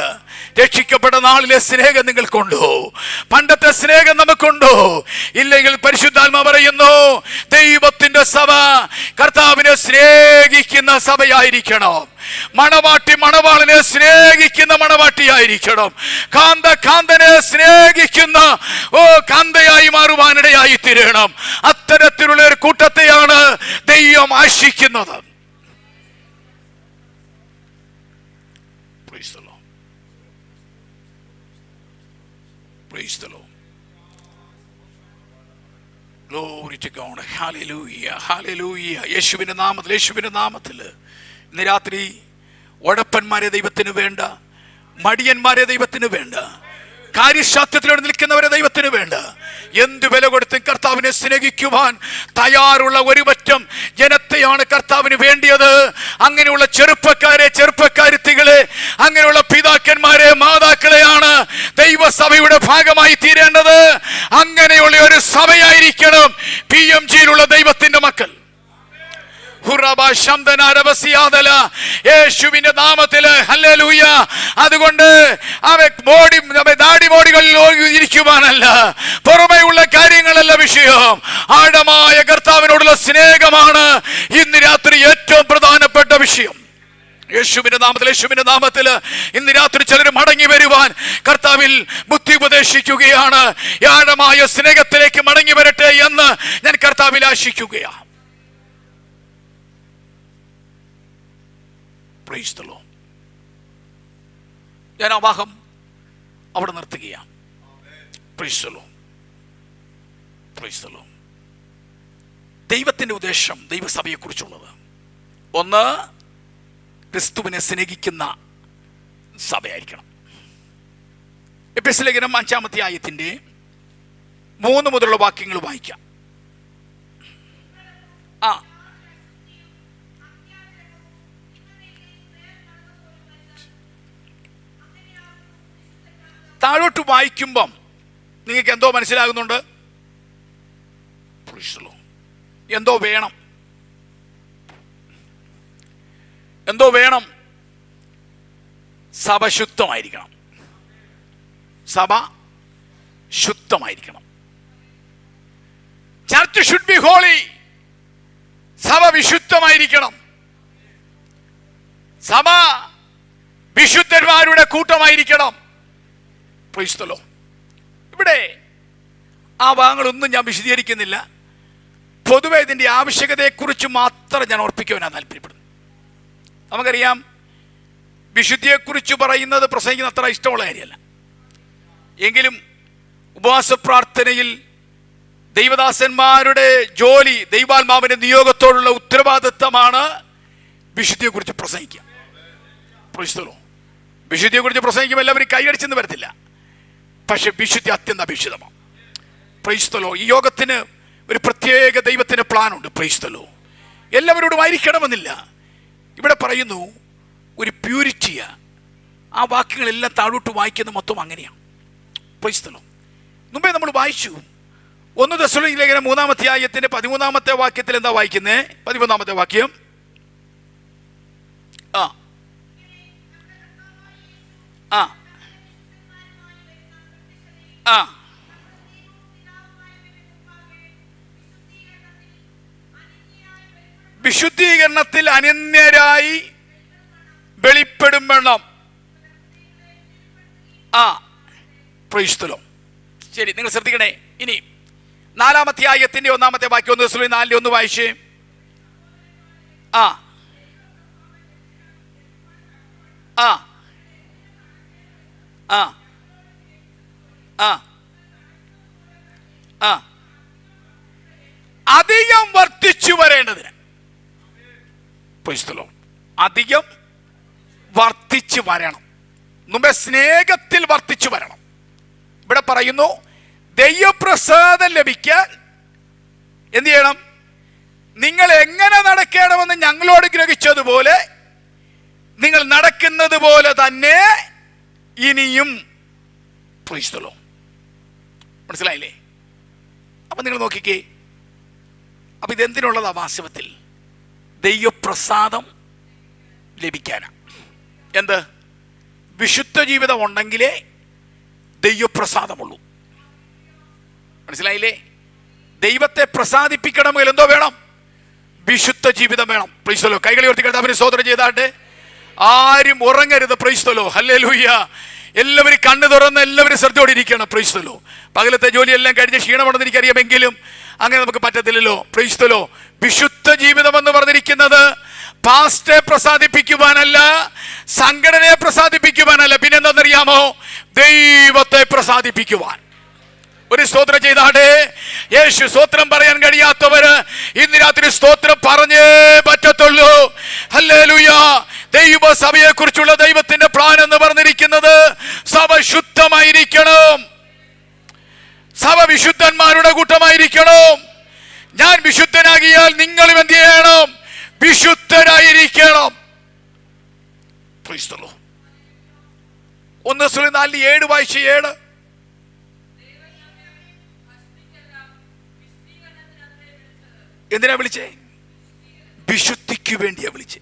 രക്ഷിക്കപ്പെട്ട നാളിലെ സ്നേഹം നിങ്ങൾക്കുണ്ടോ? പണ്ടത്തെ സ്നേഹം നമുക്കുണ്ടോ? ഇല്ലെങ്കിൽ പരിശുദ്ധാത്മ പറയുന്നു, ദൈവത്തിന്റെ സഭ കർത്താവിനെ സ്നേഹിക്കുന്ന സഭയായിരിക്കണം. മണവാട്ടി മണവാളിനെ സ്നേഹിക്കുന്ന മണവാട്ടിയായിരിക്കണം. കാന്ത കാന്തനെ സ്നേഹിക്കുന്ന കാന്തയായി മാറുവാനിടയായി തീരണം. അത്തരത്തിലുള്ള ഒരു കൂട്ടത്തെയാണ് ദൈവം ആശിക്കുന്നത്. Praise the Lord. Praise the Lord. Glory to God. Hallelujah. Hallelujah. യേശുവിന്റെ നാമത്തിൽ, യേശുവിന്റെ നാമത്തിൽ ഇന്ന് രാത്രി ഒടപ്പന്മാരെ ദൈവത്തിന് വേണ്ട, മടിയന്മാരെ ദൈവത്തിന് വേണ്ട, കാര്യശാസ്ത്രത്തിലൂടെ നിൽക്കുന്നവരെ ദൈവത്തിന് വേണ്ട. എന്തു വില കൊടുത്തും കർത്താവിനെ സ്നേഹിക്കുവാൻ തയ്യാറുള്ള ഒരു പറ്റം ജനത്തെയാണ് കർത്താവിന് വേണ്ടിയത്. അങ്ങനെയുള്ള ചെറുപ്പക്കാരെ, ചെറുപ്പക്കാരുത്തികളെ, അങ്ങനെയുള്ള പിതാക്കന്മാരെ, മാതാക്കളെയാണ് ദൈവസഭയുടെ ഭാഗമായി തീരേണ്ടത്. അങ്ങനെയുള്ള ഒരു സഭയായിരിക്കണം PMGയിലുള്ള ദൈവത്തിന്റെ മക്കൾ. യേശുവിന്റെ നാമത്തില് ഹല്ലേലൂയ. അതുകൊണ്ട് ദാടിമോടികളിൽ ഇരിക്കുവാനല്ല, പുറമെയുള്ള കാര്യങ്ങളല്ല വിഷയം. ആഴമായ കർത്താവിനോടുള്ള സ്നേഹമാണ് ഇന്ന് രാത്രി ഏറ്റവും പ്രധാനപ്പെട്ട വിഷയം. യേശുവിന്റെ നാമത്തിൽ, യേശുവിന്റെ നാമത്തിൽ ഇന്ന് രാത്രി ചിലർ മടങ്ങി വരുവാൻ കർത്താവിൽ ബുദ്ധി ഉപദേശിക്കുകയാണ്. ആഴമായ സ്നേഹത്തിലേക്ക് മടങ്ങി വരട്ടെ എന്ന് ഞാൻ കർത്താവിൽ ആശിക്കുകയാണ്. Praise the Lord. ഞാൻ ആ വാഹം അവിടെ നിർത്തുകയാണ്. Praise the Lord. Praise the Lord. ദൈവത്തിന്റെ ഉദ്ദേശം ദൈവസഭയെക്കുറിച്ചുള്ളത്, ഒന്ന് ക്രിസ്തുവിനെ സ്നേഹിക്കുന്ന സഭയായിരിക്കണം. എഫെസ്യ ലേഖനം 5-ാമത്തെ ആയത്തിന്റെ 3 മുതലുള്ള വാക്യങ്ങൾ വായിക്കാം. താഴോട്ട് വായിക്കുമ്പം നിങ്ങൾക്ക് എന്തോ മനസ്സിലാകുന്നുണ്ട്. എന്തോ വേണം, എന്തോ വേണം. സഭ ശുദ്ധമായിരിക്കണം, സഭ ശുദ്ധമായിരിക്കണം. Church should be holy. സഭ വിശുദ്ധമായിരിക്കണം. സഭ വിശുദ്ധന്മാരുടെ കൂട്ടമായിരിക്കണം. ഇവിടെ ആ ഭാഗങ്ങളൊന്നും ഞാൻ വിശദീകരിക്കുന്നില്ല. പൊതുവെ ഇതിൻ്റെ ആവശ്യകതയെക്കുറിച്ച് മാത്രം ഞാൻ ഓർപ്പിക്കുവാനാണ് താല്പര്യപ്പെടുന്നത്. നമുക്കറിയാം, വിശുദ്ധിയെക്കുറിച്ച് പറയുന്നത് പ്രസംഗിക്കുന്ന അത്ര ഇഷ്ടമുള്ള കാര്യമല്ല. എങ്കിലും ഉപവാസ പ്രാർത്ഥനയിൽ ദൈവദാസന്മാരുടെ ജോലി, ദൈവാത്മാവിന്റെ നിയോഗത്തോടുള്ള ഉത്തരവാദിത്തമാണ് വിശുദ്ധിയെക്കുറിച്ച് പ്രസംഗിക്കുക. വിശുദ്ധിയെക്കുറിച്ച് പ്രസംഗിക്കുമ്പോൾ എല്ലാവരും കൈയടിച്ചെന്ന് വരത്തില്ല. പക്ഷെ വിശുദ്ധി അത്യന്താപേക്ഷിതമാണ്. Price the Lord. ഈ യോഗത്തിന് ഒരു പ്രത്യേക ദൈവത്തിന്റെ പ്ലാനുണ്ട്. Praise the Lord. എല്ലാവരോടും ആയിരിക്കണമെന്നില്ല. ഇവിടെ പറയുന്നു ഒരു പ്യൂരിറ്റിയ. ആ വാക്യങ്ങളെല്ലാം താഴോട്ട് വായിക്കുന്ന മൊത്തം അങ്ങനെയാണ്. Price the Lord. മുമ്പേ നമ്മൾ വായിച്ചു 1 തെസ്സലോനിക്ക ലേഖനം 3-ാമത്തെ അധ്യായത്തിന്റെ 13-ാമത്തെ വാക്യത്തിൽ എന്താ വായിക്കുന്നത്? 13-ാമത്തെ വാക്യം. വിശുദ്ധീകരണത്തിൽ അനന്യരായി വെളിപ്പെടും വേണം. Price the Lord. ശരി, നിങ്ങൾ ശ്രദ്ധിക്കണേ. ഇനി 4-ാമത്തെ അധ്യായത്തിന്റെ 1-ാമത്തെ വാക്യം 1 തെസ്സലോനിക്ക 4:1 വായിച്ചേ. അധികം വർദ്ധിച്ചു വരേണ്ടതിന്. അധികം വർദ്ധിച്ചു വരണം. മുമ്പേ സ്നേഹത്തിൽ വർദ്ധിച്ചു വരണം. ഇവിടെ പറയുന്നു ദൈവപ്രസാദം ലഭിക്കാൻ എന്ത് ചെയ്യണം? നിങ്ങൾ എങ്ങനെ നടക്കണമെന്ന് ഞങ്ങളോട് ഗ്രഹിച്ചതുപോലെ നിങ്ങൾ നടക്കുന്നത് പോലെ തന്നെ ഇനിയും. മനസ്സിലായില്ലേ? അപ്പൊ നിങ്ങൾ നോക്കിക്കേ, അപ്പൊ ഇതെന്തിനുള്ളതാ? വാസ്തവത്തിൽ ദൈവപ്രസാദം ലഭിക്കാനാ. എന്ത്? വിശുദ്ധ ജീവിതം ഉണ്ടെങ്കിലേ ദൈവപ്രസാദമുള്ളൂ. മനസ്സിലായില്ലേ? ദൈവത്തെ പ്രസാദിപ്പിക്കണമെങ്കിൽ എന്തോ വേണം? വിശുദ്ധ ജീവിതം വേണം. Price the Lord. കൈകളി ഉയർത്തി കർത്താവിനെ സ്തോത്രം ചെയ്താട്ടെ. ആരും ഉറങ്ങരുത്. Praise the Lord. ഹല്ലേലൂയ. എല്ലാവരും കണ്ണു തുറന്ന് എല്ലാവരും ശ്രദ്ധയോടെ ഇരിക്കണം. Price the Lord. പകലത്തെ ജോലിയെല്ലാം കഴിഞ്ഞ് ക്ഷീണമുണ്ടെന്ന് എനിക്കറിയാമെങ്കിലും അങ്ങനെ നമുക്ക് പറ്റത്തില്ലല്ലോ. Price the Lord. വിശുദ്ധ ജീവിതം എന്ന് പറഞ്ഞിരിക്കുന്നത് പാസ്റ്ററെ പ്രസാദിപ്പിക്കുവാനല്ല, സംഘടനയെ പ്രസാദിപ്പിക്കുവാനല്ല, പിന്നെന്താണെന്നറിയാമോ? ദൈവത്തെ പ്രസാദിപ്പിക്കുവാൻ. ഒരു സ്തോത്രം ചെയ്താട്ടെ. യേശു സ്തോത്രം പറയാൻ കഴിയാത്തവര് ഇന്ന് രാത്രി സ്തോത്രം പറഞ്ഞേ പറ്റത്തുള്ളൂ. ഹല്ലേലൂയ. ദൈവസഭയെ കുറിച്ചുള്ള ദൈവത്തിന്റെ പ്ലാൻ എന്ന് പറഞ്ഞിരിക്കുന്നത് സഭ ശുദ്ധമായിരിക്കണം, സഭ വിശുദ്ധന്മാരുടെ കൂട്ടമായിരിക്കണം. ഞാൻ വിശുദ്ധനാകിയാൽ നിങ്ങളും എന്ത് ചെയ്യണം? വിശുദ്ധരായിരിക്കണം. 1 Thessalonians 4:7 വായിച്ച് 7. എന്തിനാ വിളിച്ചേ? വിശുദ്ധിക്ക് വേണ്ടിയാ വിളിച്ചേ.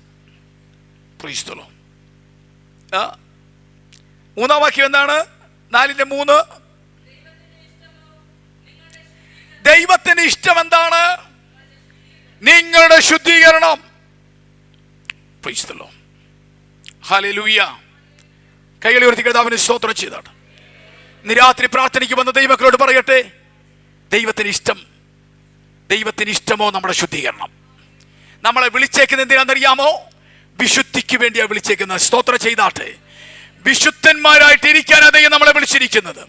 മൂന്നാം വാക്യം എന്താണ്? 4:3. ദൈവത്തിന് ഇഷ്ടം എന്താണ്? നിങ്ങളുടെ ശുദ്ധീകരണം. ഹല്ലേലൂയ. കൈകളി ഉയർത്തി കർത്താവിനെ സ്തോത്രം ചെയ്താണ്. ഇന്ന് രാത്രി പ്രാർത്ഥനയ്ക്ക് വന്ന ദൈവങ്ങളോട് പറയട്ടെ, ദൈവത്തിന് ഇഷ്ടമോ നമ്മുടെ ശുദ്ധീകരണം? നമ്മളെ വിളിച്ചേക്കുന്നത് എന്തിനാണെന്നറിയാമോ? വിശുദ്ധിക്ക് വേണ്ടിയാണ് വിളിച്ചേക്കുന്നത്. സ്തോത്രം ചെയ്താട്ടെ. വിശുദ്ധന്മാരായിട്ട് ഇരിക്കാനാണ് ദൈവം നമ്മളെ വിളിച്ചിരിക്കുന്നത്.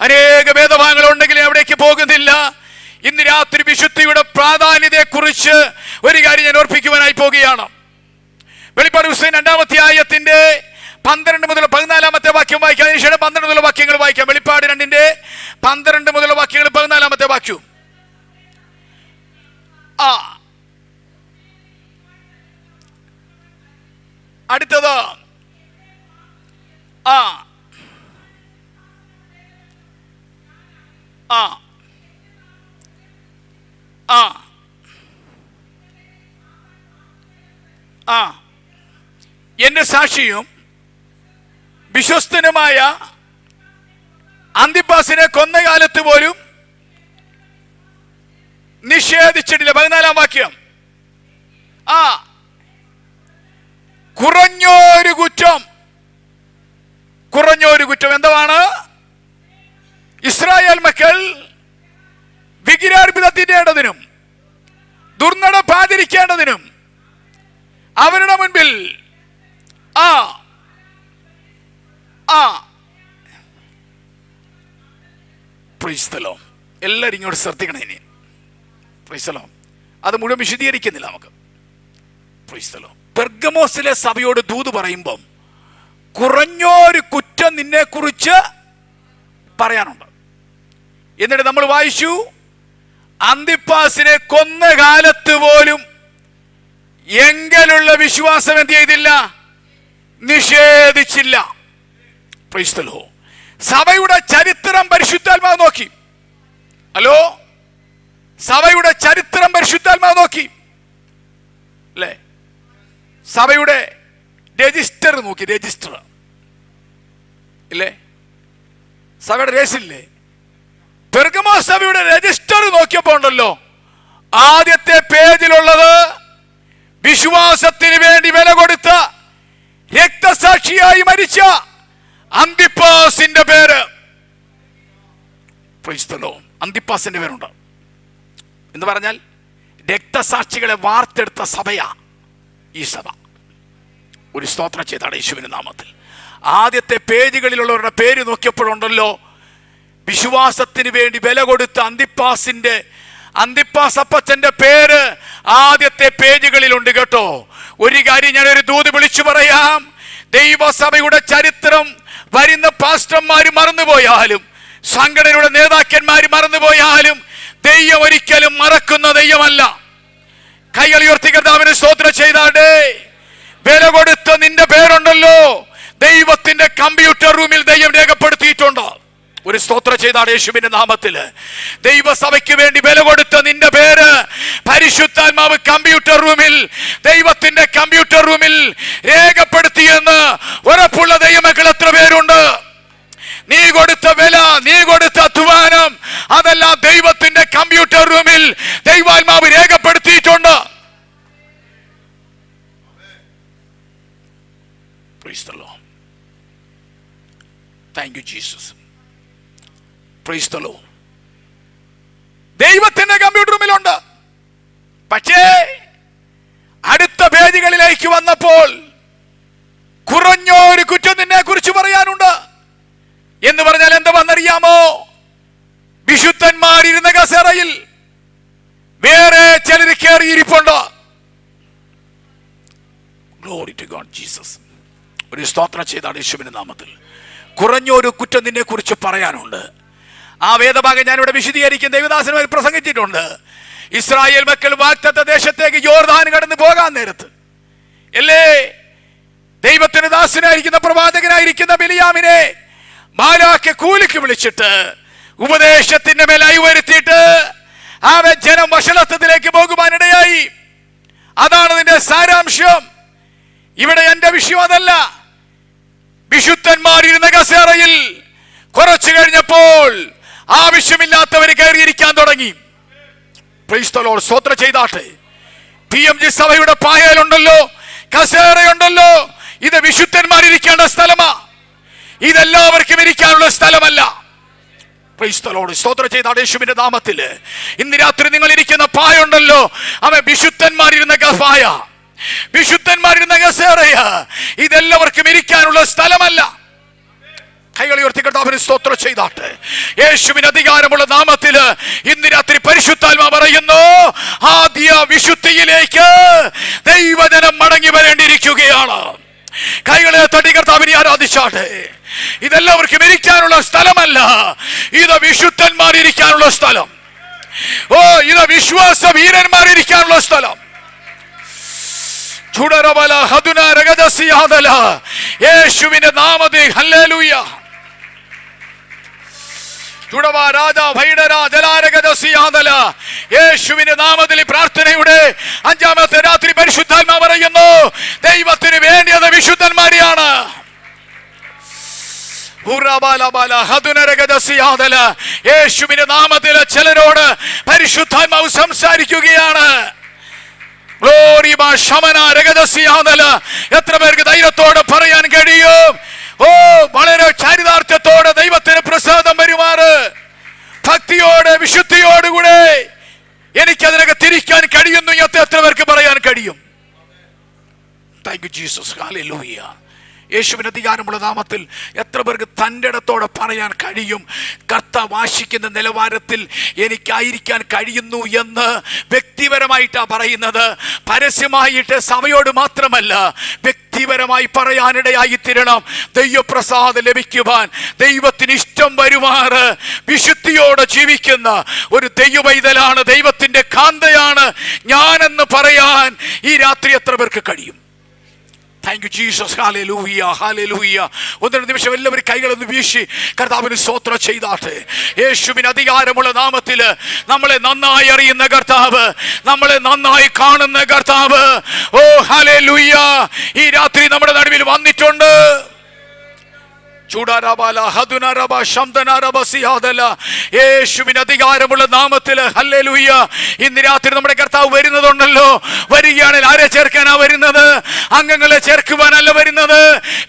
അനേക വേദഭാഗങ്ങൾ ഉണ്ടെങ്കിൽ എവിടേക്ക് പോകുന്നില്ല. ഇന്ന് രാത്രി വിശുദ്ധിയുടെ പ്രാധാന്യതയെ കുറിച്ച് ഒരു കാര്യം ഞാൻ ഓർപ്പിക്കുവാനായി പോകുകയാണ്. വെളിപ്പാട് പുസ്തകം 2-ാം അധ്യായത്തിന്റെ 12 മുതൽ 14 വാക്യം വായിക്കാം. അതിനുശേഷം 12 മുതൽ വാക്യങ്ങൾ വായിക്കാം. വെളിപ്പാട് 2-ന്റെ 12 മുതൽ വാക്യങ്ങൾ 14 വാക്യം. അടുത്തത് എന്റെ സാക്ഷിയും വിശ്വസ്തനുമായ അന്തിപ്പാസിനെ കൊന്ന കാലത്ത് പോലും നിഷേധിച്ചിട്ടില്ല. 14 വാക്യം. കുറഞ്ഞൊരു കുറ്റം എന്താണ്? ഇസ്രായേൽ മക്കൾ വിഗ്രഹാർപ്പിതത്തിന്റേണ്ടതിനും ദുർനടപ്പാതിരിക്കേണ്ടതിനും അവരുടെ മുൻപിൽ എല്ലാവരും ഇങ്ങോട്ട് ശ്രദ്ധിക്കണം. ഇനി അത് മുഴുവൻ വിശദീകരിക്കുന്നില്ല നമുക്ക്. പെർഗമോസിലെ സഭയോട് ദൂത് പറയുമ്പം കുറഞ്ഞൊരു കുറ്റം നിന്നെ കുറിച്ച് പറയാനുണ്ട്. എന്നിട്ട് നമ്മൾ വായിച്ചു, അന്തിപ്പാസിനെ കൊന്ന കാലത്ത് പോലും എങ്കിലുള്ള വിശ്വാസം എന്ത് ചെയ്തില്ല? നിഷേധിച്ചില്ല. സഭയുടെ ചരിത്രം പരിശുദ്ധാത്മാവ് നോക്കി. ഹലോ, സഭയുടെ ചരിത്രം പരിശുദ്ധാത്മാവ് നോക്കി അല്ലേ? സഭയുടെ രജിസ്റ്റർ നോക്കി. രജിസ്റ്റർ ഇല്ലേ? സഭയുടെ രജിസ്റ്ററില്ലേ? പെർഗമോ സഭയുടെ രജിസ്റ്റർ നോക്കിയപ്പോ ഉണ്ടല്ലോ, ആദ്യത്തെ പേജിലുള്ളത് വിശ്വാസത്തിന് വേണ്ടി വില കൊടുത്ത രക്തസാക്ഷിയായി മരിച്ച അന്തിപ്പാസിന്റെ പേര്. അന്തിപ്പാസിന്റെ പേരുണ്ട് എന്ന് പറഞ്ഞാൽ രക്തസാക്ഷികളെ വാർത്തെടുത്ത സഭയാ ഈ സഭ. ഒരു സ്തോത്രം ചെയ്താണ് യേശുവിന്റെ നാമത്തിൽ. ആദ്യത്തെ പേജുകളിലുള്ളവരുടെ പേര് നോക്കിയപ്പോഴുണ്ടല്ലോ, വിശ്വാസത്തിന് വേണ്ടി വില കൊടുത്ത അന്തിപ്പാസിന്റെ അന്തിപ്പാസ് അപ്പച്ചന്റെ പേര് ആദ്യത്തെ പേജുകളിലുണ്ട് കേട്ടോ. ഒരു കാര്യം ഞാനൊരു ദൂത് വിളിച്ചു പറയാം. ദൈവസഭയുടെ ചരിത്രം വരുന്ന പാസ്റ്റർമാര് മറന്നുപോയാലും, സംഘടനയുടെ നേതാക്കന്മാര് മറന്നുപോയാലും, ദൈവം ഒരിക്കലും മറക്കുന്ന ദൈവമല്ല. കൈകൾ ഉയർത്തി കർത്താവിന് സ്തോത്രം ചെയ്താടേ. വില കൊടുത്ത നിന്റെ പേരുണ്ടല്ലോ, ദൈവത്തിന്റെ കമ്പ്യൂട്ടർ റൂമിൽ ദൈവം രേഖപ്പെടുത്തിയിട്ടുണ്ട്. ഒരു സ്തോത്രം ചെയ്താണ് യേശുവിന്റെ നാമത്തില്. ദൈവസഭയ്ക്ക് വേണ്ടി വില കൊടുത്ത നിന്റെ പേര് പരിശുദ്ധാത്മാവ് കമ്പ്യൂട്ടർ റൂമിൽ, ദൈവത്തിന്റെ കമ്പ്യൂട്ടർ റൂമിൽ രേഖപ്പെടുത്തിയെന്ന് ഉറപ്പുള്ള ദൈവമക്കൾ എത്ര പേരുണ്ട്? നീ കൊടുത്ത വില, നീ കൊടുത്ത അധ്വാനം, അതെല്ലാം ദൈവത്തിന്റെ കമ്പ്യൂട്ടർ റൂമിൽ ദൈവാത്മാവ് രേഖപ്പെടുത്തിയിട്ടുണ്ട്. Praise the Lord. Thank you, Jesus. Praise the Lord. ദൈവത്തിന്റെ കമ്പ്യൂട്ടർ റൂമിലുണ്ട്. പക്ഷേ അടുത്ത പേജുകളിലേക്ക് വന്നപ്പോൾ കുറഞ്ഞൊരു കുറ്റം നിന്നെ കുറിച്ച് പറയാനുണ്ട്. എന്ന് പറഞ്ഞാൽ എന്താണെന്നറിയാമോ? വിശുദ്ധന്മാരിരുന്ന കസേരയിൽ വേറെ ചിലർ കയറിയിരിപ്പുണ്ട്. Glory to God, Jesus. ഒരു സ്തോത്രം ചെയ്താണ് യേശുവിന്റെ നാമത്തിൽ. കുറഞ്ഞൊരു കുറ്റം നിന്നെ കുറിച്ച് പറയാനുണ്ട്. ആ വേദഭാഗം ഞാനിവിടെ വിശദീകരിക്കും. ദൈവദാസന്മാർ പ്രസംഗിച്ചിട്ടുണ്ട്. ഇസ്രായേൽ മക്കൾ വാഗ്ദത്ത ദേശത്തേക്ക് യോർദാൻ കടന്ന് പോകാൻ നേരത്ത് അല്ലേ, ദൈവത്തിന് ദാസനായിരിക്കുന്ന പ്രവാചകനായിരിക്കുന്ന ബിലിയാമിനെ മാലാഖ് കൂലിക്ക് വിളിച്ചിട്ട് ഉപദേശത്തിന്റെ മേലായി വരുത്തിയിട്ട് അവൻ ജനം വഷളത്വത്തിലേക്ക് പോകുവാനിടയായി. അതാണ് നിന്റെ സാരാംശം. ഇവിടെ എന്റെ വിഷയം അതല്ല. വിശുദ്ധന്മാരിരുന്ന കസേരയിൽ കുറച്ചു കഴിഞ്ഞപ്പോൾ ആവശ്യമില്ലാത്തവർ കയറിയിരിക്കാൻ തുടങ്ങി. Price the Lord. സ്തോത്രം ചെയ്താട്ടെ. PMG സഭയുടെ പായലുണ്ടല്ലോ, കസേരയുണ്ടല്ലോ, ഇത് വിശുദ്ധന്മാരിരിക്കേണ്ട സ്ഥലമാ. ഇതെല്ലാവർക്കും ഇരിക്കാനുള്ള സ്ഥലമല്ല. Price the Lord. സ്തോത്രം ചെയ്താട്ടെ യേശുവിന്റെ നാമത്തില്. ഇന്ന് രാത്രി നിങ്ങൾ ഇരിക്കുന്ന പായുണ്ടല്ലോ, അവൻ വിശുദ്ധന്മാരിരുന്ന പായ, വിശുദ്ധന്മാരിരുന്ന കസേരയ. ഇതെല്ലാവർക്കും ഇരിക്കാനുള്ള സ്ഥലമല്ല. കൈകൾ ഉയർത്തി കർത്താവിന് സ്തോത്രം ചെയ്താട്ടെ. യേശുവിന് അധികാരമുള്ള നാമത്തില് ഇന്ന് രാത്രി പരിശുദ്ധാത്മാവ് പറയുന്നു, ആദ്യ വിശുദ്ധിയിലേക്ക് ദൈവജനം മടങ്ങി വരേണ്ടിയിരിക്കുകയാണ്. കൈകളെ തട്ടി കർത്താവിനെ ആരാധിച്ചാട്ടെ. ഇതെല്ലാവർക്കും ഇരിക്കാനുള്ള സ്ഥലമല്ല, ഇത് വിശുദ്ധന്മാരിരിക്കാനുള്ള സ്ഥലം. ഓ, ഇത് വിശ്വാസ വീരന്മാരിരിക്കാനുള്ള സ്ഥലം. യേശുവിന്റെ നാമത്തിൽ ഹല്ലേലൂയ. യേശുവിന്റെ നാമത്തിൽ പ്രാർത്ഥനയുടെ 5-ാമത്തെ രാത്രി പരിശുദ്ധാത്മാവ് പറയുന്നു, ദൈവത്തിന് വേണ്ടിയത് വിശുദ്ധന്മാരെയാണ്. യേശുവിന്റെ നാമത്തിൽ ചിലരോട് പരിശുദ്ധാത്മാവ് സംസാരിക്കുകയാണ്. എത്ര പേർക്ക് ധൈര്യത്തോടെ പറയാൻ കഴിയും? ഓ, വളരെ ചാരിതാർത്ഥ്യത്തോടെ ദൈവത്തിന് പ്രസാദം വരുമാറ്, ഭക്തിയോടെ വിശുദ്ധിയോടുകൂടെ എനിക്കതിനൊക്കെ തിരിക്കാൻ കഴിയുന്നു. എത്ര പേർക്ക് പറയാൻ കഴിയും? Thank you Jesus. ഹല്ലേലൂയ. യേശുവിന് അധികാരമുള്ള നാമത്തിൽ എത്ര പേർക്ക് തൻ്റെ ഇടത്തോടെ പറയാൻ കഴിയും? കർത്താവ് ആശിക്കുന്ന നിലവാരത്തിൽ എനിക്കായിരിക്കാൻ കഴിയുന്നു എന്ന് വ്യക്തിപരമായിട്ടാണ് പറയുന്നത്. പരസ്യമായിട്ട് സഭയോട് മാത്രമല്ല, വ്യക്തിപരമായി പറയാനിടയായി തീരണം. ദൈവപ്രസാദം ലഭിക്കുവാൻ, ദൈവത്തിന് ഇഷ്ടം വരുമാറ് വിശുദ്ധിയോടെ ജീവിക്കുന്ന ഒരു ദൈവവൈതലാണ്, ദൈവത്തിന്റെ കാന്തയാണ് ഞാനെന്ന് പറയാൻ ഈ രാത്രി എത്ര പേർക്ക് കഴിയും? Thank you Jesus. Hallelujah, hallelujah. ഒന്നര നിമിഷം എല്ലാവരും കൈകളൊന്ന് വീശി കർത്താവിന് സ്തോത്രം ചെയ്താട്ടെ. യേശുവിന് അധികാരമുള്ള നാമത്തില് നമ്മളെ നന്നായി അറിയുന്ന കർത്താവ്, നമ്മളെ നന്നായി കാണുന്ന കർത്താവ്, ഓ ഹല്ലേലൂയ, ഈ രാത്രി നമ്മുടെ നടുവിൽ വന്നിട്ടുണ്ട്. യേശുവിന് അധികാരമുള്ള നാമത്തില് ഹല്ലേലൂയ. ഇന്ന് രാത്രി നമ്മുടെ കർത്താവ് വരുന്നതുണ്ടല്ലോ. വരികയാണെങ്കിൽ ആരെ ചേർക്കാനാ വരുന്നത്? അംഗങ്ങളെ ചേർക്കുവാനല്ല വരുന്നത്,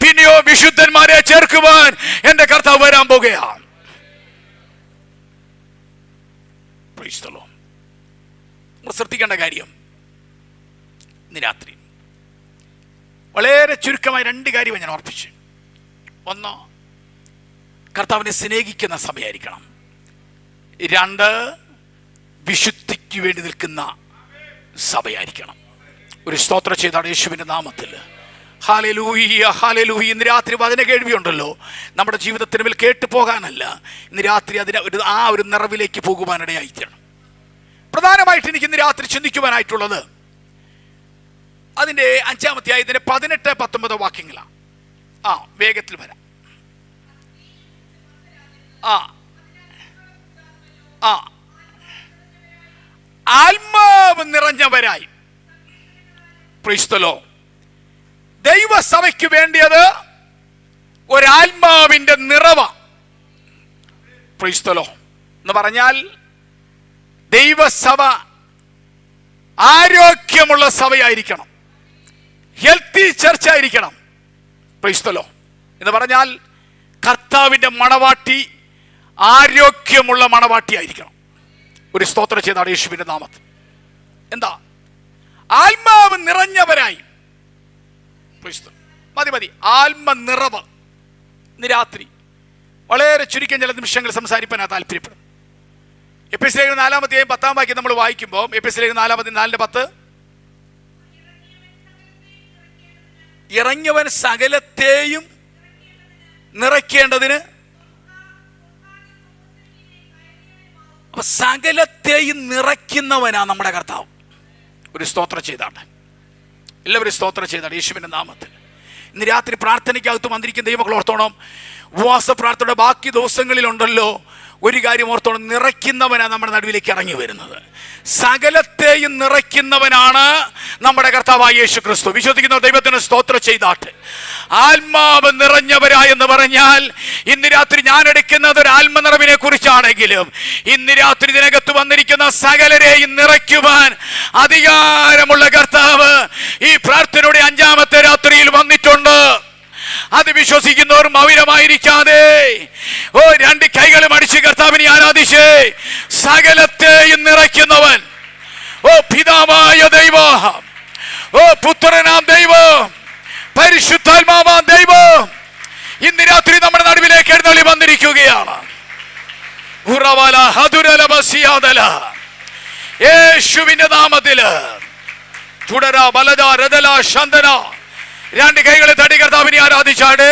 പിന്നെയോ വിശുദ്ധന്മാരെ ചേർക്കുവാൻ എന്റെ കർത്താവ് വരാൻ പോകുകയാണ്. ശ്രദ്ധിക്കേണ്ട കാര്യം, ഇന്ന് രാത്രി വളരെ ചുരുക്കമായി 2 കാര്യം ഞാൻ ഓർപ്പിച്ചു. ഒന്ന്, കർത്താവിനെ സ്നേഹിക്കുന്ന സഭയായിരിക്കണം. 2, വിശുദ്ധിക്ക് വേണ്ടി നിൽക്കുന്ന സഭയായിരിക്കണം. ഒരു സ്തോത്രം ചെയ്താണ് യേശുവിൻ്റെ നാമത്തിൽ. Hallelujah, hallelujah. ഇന്ന് രാത്രി വചന കേൾവിയുണ്ടല്ലോ, നമ്മുടെ ജീവിതത്തിന് മേൽ കേട്ടു പോകാനല്ല, ഇന്ന് രാത്രി അതിന് ഒരു നിറവിലേക്ക് പോകുവാനിടയായിത്തീരണം. പ്രധാനമായിട്ട് എനിക്ക് ഇന്ന് രാത്രി ചിന്തിക്കുവാനായിട്ടുള്ളത് അതിൻ്റെ 5-ാം അധ്യായത്തിൻ്റെ 18-19 വാക്യങ്ങളാണ്. വേഗത്തിൽ വരാം. ആത്മാവ് നിറഞ്ഞവരായി. Price the Lord. ദൈവസഭയ്ക്ക് വേണ്ടിയത് ഒരാത്മാവിന്റെ നിറവ്. Price the Lord. എന്ന് പറഞ്ഞാൽ ദൈവസഭ ആരോഗ്യമുള്ള സഭയായിരിക്കണം, ഹെൽത്തി ചർച്ച് ആയിരിക്കണം. Price the Lord. എന്ന് പറഞ്ഞാൽ കർത്താവിന്റെ മണവാട്ടി ആരോഗ്യമുള്ള മണവാട്ടി ആയിരിക്കണം. ഒരു സ്തോത്രം ചെയ്താണ് യേശുവിന്റെ നാമത്തിൽ. എന്താ? ആത്മാവ് നിറഞ്ഞവരായി. മതി. ആത്മ നിറവ്. ഇന്ന് രാത്രി വളരെ ചുരുക്കം ചില നിമിഷങ്ങൾ സംസാരിക്കാൻ താല്പര്യപ്പെടും. എഫെസ്യർ 4-ാം അധ്യായം 10-ാം വാക്യം നമ്മൾ വായിക്കുമ്പോൾ, എഫെസ്യർ 4-ാം അധ്യായം 4:10, ഇറങ്ങിയവൻ സകലത്തെയും നിറയ്ക്കേണ്ടതിന്. അപ്പൊ സകലത്തെയും നിറയ്ക്കുന്നവനാ നമ്മുടെ കർത്താവ്. ഒരു സ്തോത്രം ചെയ്താണ്. എല്ലാവരും സ്തോത്രം ചെയ്താണ് യേശുവിന്റെ നാമത്തിൽ. ഇന്ന് രാത്രി പ്രാർത്ഥനയ്ക്കകത്ത് വന്നിരിക്കുന്ന ദൈവമക്കൾ ഓർത്തോണം, ഉപവാസ പ്രാർത്ഥനയുടെ ബാക്കി ദിവസങ്ങളിലുണ്ടല്ലോ, ഒരു കാര്യം ഓർത്തോണം, നിറയ്ക്കുന്നവനാ നമ്മുടെ നടുവിലേക്ക് ഇറങ്ങി വരുന്നത്. സകലത്തെയും നിറയ്ക്കുന്നവനാണ് നമ്മുടെ കർത്താവായ യേശു ക്രിസ്തു. വിശ്വസിക്കുന്ന ദൈവത്തിന് സ്തോത്രം ചെയ്താട്ടെ. ആത്മാവ് നിറഞ്ഞവരായെന്ന് പറഞ്ഞാൽ ഇന്ന് രാത്രി ഞാൻ എടുക്കുന്നത് ഒരു ആത്മനിറവിനെ കുറിച്ചാണെങ്കിലും ഇന്ന് രാത്രി ഇതിനകത്ത് വന്നിരിക്കുന്ന സകലരെയും നിറയ്ക്കുവാൻ അധികാരമുള്ള കർത്താവ് ഈ പ്രാർത്ഥനയുടെ 5-ാമത്തെ രാത്രിയിൽ വന്നിട്ടുണ്ട്. അത് വിശ്വസിക്കുന്നവർ മൗനമായിരിക്കാതെ 2 കൈകളും അടിച്ച് കർത്താവിനെ ആരാധിച്ച് സകലത്തെയും നിറയ്ക്കുന്നവൻ, പിതാവായ ദൈവം, പുത്രനാം ദൈവം, പരിശുദ്ധാത്മാവാം ദൈവം ഇന്ന് രാത്രി നമ്മുടെ നടുവിലേക്ക് എഴുന്നള്ളി വന്നിരിക്കുകയാണ്. യേശുവിന്റെ നാമത്തില് തുടര ബലദ രദല ശന്തന 2 കൈകളെ തടി കർത്താവിനെ ആരാധിച്ചാട്.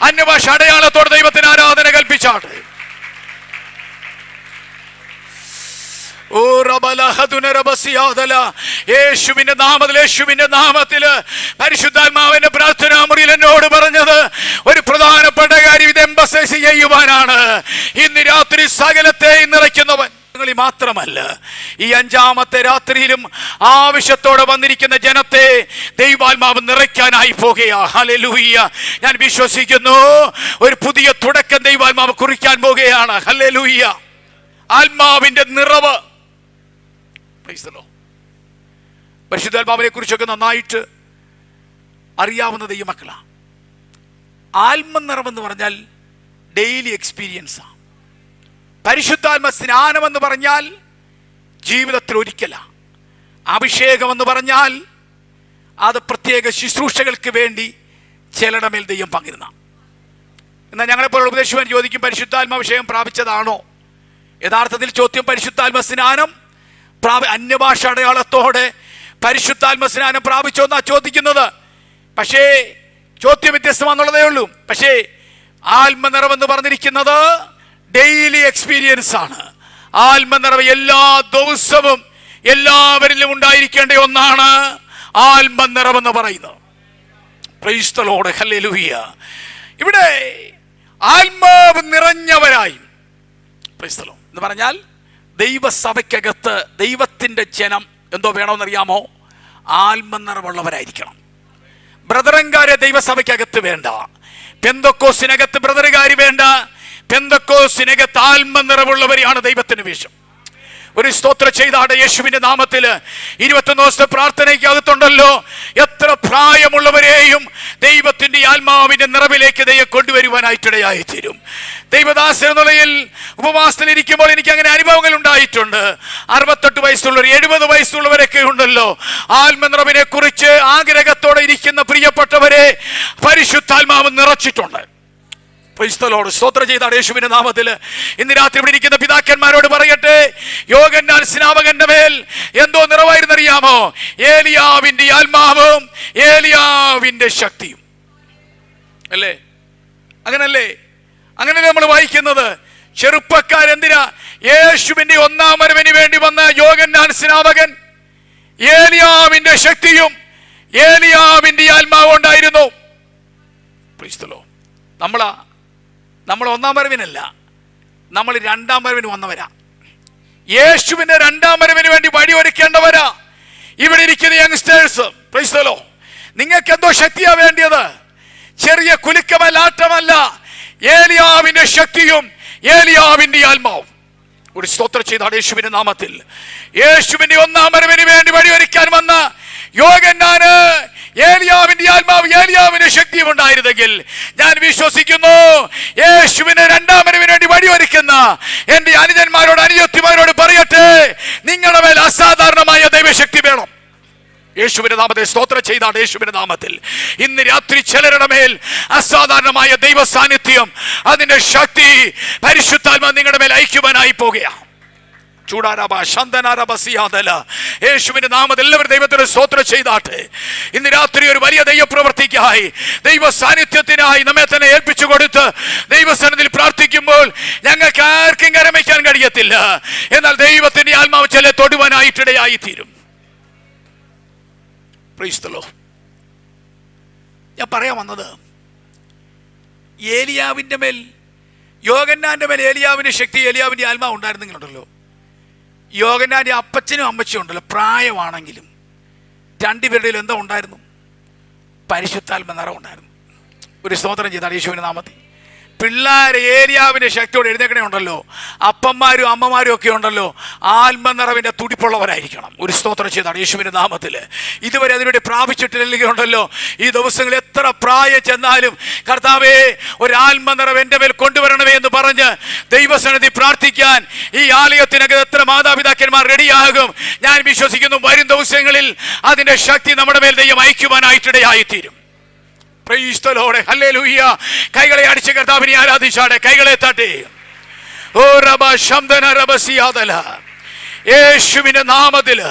അന്യഭാഷ അടയാളത്തോടെ ദൈവത്തിന് ആരാധന കൽപ്പിച്ചാട്. യേശുവിന്റെ നാമത്തില് പരിശുദ്ധാത്മാവിന്റെ പ്രാർത്ഥനാ മുറിയിൽ എന്നോട് പറഞ്ഞത് ഒരു പ്രധാനപ്പെട്ട കാര്യം ഇത് എംബസൈസ് ചെയ്യുവാനാണ്. ഇന്ന് രാത്രി സകലത്തെ നിറയ്ക്കുന്നവൻ മാത്രമല്ല, ഈ 5-ാമത്തെ രാത്രിയിലും ആവശ്യത്തോടെ വന്നിരിക്കുന്ന ജനത്തെ ദൈവാത്മാവ് നിറയ്ക്കാനായി പോകുകയാ. ഹല്ലേലൂയ. ഞാൻ വിശ്വസിക്കുന്നു ഒരു പുതിയ തുടക്കം ദൈവാത്മാവ് കുറിക്കാൻ പോകുകയാണ്. ഹല്ലേലൂയ. ആത്മാവിന്റെ നിറവ്. പരിശുദ്ധാത്മാവിനെ കുറിച്ചൊക്കെ നന്നായിട്ട് അറിയാവുന്ന ദൈവമക്കളാണ്. ആത്മനിറവെന്ന് പറഞ്ഞാൽ ഡെയിലി എക്സ്പീരിയൻസാണ്. പരിശുദ്ധാത്മ സ്നാനമെന്ന് പറഞ്ഞാൽ ജീവിതത്തിൽ ഒരിക്കലാണ്. അഭിഷേകമെന്ന് പറഞ്ഞാൽ അത് പ്രത്യേക ശുശ്രൂഷകൾക്ക് വേണ്ടി ചിലരുടെ മേൽ ദൈവം പങ്കിരുന്ന. എന്നാൽ ഞങ്ങളെപ്പോലുള്ള ഉപദേശിക്കാൻ ചോദിക്കും, പരിശുദ്ധാത്മാഭിഷേകം പ്രാപിച്ചതാണോ? യഥാർത്ഥത്തിൽ ചോദ്യം പരിശുദ്ധാത്മ സ്നാനം അന്യഭാഷ അടയാളത്തോടെ പരിശുദ്ധാത്മ സ്നാനം പ്രാപിച്ചോ എന്നാ ചോദിക്കുന്നത്. പക്ഷേ ചോദ്യം വ്യത്യസ്തമാണെന്നുള്ളതേ ഉള്ളൂ. പക്ഷേ ആത്മനിറവെന്ന് പറഞ്ഞിരിക്കുന്നത് ഡെയിലി എക്സ്പീരിയൻസ് ആണ്. ആത്മനിറവ് എല്ലാ ദിവസവും എല്ലാവരിലും ഉണ്ടായിരിക്കേണ്ട ഒന്നാണ് ആത്മനിറവെന്ന് പറയുന്നത്. Price the Lord. ഹല്ലേലൂയ. ഇവിടെ ആത്മാവ് നിറഞ്ഞവരായി. പ്രൈസ് ദി ലോർഡ് എന്ന് പറഞ്ഞാൽ ദൈവസഭയ്ക്കകത്ത് ദൈവത്തിന്റെ ജനം എന്തോ വേണമെന്നറിയാമോ? ആത്മനിറവുള്ളവരായിരിക്കണം. ബ്രദറൻകാരെ ദൈവസഭയ്ക്കകത്ത് വേണ്ട, പെന്തക്കോസിനകത്ത് ബ്രദറുകാര് വേണ്ട, പെന്തക്കോസിനകത്ത് ആത്മനിറവുള്ളവരെയാണ് ദൈവത്തിന് വിഷയം. ഒരു സ്തോത്രം ചെയ്താണ് യേശുവിന്റെ നാമത്തില്. 21 ദിവസത്തെ പ്രാർത്ഥനയ്ക്കകത്തുണ്ടല്ലോ, എത്ര പ്രായമുള്ളവരെയും ദൈവത്തിന്റെ ആത്മാവിന്റെ നിറവിലേക്ക് ദൈവം കൊണ്ടുവരുവാനായിട്ടിടയായി തീരും. ദൈവദാസൻ എന്ന നിലയിൽ ഉപവാസത്തിലിരിക്കുമ്പോൾ എനിക്ക് അങ്ങനെ അനുഭവങ്ങൾ ഉണ്ടായിട്ടുണ്ട്. 68 വയസ്സുള്ളവർ, 70 വയസ്സുള്ളവരൊക്കെ ഉണ്ടല്ലോ. ആത്മനിറവിനെ കുറിച്ച് ആഗ്രഹത്തോടെ ഇരിക്കുന്ന പ്രിയപ്പെട്ടവരെ പരിശുദ്ധാത്മാവ് നിറച്ചിട്ടുണ്ട്. സ്തോത്രം ചെയ്താണ് യേശുവിന്റെ നാമത്തിൽ. ഇന്ന് രാത്രി ഇവിടെ ഇരിക്കുന്ന പിതാക്കന്മാരോട് പറയട്ടെ, യോഹന്നാൻ സ്നാപകന്റെ മേൽ എന്തോ നിറവായിരുന്നറിയാമോ? ഏലിയാവിന്റെ ആത്മാവും ഏലിയാവിന്റെ ശക്തിയും അല്ലേ? അങ്ങനല്ലേ നമ്മൾ വായിക്കുന്നത്. ചെറുപ്പക്കാരെന്തിനാ യേശുവിന്റെ ഒന്നാം വരവിന് വേണ്ടി വന്ന യോഹന്നാൻ സ്നാപകൻ ഏലിയാവിന്റെ ശക്തിയും ഏലിയാവിന്റെ ആത്മാവും ഉണ്ടായിരുന്നു. നമ്മൾ ഒന്നാം വരവിനല്ല, നമ്മൾ രണ്ടാം വരവിന് വന്നവരാ. യേശുവിന്റെ രണ്ടാം വരവിന് വേണ്ടി വഴിയൊരുക്കേണ്ടവരാ ഇവിടെ ഇരിക്കുന്ന യങ്സ്റ്റേഴ്സ്. നിങ്ങൾക്ക് എന്തോ ശക്തിയാ വേണ്ടിയത്? ചെറിയ കുലുക്കമല്ല, ആട്ടമല്ല. ഏലിയാവിന്റെ ശക്തിയും ഏലിയാവിന്റെ ആത്മാവും. ഒരു സ്തോത്രം ചെയ്താണ് യേശുവിന്റെ നാമത്തിൽ. യേശുവിന്റെ ഒന്നാം വരവിന് വേണ്ടി വഴിയൊരുക്കാൻ വന്ന യോഹന്നാന് ഏലിയാവിന്റെ ആത്മാവ് ഏലിയാവിന്റെ ശക്തിയും ഉണ്ടായിരുന്നെങ്കിൽ ഞാൻ വിശ്വസിക്കുന്നു യേശുവിന്റെ രണ്ടാം വരവിന് വേണ്ടി വഴിയൊരുക്കുന്ന എന്റെ അനുജന്മാരോട് അനുജത്തിമാരോട് പറയട്ടെ, നിങ്ങളുടെ മേൽ അസാധാരണമായ ദൈവശക്തി വേണം. യേശുവിന്റെ നാമത്തിൽ സ്തോത്രം ചെയ്താണ് യേശുവിന്റെ നാമത്തിൽ. ഇന്ന് രാത്രി ചിലരുടെ മേൽ അസാധാരണമായ ദൈവ സാന്നിധ്യം, അതിന്റെ ശക്തി പരിശുദ്ധാത്മാവ് നിങ്ങളുടെ മേൽ ഐക്യവാനായി പോകുകയാണ്. യേശുവിന്റെ നാമത്തിൽ എല്ലാവരും ദൈവത്തിന് സ്തോത്രം ചെയ്താട്ടെ. ഇന്ന് രാത്രി ഒരു വലിയ ദൈവപ്രവൃത്തിക്കായി, ദൈവ സാന്നിധ്യത്തിനായി നമ്മെ തന്നെ ഏൽപ്പിച്ചു കൊടുത്ത് ദൈവസന്നിധിയിൽ പ്രാർത്ഥിക്കുമ്പോൾ ഞങ്ങൾക്ക് ആർക്കും കരമയ്ക്കാൻ കഴിയത്തില്ല. എന്നാൽ ദൈവത്തിന്റെ ആത്മാവ് ചില തൊടുവാനായിട്ടിടയായി തീരും. ഞാൻ പറയാൻ വന്നത്, ഏലിയാവിന്റെ മേൽ യോഹന്നാന്റെ മേൽ ഏലിയാവിന്റെ ശക്തി ഏലിയാവിന്റെ ആത്മാവ് ഉണ്ടായിരുന്നെങ്കിലുണ്ടല്ലോ, യോഹന്നാന്റെ അപ്പച്ചനും അമ്മച്ചും ഉണ്ടല്ലോ, പ്രായമാണെങ്കിലും രണ്ടുപേരുടെയിൽ എന്താ ഉണ്ടായിരുന്നു? പരിശുദ്ധാത്മ നിറം ഉണ്ടായിരുന്നു. ഒരു സ്തോത്രം ചെയ്താണ് യേശുവിന്റെ നാമത്തിൽ. പിള്ളേർ ഏലിയാവിന്റെ ശക്തിയോട് എഴുന്നേക്കണേ ഉണ്ടല്ലോ, അപ്പന്മാരും അമ്മമാരും ഒക്കെ ഉണ്ടല്ലോ, ആത്മനിറവിന്റെ തുടിപ്പുള്ളവരായിരിക്കണം. ഒരു സ്തോത്രം ചെയ്താണ് യേശുവിന്റെ നാമത്തിൽ. ഇതുവരെ അതിനുവേണ്ടി പ്രാപിച്ചിട്ടില്ലെങ്കിൽ ഉണ്ടല്ലോ, ഈ ദിവസങ്ങളിൽ എത്ര പ്രായം ചെന്നാലും കർത്താവേ ഒരു ആത്മനിറവ് എൻ്റെ മേൽ കൊണ്ടുവരണമേ എന്ന് പറഞ്ഞ് ദൈവസന്നിധി പ്രാർത്ഥിക്കാൻ ഈ ആലയത്തിനകത്ത് എത്ര മാതാപിതാക്കന്മാർ റെഡിയാകും. ഞാൻ വിശ്വസിക്കുന്നു വരും ദിവസങ്ങളിൽ അതിന്റെ ശക്തി നമ്മുടെ മേൽ ദൈവം ഐക്യവാനായിട്ടിടയായിത്തീരും. കൈകളെ അടിച്ച് കർത്താവിനെ ആരാധിച്ചാടെ, കൈകളെ തട്ടി. ഓ റബ ശംദന റബസിയാദല, യേശുവിന്റെ നാമത്തില്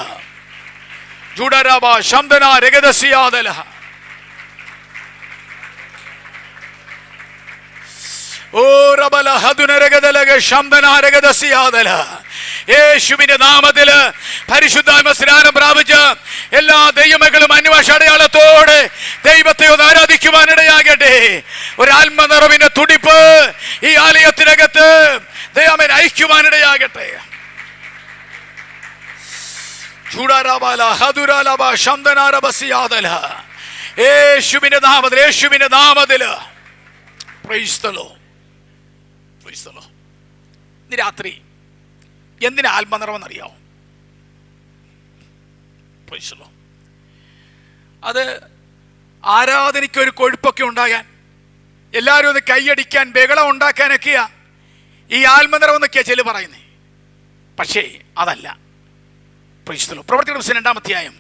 ജുഡറബ ശംദന രഗദസിയാദല. ഓ റബല ഹദുന രഗദലഗ ശംദന രഗദസിയാദല. യേശുവിന്റെ നാമത്തില് പരിശുദ്ധാത്മ സ്നാനം പ്രാപിച്ച് എല്ലാ ദൈവമക്കളും അന്വേഷ അടയാളത്തോടെ ദൈവത്തെ ഒന്ന് ആരാധിക്കുവാനിടയാകട്ടെ. ഒരു ആത്മനിറവിന്റെ തുടിപ്പ് ഈ ആലയത്തിനകത്ത് ദൈവമേ ഐക്യവാനിടയാകട്ടെ. യേശുവിന്റെ നാമത്തിൽ, യേശുവിന്റെ നാമത്തില്. ഇന്ന് രാത്രി എന്തിനാ ആത്മനിറവെന്നറിയാമോ? അത് ആരാധനയ്ക്ക് ഒരു കൊഴുപ്പൊക്കെ ഉണ്ടാകാൻ, എല്ലാവരും ഒന്ന് കൈയടിക്കാൻ, ബഹളം ഉണ്ടാക്കാനൊക്കെയാ ഈ ആത്മനിറവെന്നൊക്കെയാ ചില പറയുന്നേ. പക്ഷേ അതല്ല. പ്രവർത്തികളുടെ പുസ്തകം 2-ാം അധ്യായം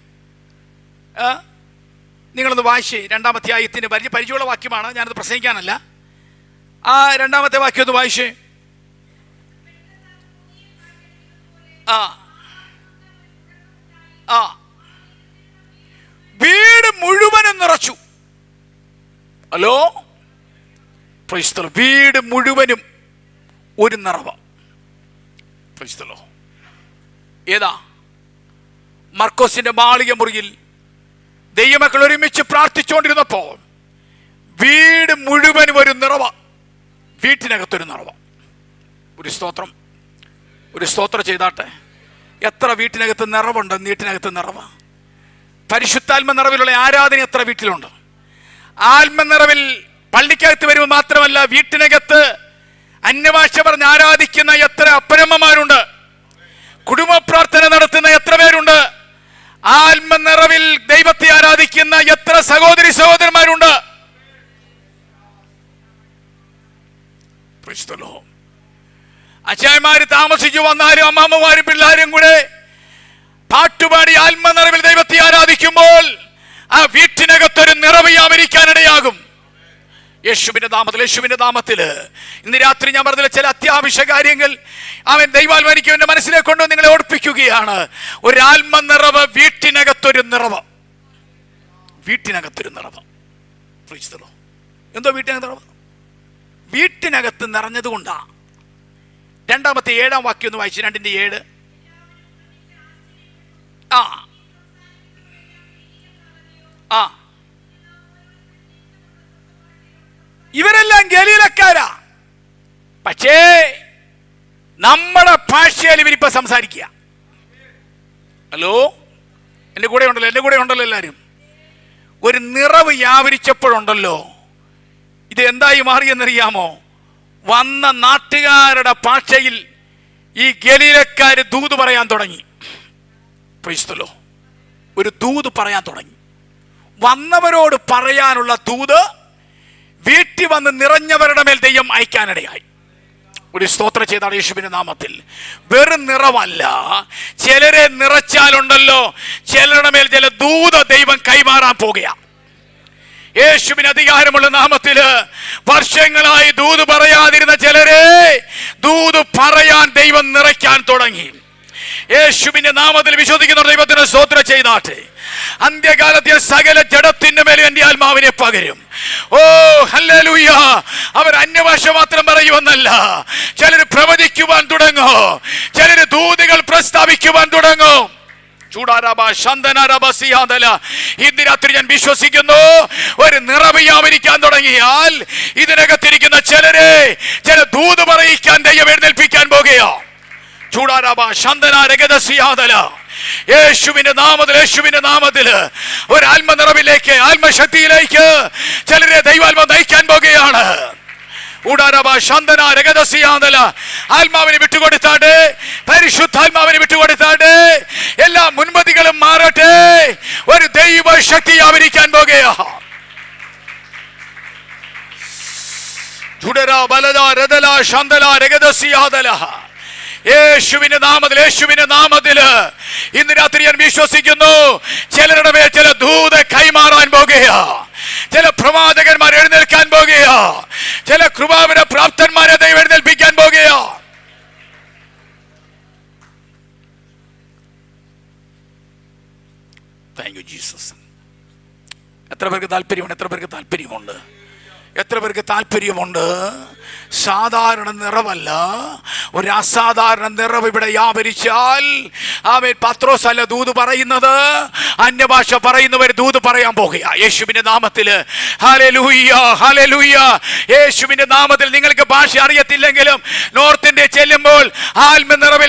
നിങ്ങളൊന്ന് വായിച്ച്, 2-ാം അധ്യായത്തിന്റെ പരിചയമുള്ള വാക്യമാണ്, ഞാനത് പ്രസംഗിക്കാനല്ല. ആ 2-ാമത്തെ വാക്യം ഒന്ന് വായിച്ച്. വീട് മുഴുവനും നിറച്ചു. ഹലോ, വീട് മുഴുവനും ഒരു നിറവ. ഏതാ? മർക്കോസിന്റെ മാളിക മുറിയിൽ ദൈവമക്കൾ ഒരുമിച്ച് പ്രാർത്ഥിച്ചുകൊണ്ടിരുന്നപ്പോൾ വീട് മുഴുവനും ഒരു നിറവ, വീട്ടിനകത്തൊരു നിറവ. ഒരു സ്തോത്രം ചെയ്താട്ടെ. എത്ര വീട്ടിനകത്ത് നിറവുണ്ട്? വീട്ടിനകത്ത് നിറവ. പരിശുദ്ധാത്മ നിറവിലുള്ള ആരാധന എത്ര വീട്ടിലുണ്ട്? ആത്മനിറവിൽ പള്ളിക്കകത്ത് വരുമ്പോൾ മാത്രമല്ല, വീട്ടിനകത്ത് അന്യഭാഷ പറഞ്ഞ് ആരാധിക്കുന്ന എത്ര അപ്പനമ്മമാരുണ്ട്? കുടുംബ പ്രാർത്ഥന നടത്തുന്ന എത്ര പേരുണ്ട്? ആത്മനിറവിൽ ദൈവത്തെ ആരാധിക്കുന്ന എത്ര സഹോദരി സഹോദരന്മാരുണ്ട്? അച്ചായമാര് താമസിച്ചു വന്നാലും അമ്മാമ്മമാരും പിള്ളേരും കൂടെ പാട്ടുപാടി ആത്മനിറവിൽ ദൈവത്തെ ആരാധിക്കുമ്പോൾ ആ വീട്ടിനകത്തൊരു നിറവ് വ്യാപരിക്കാനിടയാകും. യേശുവിന്റെ നാമത്തിൽ ഇന്ന് രാത്രി ഞാൻ പറഞ്ഞ ചില അത്യാവശ്യ കാര്യങ്ങൾ അവൻ ദൈവാത്മാനിക്ക് എന്റെ മനസ്സിലേക്ക് കൊണ്ട് നിങ്ങളെ ഓർപ്പിക്കുകയാണ്. ഒരു ആത്മനിറവ്, വീട്ടിനകത്തൊരു നിറവ്. എന്തോ വീട്ടിനകത്ത് നിറഞ്ഞത് കൊണ്ടാ. 7 വാക്യം ഒന്ന് വായിച്ചു. 2:7. ഇവരെല്ലാം ഗലീലക്കാരാ. പക്ഷേ നമ്മുടെ ഭാഷയിൽ ഇവരിപ്പോ സംസാരിക്കുക. ഹലോ, എന്റെ കൂടെ ഉണ്ടല്ലോ എല്ലാരും. ഒരു നിറവ് വ്യാപരിച്ചപ്പോഴുണ്ടല്ലോ, ഇത് എന്തായി മാറിയെന്നറിയാമോ? വന്ന നാട്ടുകാരുടെ ഭാഷയിൽ ഈ ഗലീലക്കാര് ദൂത് പറയാൻ തുടങ്ങി. പ്രൈസ്തലോ, ഒരു ദൂത് പറയാൻ തുടങ്ങി. വന്നവരോട് പറയാനുള്ള ദൂത് വീട്ടിൽ വന്ന് നിറഞ്ഞവരുടെ മേൽ ദൈവം അയക്കാനിടയായി. ഒരു സ്തോത്രം ചെയ്താണ് യേശുവിന്റെ നാമത്തിൽ. വെറും നിറവല്ല, ചിലരെ നിറച്ചാലുണ്ടല്ലോ ചിലരുടെ മേൽ ചില ദൂത ദൈവം കൈമാറാൻ പോകുക. യേശുവിന് അധികാരമുള്ള നാമത്തില് വർഷങ്ങളായി ദൂത് പറയാതിരുന്ന ചിലരെ ദൂത് പറയാൻ ദൈവം നിറയ്ക്കാൻ തുടങ്ങി. യേശുവിന്റെ നാമത്തിൽ വിശ്വസിക്കുന്ന ദൈവത്തിന് സ്തോത്രം ചെയ്താട്ടെ. അന്ത്യകാലത്തിൽ സകല ജഡത്തിന്റെ മേലും എന്റെ ആത്മാവിനെ പകരും. ഓ ഹല്ലേലൂയ. അവർ അന്യഭാഷ മാത്രം പറയുമെന്നല്ല, ചിലർ പ്രവചിക്കുവാൻ തുടങ്ങും, ചിലർ ദൂതുകൾ പ്രസ്താവിക്കുവാൻ തുടങ്ങും. ഇന്ന് രാത്രി ഞാൻ വിശ്വസിക്കുന്നു, ഒരു നിറവ് വ്യാപരിക്കാൻ തുടങ്ങിയാൽ ഇതിനകത്തിരിക്കുന്ന ചിലരെ ചില ദൂത് പറയിക്കാൻ ദൈവം എഴുന്നേൽപ്പിക്കാൻ പോകുകയോ. യേശുവിന്റെ നാമത്തില് ഒരു ആത്മനിറവിലേക്ക്, ആത്മശക്തിയിലേക്ക് ചിലരെ ദൈവാത്മ നയിക്കാൻ പോകുകയാണ്. ആത്മാവിനെ വിട്ടുകൊടുത്താട്ടെ, പരിശുദ്ധാത്മാവിനെ വിട്ടുകൊടുത്താട്ടെ, എല്ലാ മുൻപതികളും മാറട്ടെ. ഒരു ദൈവ ശക്തി ആവരിക്കാൻ പോകുകയാ. യേശുവിന്റെ നാമത്തില് ഇന്ന് രാത്രി ഞാൻ വിശ്വസിക്കുന്നു, ചിലരുടെ മേൽ ചില ദൂത കൈമാറാൻ പോകുകയാ. ചില പ്രവാചകന്മാർ എഴുന്നേൽക്കാൻ പോകുകയാ. ചില കൃപാവര പ്രാപ്തന്മാരെ ദൈവം എഴുന്നേൽപ്പിക്കാൻ പോകുകയാ. Thank you Jesus. എത്ര പേർക്ക് താല്പര്യമുണ്ട്? സാധാരണ നിറവല്ല, ഒരു അസാധാരണ നിറവ് ഇവിടെ വ്യാപരിച്ചാൽ അവൻ പത്രോസ് അല്ല ദൂത് പറയുന്നത്, അന്യഭാഷ പറയുന്നവർ ദൂത് പറയാൻ പോകുക. യേശുവിന്റെ നാമത്തില് ഹല്ലേലൂയ, ഹല്ലേലൂയ. യേശുവിന്റെ നാമത്തിൽ നിങ്ങൾക്ക് ഭാഷ അറിയത്തില്ലെങ്കിലും നോർത്ത് ഇന്ത്യ ചെല്ലുമ്പോൾ ആത്മനിറവ്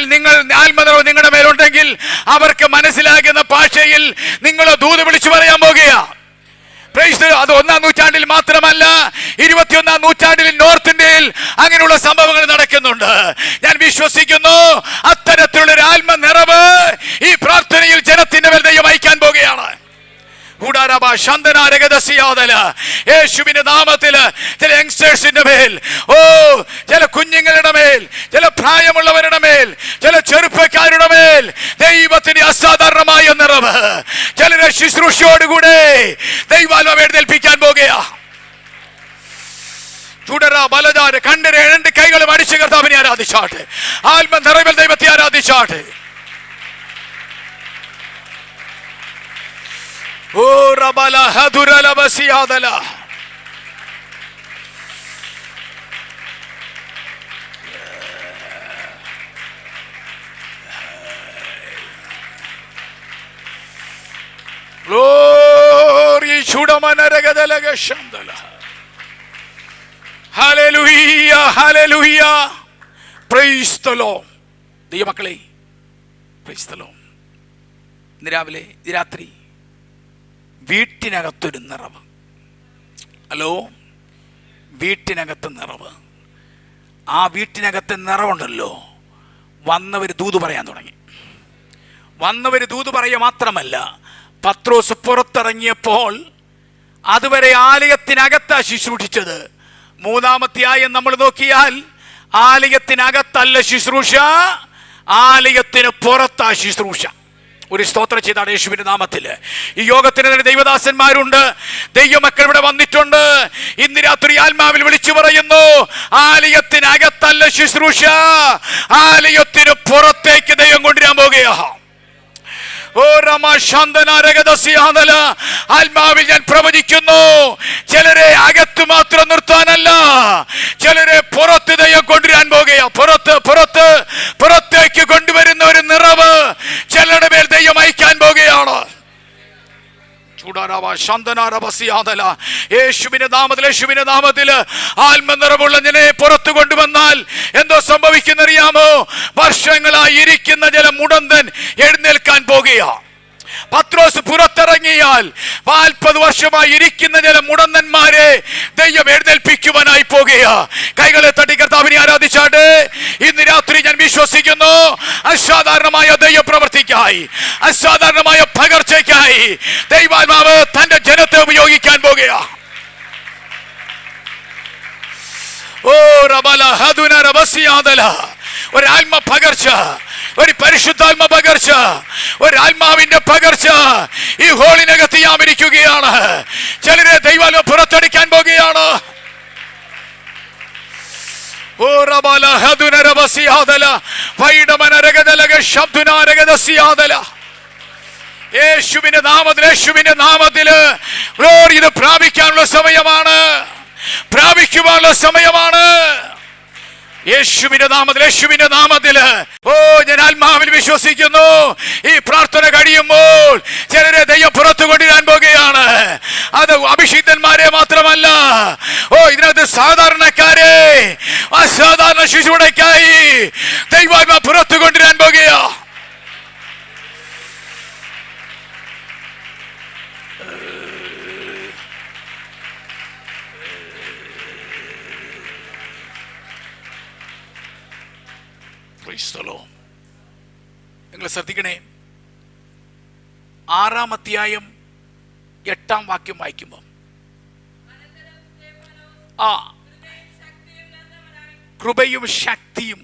നിങ്ങളുടെ മേലുണ്ടെങ്കിൽ അവർക്ക് മനസ്സിലാകുന്ന ഭാഷയിൽ നിങ്ങൾ ദൂത് വിളിച്ചു പറയാൻ പോകുക. അത് 1-ാം നൂറ്റാണ്ടിൽ മാത്രമല്ല, 21-ാം നൂറ്റാണ്ടിൽ നോർത്ത് ഇന്ത്യയിൽ അങ്ങനെയുള്ള സംഭവങ്ങൾ നടക്കുന്നുണ്ട്. ഞാൻ വിശ്വസിക്കുന്നു, അത്തരത്തിലുള്ള ഒരു ആത്മനിറവ് ഈ പ്രാർത്ഥനയിൽ ജനത്തിന്റെ മേൽ ദൈവം അയക്കാൻ പോകുകയാണ്. യേശുവിന്റെ നാമത്തില് ചില യങ്സ്റ്റേഴ്സിന്റെ മേൽ, ചില കുഞ്ഞുങ്ങളുടെ മേൽ, ചില പ്രായമുള്ളവരുടെ മേൽ, ചില ചെറുപ്പക്കാരുടെ മേൽ ദൈവത്തിന്റെ അസാധാരണമായ നിറവ് ചിലരെ ശുശ്രൂഷയോടുകൂടെ ദൈവാത്മാവ് എഴുന്നേൽപ്പിക്കാൻ പോകുകയാ. കണ്ണിന് 2 കൈകളും അടിച്ച് കർത്താവിനെ ആരാധിച്ചാട്ടെ. ആത്മനിറവിൽ ദൈവത്തെ ആരാധിച്ചാട്ടെ. ഓ റബല ഹദുരല ബസിയാദല. ഗ്ലോറി ചുടമനരഗദലഗ ശംദല. ഹല്ലേലൂയ, ഹല്ലേലൂയ. Praise the Lord. ദൈവമക്കളെ, പ്രൈസ് ദി ലോർഡ്. ഇന്ന് രാവിലെ, ഈ രാത്രി വീട്ടിനകത്തൊരു നിറവ്. ഹലോ, വീട്ടിനകത്ത് നിറവ്. ആ വീട്ടിനകത്ത് നിറവുണ്ടല്ലോ, വന്നവർ ദൂത് പറയാൻ തുടങ്ങി. വന്നവർ ദൂത് പറയുക മാത്രമല്ല, പത്രോസ് പുറത്തിറങ്ങിയപ്പോൾ അതുവരെ ആലയത്തിനകത്താ ശുശ്രൂഷിച്ചത്. 3-ാം അധ്യായം നമ്മൾ നോക്കിയാൽ ആലയത്തിനകത്തല്ല ശുശ്രൂഷ, ആലയത്തിന് പുറത്താ ശുശ്രൂഷ. ഒരു സ്തോത്രം ചെയ്താണ് യേശുവിന്റെ നാമത്തിൽ. ഈ യോഗത്തിന് തന്നെ ദൈവദാസന്മാരുണ്ട്, ദൈവമക്കൾ ഇവിടെ വന്നിട്ടുണ്ട്. ഇന്ന് രാത്രി ആത്മാവിൽ വിളിച്ചു പറയുന്നു, ആലയത്തിനകത്തല്ല ശുശ്രൂഷ, ആലയത്തിന് പുറത്തേക്ക് ദൈവം കൊണ്ടുവരാൻ പോകുകയാ. ആത്മാവിൽ ഞാൻ പ്രവചിക്കുന്നു, ചിലരെ അകത്ത് മാത്രം നിർത്താനല്ല, ചിലരെ പുറത്ത് ദൈവം കൊണ്ടുവരാൻ പോകുകയാ. പുറത്തേക്ക് കൊണ്ടുവരുന്ന ഒരു നിറവ് ചിലരുടെ മേൽ ദൈവം അയക്കാൻ പോകുകയാണ്. യേശുവിന്റെ നാമത്തിൽ ആത്മനിറവുള്ള ജനെ പുറത്തു കൊണ്ടുവന്നാൽ എന്തോ സംഭവിക്കുന്നറിയാമോ? വർഷങ്ങളായി ഇരിക്കുന്ന ചില മുടന്തൻ എഴുന്നേൽക്കാൻ പോകുകയാ. പത്രോസ് പുറത്തിറങ്ങിയാൽ 40 വർഷമായി ഇരിക്കുന്ന ചില മുടന്തന്മാരെ ദൈവം എഴുന്നേൽപ്പിക്കുവാനായി പോകുകയാ. കൈകളെ തട്ടി കർത്താവിനെ ആരാധിച്ചാട്ടെ. ഇന്ന് രാത്രി ഞാൻ വിശ്വസിക്കുന്നു, അസാധാരണമായ ദൈവ പ്രവർത്തിക്കായി, അസാധാരണമായ പകർച്ചയ്ക്കായി ദൈവാത്മാവ് തന്റെ ജനത്തെ ഉപയോഗിക്കാൻ പോകുകയാ. ഓ റബല ഹദുന റബസിയാദല, ഒരു ആത്മ പകർച്ച, ഒരു പരിശുദ്ധാത്മ പകർച്ച, ഒരു ആത്മാവിന്റെ പകർച്ച ഈ ഹോളിനകത്ത് യാമിരിക്കുകയാണ്. ചിലരെ ദൈവാത്മാവ് പുറത്തെടുക്കാൻ പോകുകയാണ്. ഓ റബല ഹദുന റബസിയാദല വൈഡമന രഗദലഗ ശബ്ദുന രഗദസിയാദല. യേശുവിന്റെ നാമത്തിൽ ഇത് പ്രാപിക്കാനുള്ള സമയമാണ്, പ്രാപിക്കുവാനുള്ള സമയമാണ്. യേശുവിന്റെ നാമത്തിൽ ഓ ഞാൻ ആത്മാവിൽ വിശ്വസിക്കുന്നു, ഈ പ്രാർത്ഥന കഴിയുമ്പോൾ ചിലരെ ദൈവം പുറത്തു കൊണ്ടുവരാൻ പോകുകയാണ്. അത് അഭിഷിക്തന്മാരെ മാത്രമല്ല, ഓ ഇതിനകത്ത് സാധാരണക്കാരെ, അസാധാരണ ശുശ്രൂഷയ്ക്കായി ദൈവാത്മാ പുറത്തു കൊണ്ടുവരാൻ പോകുകയാ. നിങ്ങൾ ശ്രദ്ധിക്കണേ, 6-ാം അധ്യായം 8-ാം വാക്യം വായിക്കുമ്പോൾ കൃപയും ശക്തിയും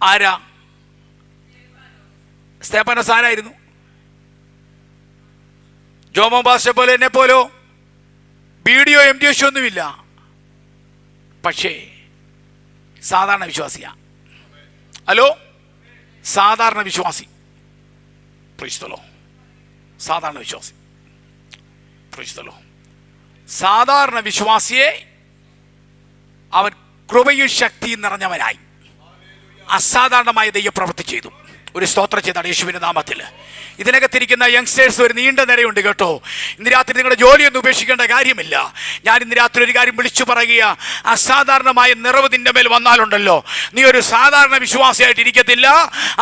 ആരാ? സ്തേഫാനോസ് ആരായിരുന്നു? ജോമോ പാസ്റ്റർ പോലെ എന്നെ പോലോ വീഡിയോ MTH ഒന്നുമില്ല, പക്ഷേ സാധാരണ വിശ്വാസിയാ. ഹലോ, സാധാരണ വിശ്വാസി. പ്രീസ്തലോ, സാധാരണ വിശ്വാസി. പ്രീസ്തലോ, സാധാരണ വിശ്വാസിയെ അവൻ കൃപയും ശക്തിയും നിറഞ്ഞവനായി അസാധാരണമായ ദൈവപ്രവൃത്തി ചെയ്തു. ഒരു സ്തോത്രം ചെയ്താണ് യേശുവിന്റെ നാമത്തിൽ. ഇതിനകത്തിരിക്കുന്ന യങ്സ്റ്റേഴ്സ് ഒരു നീണ്ട നിരയുണ്ട് കേട്ടോ. ഇന്ന് രാത്രി നിങ്ങളുടെ ജോലിയൊന്നും ഉപേക്ഷിക്കേണ്ട കാര്യമില്ല. ഞാൻ ഇന്ന് രാത്രി ഒരു കാര്യം വിളിച്ചു പറയുക, അസാധാരണമായ നിറവ് നിന്റെ മേൽ വന്നാലുണ്ടല്ലോ, നീ ഒരു സാധാരണ വിശ്വാസിയായിട്ട് ഇരിക്കത്തില്ല.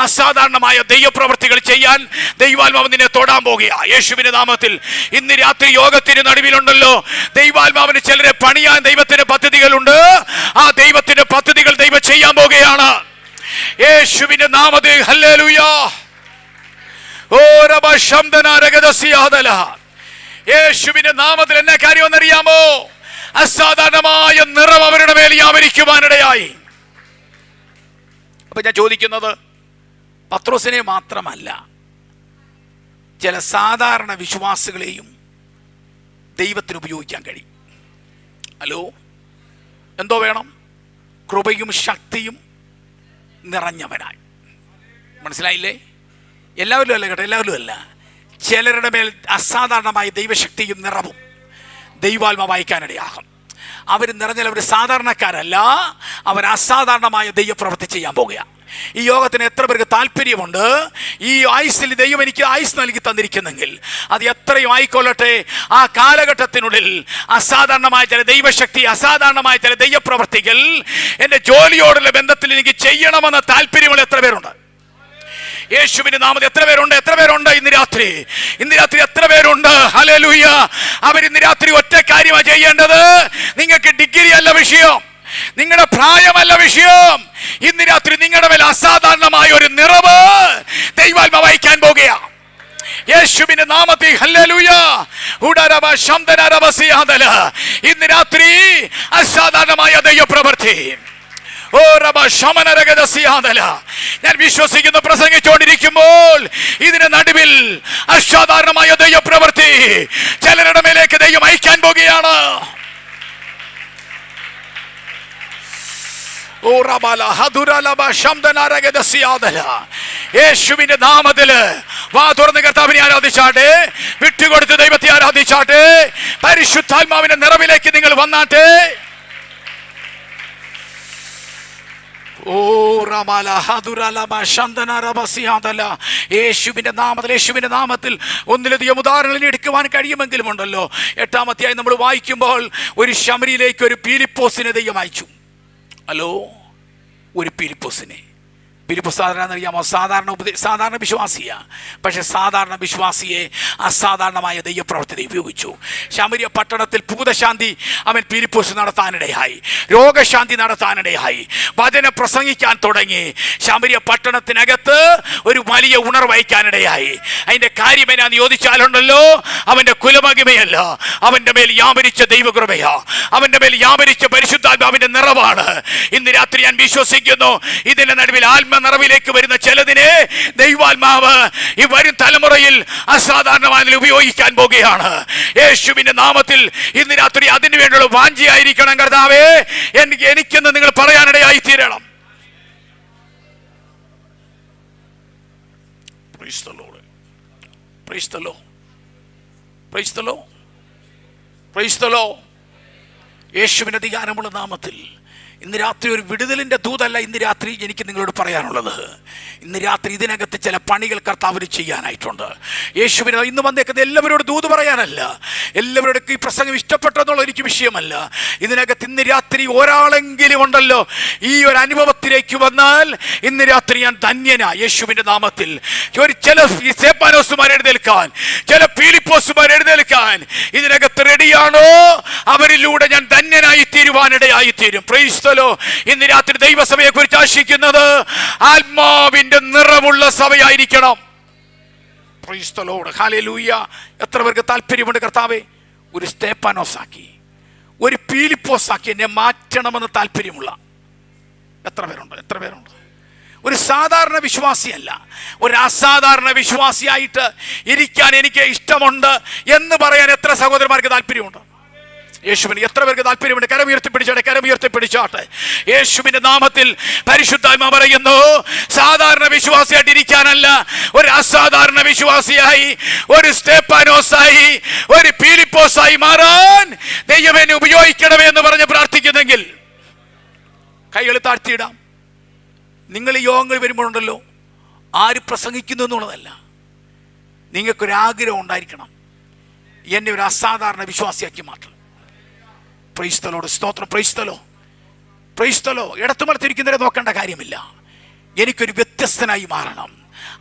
അസാധാരണമായ ദൈവപ്രവൃത്തികൾ ചെയ്യാൻ ദൈവാത്മാവ് നിന്നെ തൊടാൻ പോകുക യേശുവിന്റെ നാമത്തിൽ. ഇന്ന് രാത്രി യോഗത്തിന് നടുവിലുണ്ടല്ലോ, ദൈവാത്മാവിന് ചിലരെ പണിയാൻ ദൈവത്തിന്റെ പദ്ധതികളുണ്ട്. ആ ദൈവത്തിന്റെ പദ്ധതികൾ ദൈവം ചെയ്യാൻ പോകുകയാണ് യേശുവിന്റെ നാമത്തിൽ. ഹല്ലേലൂയ. യേശുവിന്റെ നാമത്തിൽ എന്നെ കാര്യം എന്നറിയാമോ? അസാധാരണമായ നിറം അവരുടെ മേൽ വ്യാപരിക്കുവാനിടയായി. അപ്പൊ ഞാൻ ചോദിക്കുന്നത്, പത്രോസിനെ മാത്രമല്ല, ചില സാധാരണ വിശ്വാസികളെയും ദൈവത്തിന് ഉപയോഗിക്കാൻ കഴിയും. ഹലോ, എന്തോ വേണം? കൃപയും ശക്തിയും നിറഞ്ഞവനായി. മനസ്സിലായില്ലേ? എല്ലാവരും അല്ല കേട്ടോ, എല്ലാവരും അല്ല. ചിലരുടെ മേൽ അസാധാരണമായ ദൈവശക്തിയും നിറവും ദൈവാത്മാവ് വായിക്കാനിടയാകും. അവർ നിറഞ്ഞാൽ അവർ സാധാരണക്കാരല്ല, അവർ അസാധാരണമായ ദൈവപ്രവൃത്തി ചെയ്യാൻ പോകുക. ഈ യോഗത്തിന് എത്ര പേർക്ക് താല്പര്യമുണ്ട്? ഈ ആയുസ്സിൽ ദൈവം എനിക്ക് ആയുസ് നൽകി തന്നിരിക്കുന്നെങ്കിൽ അത് എത്രയും ആയിക്കൊള്ളട്ടെ, ആ കാലഘട്ടത്തിനുള്ളിൽ അസാധാരണമായ ചില ദൈവശക്തി, അസാധാരണമായ ചില ദൈവപ്രവൃത്തികൾ എൻ്റെ ജോലിയോടുള്ള ബന്ധത്തിൽ എനിക്ക് ചെയ്യണമെന്ന താല്പര്യമുള്ള എത്ര പേരുണ്ട്? യേശുവിന്റെ നാമത്തിൽ എത്ര പേരുണ്ട്? എത്ര പേരുണ്ട് ഇന്ന് രാത്രി എത്ര പേരുണ്ട്? ഹല്ലേലൂയ. അവർ ഇന്ന് രാത്രി ഒറ്റ കാര്യമാണ് ചെയ്യേണ്ടത്. നിങ്ങൾക്ക് ഡിഗ്രി അല്ല വിഷയം, നിങ്ങളുടെ പ്രായമല്ല വിഷയം. ഇന്ന് രാത്രി നിങ്ങളുടെ മേൽ അസാധാരണമായ ഒരു നിറവ് ദൈവാത്മാവ് വഹിക്കാൻ പോകുകയാണ് യേശുവിന്റെ നാമത്തിൽ. ഹല്ലേലൂയ. ഇന്ന് രാത്രി അസാധാരണമായ ദൈവപ്രവൃത്തി, ഓ റബ ശമനരഗതസിയാദല. ഞാൻ വിശ്വസിക്കുന്നു, പ്രസംഗിച്ചുകൊണ്ടിരിക്കുമ്പോൾ ഇതിന് നടുവിൽ അസാധാരണമായ ദൈവപ്രവൃത്തി ചിലരുടെ മേലേക്ക് ദൈവം അയക്കാൻ പോകുകയാണ്. യേശുവിന്റെ നാമത്തില് വാ തുറന്ന് കർത്താവിനെ ആരാധിച്ചാട്ടെ, വിട്ടുകൊടുത്ത് ദൈവത്തെ ആരാധിച്ചാട്ടെ, പരിശുദ്ധാത്മാവിന്റെ നിറവിലേക്ക് നിങ്ങൾ വന്നാട്ടെ. യേശുവിന്റെ നാമത്തിൽ ഒന്നിലധികം ഉദാഹരണങ്ങൾ എടുക്കുവാൻ കഴിയുമെങ്കിലും ഉണ്ടല്ലോ. 8-ാം അധ്യായം നമ്മൾ വായിക്കുമ്പോൾ ഒരു ശമരിയിലേക്ക് ഒരു പീലിപ്പോസിനെ ദൈവം അയച്ചു. ഹലോ, ഒരു പീലിപ്പോസിനെ. പീലിപ്പോസ് സാധാരണ സാധാരണ വിശ്വാസിയാ. പക്ഷെ സാധാരണ വിശ്വാസിയെ അസാധാരണമായ ദൈവപ്രവർത്തി ഉപയോഗിച്ചു. ശമരിയ പട്ടണത്തിൽ ഭൂതശാന്തി അവൻ പീലിപ്പോസ് നടത്താനിടയായി, രോഗശാന്തി നടത്താനിടയായി, വചന പ്രസംഗിക്കാൻ തുടങ്ങി. ശമരിയ പട്ടണത്തിനകത്ത് ഒരു വലിയ ഉണർവയ്ക്കാനിടയായി. അതിന്റെ കാര്യം എന്നാന്ന് ചോദിച്ചാലുണ്ടല്ലോ, അവന്റെ കുലമഹിമയല്ല, അവന്റെ മേൽ വ്യാപരിച്ച ദൈവകൃപയാ, അവന്റെ മേൽ വ്യാപരിച്ച പരിശുദ്ധാത്മാവിന്റെ നിറവാണ്. ഇന്ന് രാത്രി ഞാൻ വിശ്വസിക്കുന്നു, ഇതിന്റെ നടുവിൽ നിറവിലേക്ക് വരുന്ന ചിലതിനെ ദൈവാത്മാവ് ഈ വരും തലമുറയിൽ അസാധാരണമായി ഉപയോഗിക്കാൻ പോകുകയാണ്. യേശുവിന്റെ നാമത്തിൽ ഇന്ന് രാത്രി അതിനു വേണ്ടിയുള്ള വാഞ്ചയായിരിക്കണം കർത്താവേ, എനിക്കെന്ന് നിങ്ങൾ പറയാനിടയായി തീരണം. Praise the Lord. Praise the Lord. Praise the Lord. Praise the Lord. യേശുവിന്റെ അധികാരമുള്ള നാമത്തിൽ ഇന്ന് രാത്രി ഒരു വിടുതലിൻ്റെ ദൂതല്ല ഇന്ന് രാത്രി എനിക്ക് നിങ്ങളോട് പറയാനുള്ളത്. ഇന്ന് രാത്രി ഇതിനകത്ത് ചില പണികൾ കർത്താവിന് ചെയ്യാനായിട്ടുണ്ട്. യേശുവിന് ഇന്ന് വന്നേക്കുന്നത് എല്ലാവരോടും ദൂത് പറയാനല്ല, എല്ലാവരോടും ഈ പ്രസംഗം ഇഷ്ടപ്പെട്ടെന്നുള്ള എനിക്ക് വിഷയമല്ല. ഇതിനകത്ത് ഇന്ന് രാത്രി ഒരാളെങ്കിലും ഉണ്ടല്ലോ ഈ ഒരു അനുഭവത്തിലേക്ക് വന്നാൽ ഇന്ന് രാത്രി ഞാൻ ധന്യനാ. യേശുവിൻ്റെ നാമത്തിൽ ചില സ്തേഫാനോസുമാർ എഴുന്നേൽക്കാൻ, ചില പീലിപ്പോസുമാർ എഴുന്നേൽക്കാൻ ഇതിനകത്ത് റെഡിയാണോ? അവരിലൂടെ ഞാൻ ധന്യനായി തീരുവാനിടയായി തീരും. Praise the Lord. ഇന്ന് രാത്രി ദൈവസഭയെ കുറിച്ച് ആശിക്കുന്നത് ആത്മാവിന്റെ നിറവുള്ള സഭയായിരിക്കണം. Praise the Lord. ഹല്ലേലൂയ. എത്ര പേർക്ക് താല്പര്യമുണ്ട് കർത്താവേ ഒരു സ്തേഫാനോസാക്കി, ഒരു പീലിപ്പോസാക്കി എന്നെ മാറ്റണമെന്ന് താല്പര്യമുള്ള എത്ര പേരുണ്ട്? എത്ര പേരുണ്ട്? ഒരു സാധാരണ വിശ്വാസിയല്ല, ഒരു അസാധാരണ വിശ്വാസിയായിട്ട് ഇരിക്കാൻ എനിക്ക് ഇഷ്ടമുണ്ട് എന്ന് പറയാൻ എത്ര സഹോദരന്മാർക്ക് താല്പര്യമുണ്ട്? യേശുവിന് എത്ര പേർക്ക് താല്പര്യമുണ്ട്? കരമുയർത്തിപ്പിടിച്ചാട്ടെ. യേശുവിന്റെ നാമത്തിൽ പരിശുദ്ധാത്മാ പറയുന്നു, സാധാരണ വിശ്വാസിയായിട്ട് ഇരിക്കാനല്ല, ഒരു അസാധാരണ വിശ്വാസിയായി, ഒരു സ്തേഫാനോസായി, ഒരു പീലിപ്പോസായി മാറാൻ ദൈവം എന്നെ ഉപയോഗിക്കണമേ എന്ന് പറഞ്ഞ് പ്രാർത്ഥിക്കുന്നെങ്കിൽ കൈകൾ താഴ്ത്തിയിടാം. നിങ്ങൾ ഈ യോഗങ്ങൾ വരുമ്പോഴുണ്ടല്ലോ, ആര് പ്രസംഗിക്കുന്നു എന്നുള്ളതല്ല, നിങ്ങൾക്കൊരാഗ്രഹം ഉണ്ടായിരിക്കണം, എന്നെ ഒരു അസാധാരണ വിശ്വാസിയാക്കി മാറ്റണം. Praise the Lord. സ്തോത്രം. Praise the Lord. Praise the Lord. ഇടത്തുമലത്തിരിക്കുന്നവരെ നോക്കേണ്ട കാര്യമില്ല, എനിക്കൊരു വ്യത്യസ്തനായി മാറണം,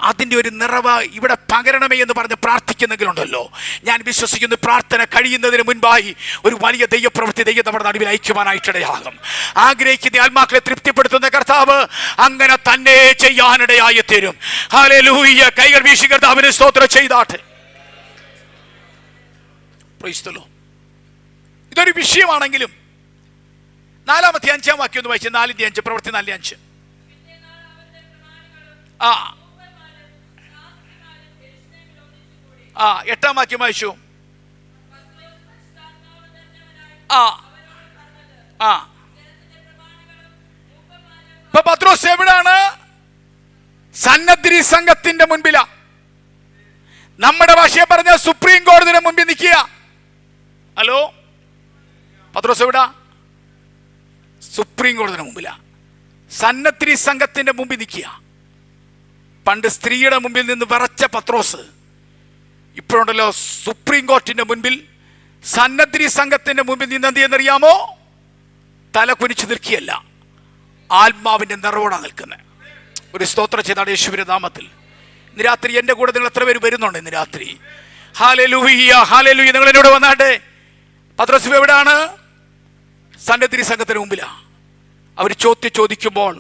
അതിൻ്റെ ഒരു നിറവ് ഇവിടെ പകരണമേ എന്ന് പറഞ്ഞ് പ്രാർത്ഥിക്കുന്നെങ്കിലുണ്ടല്ലോ, ഞാൻ വിശ്വസിക്കുന്നു പ്രാർത്ഥന കഴിയുന്നതിന് മുൻപായി ഒരു വലിയ ദൈവപ്രവൃത്തി ദൈവം നമ്മുടെ നടുവിൽ അയക്കുവാനായിട്ടിടയാകും. ആഗ്രഹിക്കുന്ന ആത്മാക്കളെ തൃപ്തിപ്പെടുത്തുന്ന കർത്താവ് അങ്ങനെ തന്നെ ചെയ്യാനിടയായി തീരും. ഹല്ലേലൂയ. കൈകൾ വീശി കർത്താവിന് സ്തോത്രം ചെയ്താട്ടെ. Praise the Lord. ഇതൊരു വിഷയമാണെങ്കിലും 4-ാമത്തെ 5-ാം വാക്യം ഒന്ന് വായിച്ചു. 4:5, പ്രവൃത്തി 4:5. ആ 8-ാം വാക്യം വായിച്ചു. ഇപ്പൊ പത്രോസ് എവിടാണ്? സന്നദ്ധി സംഘത്തിന്റെ മുൻപിലാ. നമ്മുടെ ഭാഷയെ പറഞ്ഞ സുപ്രീം കോടതിയുടെ മുമ്പിൽ നിൽക്കുക. ഹലോ, പത്രോസ് എവിടാ? സുപ്രീം കോടതിയുടെ മുമ്പിലാ. സന്നദ്ധി സംഘത്തിന്റെ മുമ്പിൽ നിൽക്കുക. പണ്ട് സ്ത്രീയുടെ മുമ്പിൽ നിന്ന് വിറച്ച പത്രോസ് ഇപ്പോഴുണ്ടല്ലോ സുപ്രീം കോർട്ടിന്റെ മുൻപിൽ, സന്നദ്ധി സംഘത്തിന്റെ മുമ്പിൽ നിന്ന് എന്ത് ചെയ്യുന്നറിയാമോ? തല കുനിച്ചു നിൽക്കുകയല്ല, ആത്മാവിന്റെ നിറവോടാ നിൽക്കുന്നത്. ഒരു സ്തോത്രം ചെയ്താണ് യേശുവിന്റെ നാമത്തിൽ. ഇന്ന് രാത്രി എൻ്റെ കൂടെ നിങ്ങൾ എത്ര പേര് വരുന്നുണ്ട്? ഇന്ന് രാത്രി ഹല്ലേലൂയ, ഹല്ലേലൂയ. നിങ്ങൾ എന്നോട് വന്നാട്ടെ. പത്രോസ് എവിടാണ്? സന്നദ്ധി സംഘത്തിന് മുമ്പിലാ. അവർ ചോദിക്കുമ്പോൾ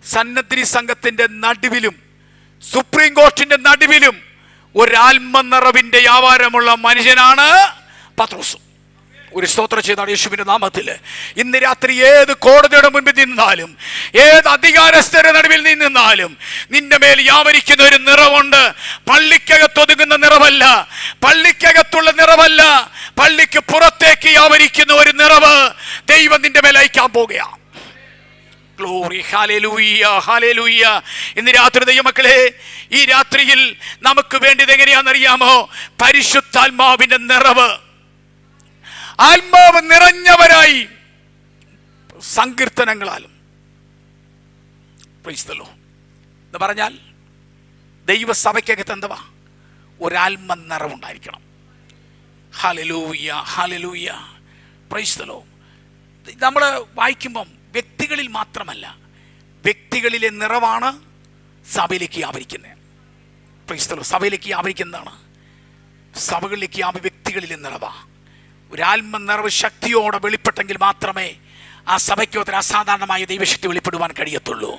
സന്നദ്ധി സംഘത്തിന്റെ നടുവിലും സുപ്രീം കോർട്ടിന്റെ നടുവിലും ഒരാത്മനിറവിന്റെ വ്യാപാരമുള്ള മനുഷ്യനാണ് പത്രോസ്. ഒരു സ്തോത്രം ചെയ്താണ് യേശുവിന്റെ നാമത്തിൽ. ഇന്ന് രാത്രി ഏത് കോടതിയുടെ മുൻപിൽ നിന്നാലും, ഏത് അധികാരസ്ഥരുടെ നടുവിൽ നിന്നാലും നിന്റെ മേൽ വ്യാപരിക്കുന്ന ഒരു നിറവുണ്ട്. പള്ളിക്കകത്തൊതുങ്ങുന്ന നിറവല്ല, പള്ളിക്കകത്തുള്ള നിറവല്ല, പള്ളിക്ക് പുറത്തേക്ക് വ്യാപരിക്കുന്ന ഒരു നിറവ് ദൈവം നിന്റെ മേൽ അയക്കാൻ പോകുകയാണ്. Glory, hallelujah, hallelujah. ഇന്ന് രാത്രി ദൈവമക്കളെ, ഈ രാത്രിയിൽ നമുക്ക് വേണ്ടത് എങ്ങനെയാണെന്നറിയാമോ? പരിശുദ്ധാത്മാവിന്റെ നിറവ്. ആത്മാവ് നിറഞ്ഞവരായി സങ്കീർത്തനങ്ങളാലും എന്ന് പറഞ്ഞാൽ ദൈവസഭയ്ക്കകത്ത് എന്തുവാ? ഒരാത്മ നിറവുണ്ടായിരിക്കണം. ഹല്ലേലൂയ, ഹല്ലേലൂയ, പ്രൈസ് ദി ലോർഡ്. നമ്മൾ വായിക്കുമ്പം വ്യക്തികളിൽ മാത്രമല്ല, വ്യക്തികളിലെ നിറവാണ് സഭയിലേക്ക് വ്യാപരിക്കുന്നത്. Price the Lord. സഭയിലേക്ക് വ്യാപരിക്കുന്നതാണ്, സഭകളിലേക്ക് വ്യക്തികളിലെ നിറവാ. ഒരു ആത്മ നിറവ് ശക്തിയോടെ വെളിപ്പെട്ടെങ്കിൽ മാത്രമേ ആ സഭയ്ക്കോത്ര അസാധാരണമായ ദൈവശക്തി വെളിപ്പെടുവാൻ കഴിയത്തുള്ളൂ.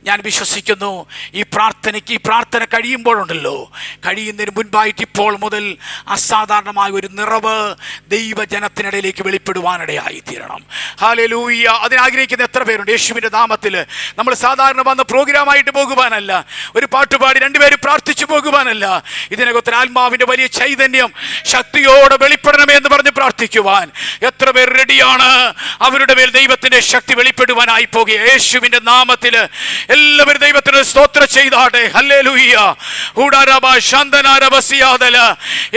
ഞാൻ വിശ്വസിക്കുന്നു ഈ പ്രാർത്ഥന കഴിയുമ്പോഴുണ്ടല്ലോ, കഴിയുന്നതിന് മുൻപായിട്ട് ഇപ്പോൾ മുതൽ അസാധാരണമായ ഒരു നിറവ് ദൈവജനത്തിനിടയിലേക്ക് വെളിപ്പെടുവാനിടയായി തീരണം. ഹല്ലേലൂയ. അതിനാഗ്രഹിക്കുന്ന എത്ര പേരുണ്ട്? യേശുവിൻ്റെ നാമത്തിൽ നമ്മൾ സാധാരണ വന്ന പ്രോഗ്രാമായിട്ട് പോകുവാനല്ല, ഒരു പാട്ടുപാടി രണ്ടുപേരും പ്രാർത്ഥിച്ചു പോകുവാനല്ല, ഇതിനകത്ത് ആത്മാവിൻ്റെ വലിയ ചൈതന്യം ശക്തിയോടെ വെളിപ്പെടണമേ എന്ന് പറഞ്ഞ് പ്രാർത്ഥിക്കുവാൻ എത്ര പേർ റെഡിയാണ്? അവരുടെ മേൽ ദൈവത്തിന്റെ ശക്തി വെളിപ്പെടുവാനായി പോകുക. യേശുവിന്റെ നാമത്തിൽ എല്ലാവരും ദൈവത്തിന് സ്തോത്രം ചെയ്താട്ടെ. ഹല്ലേലൂയ.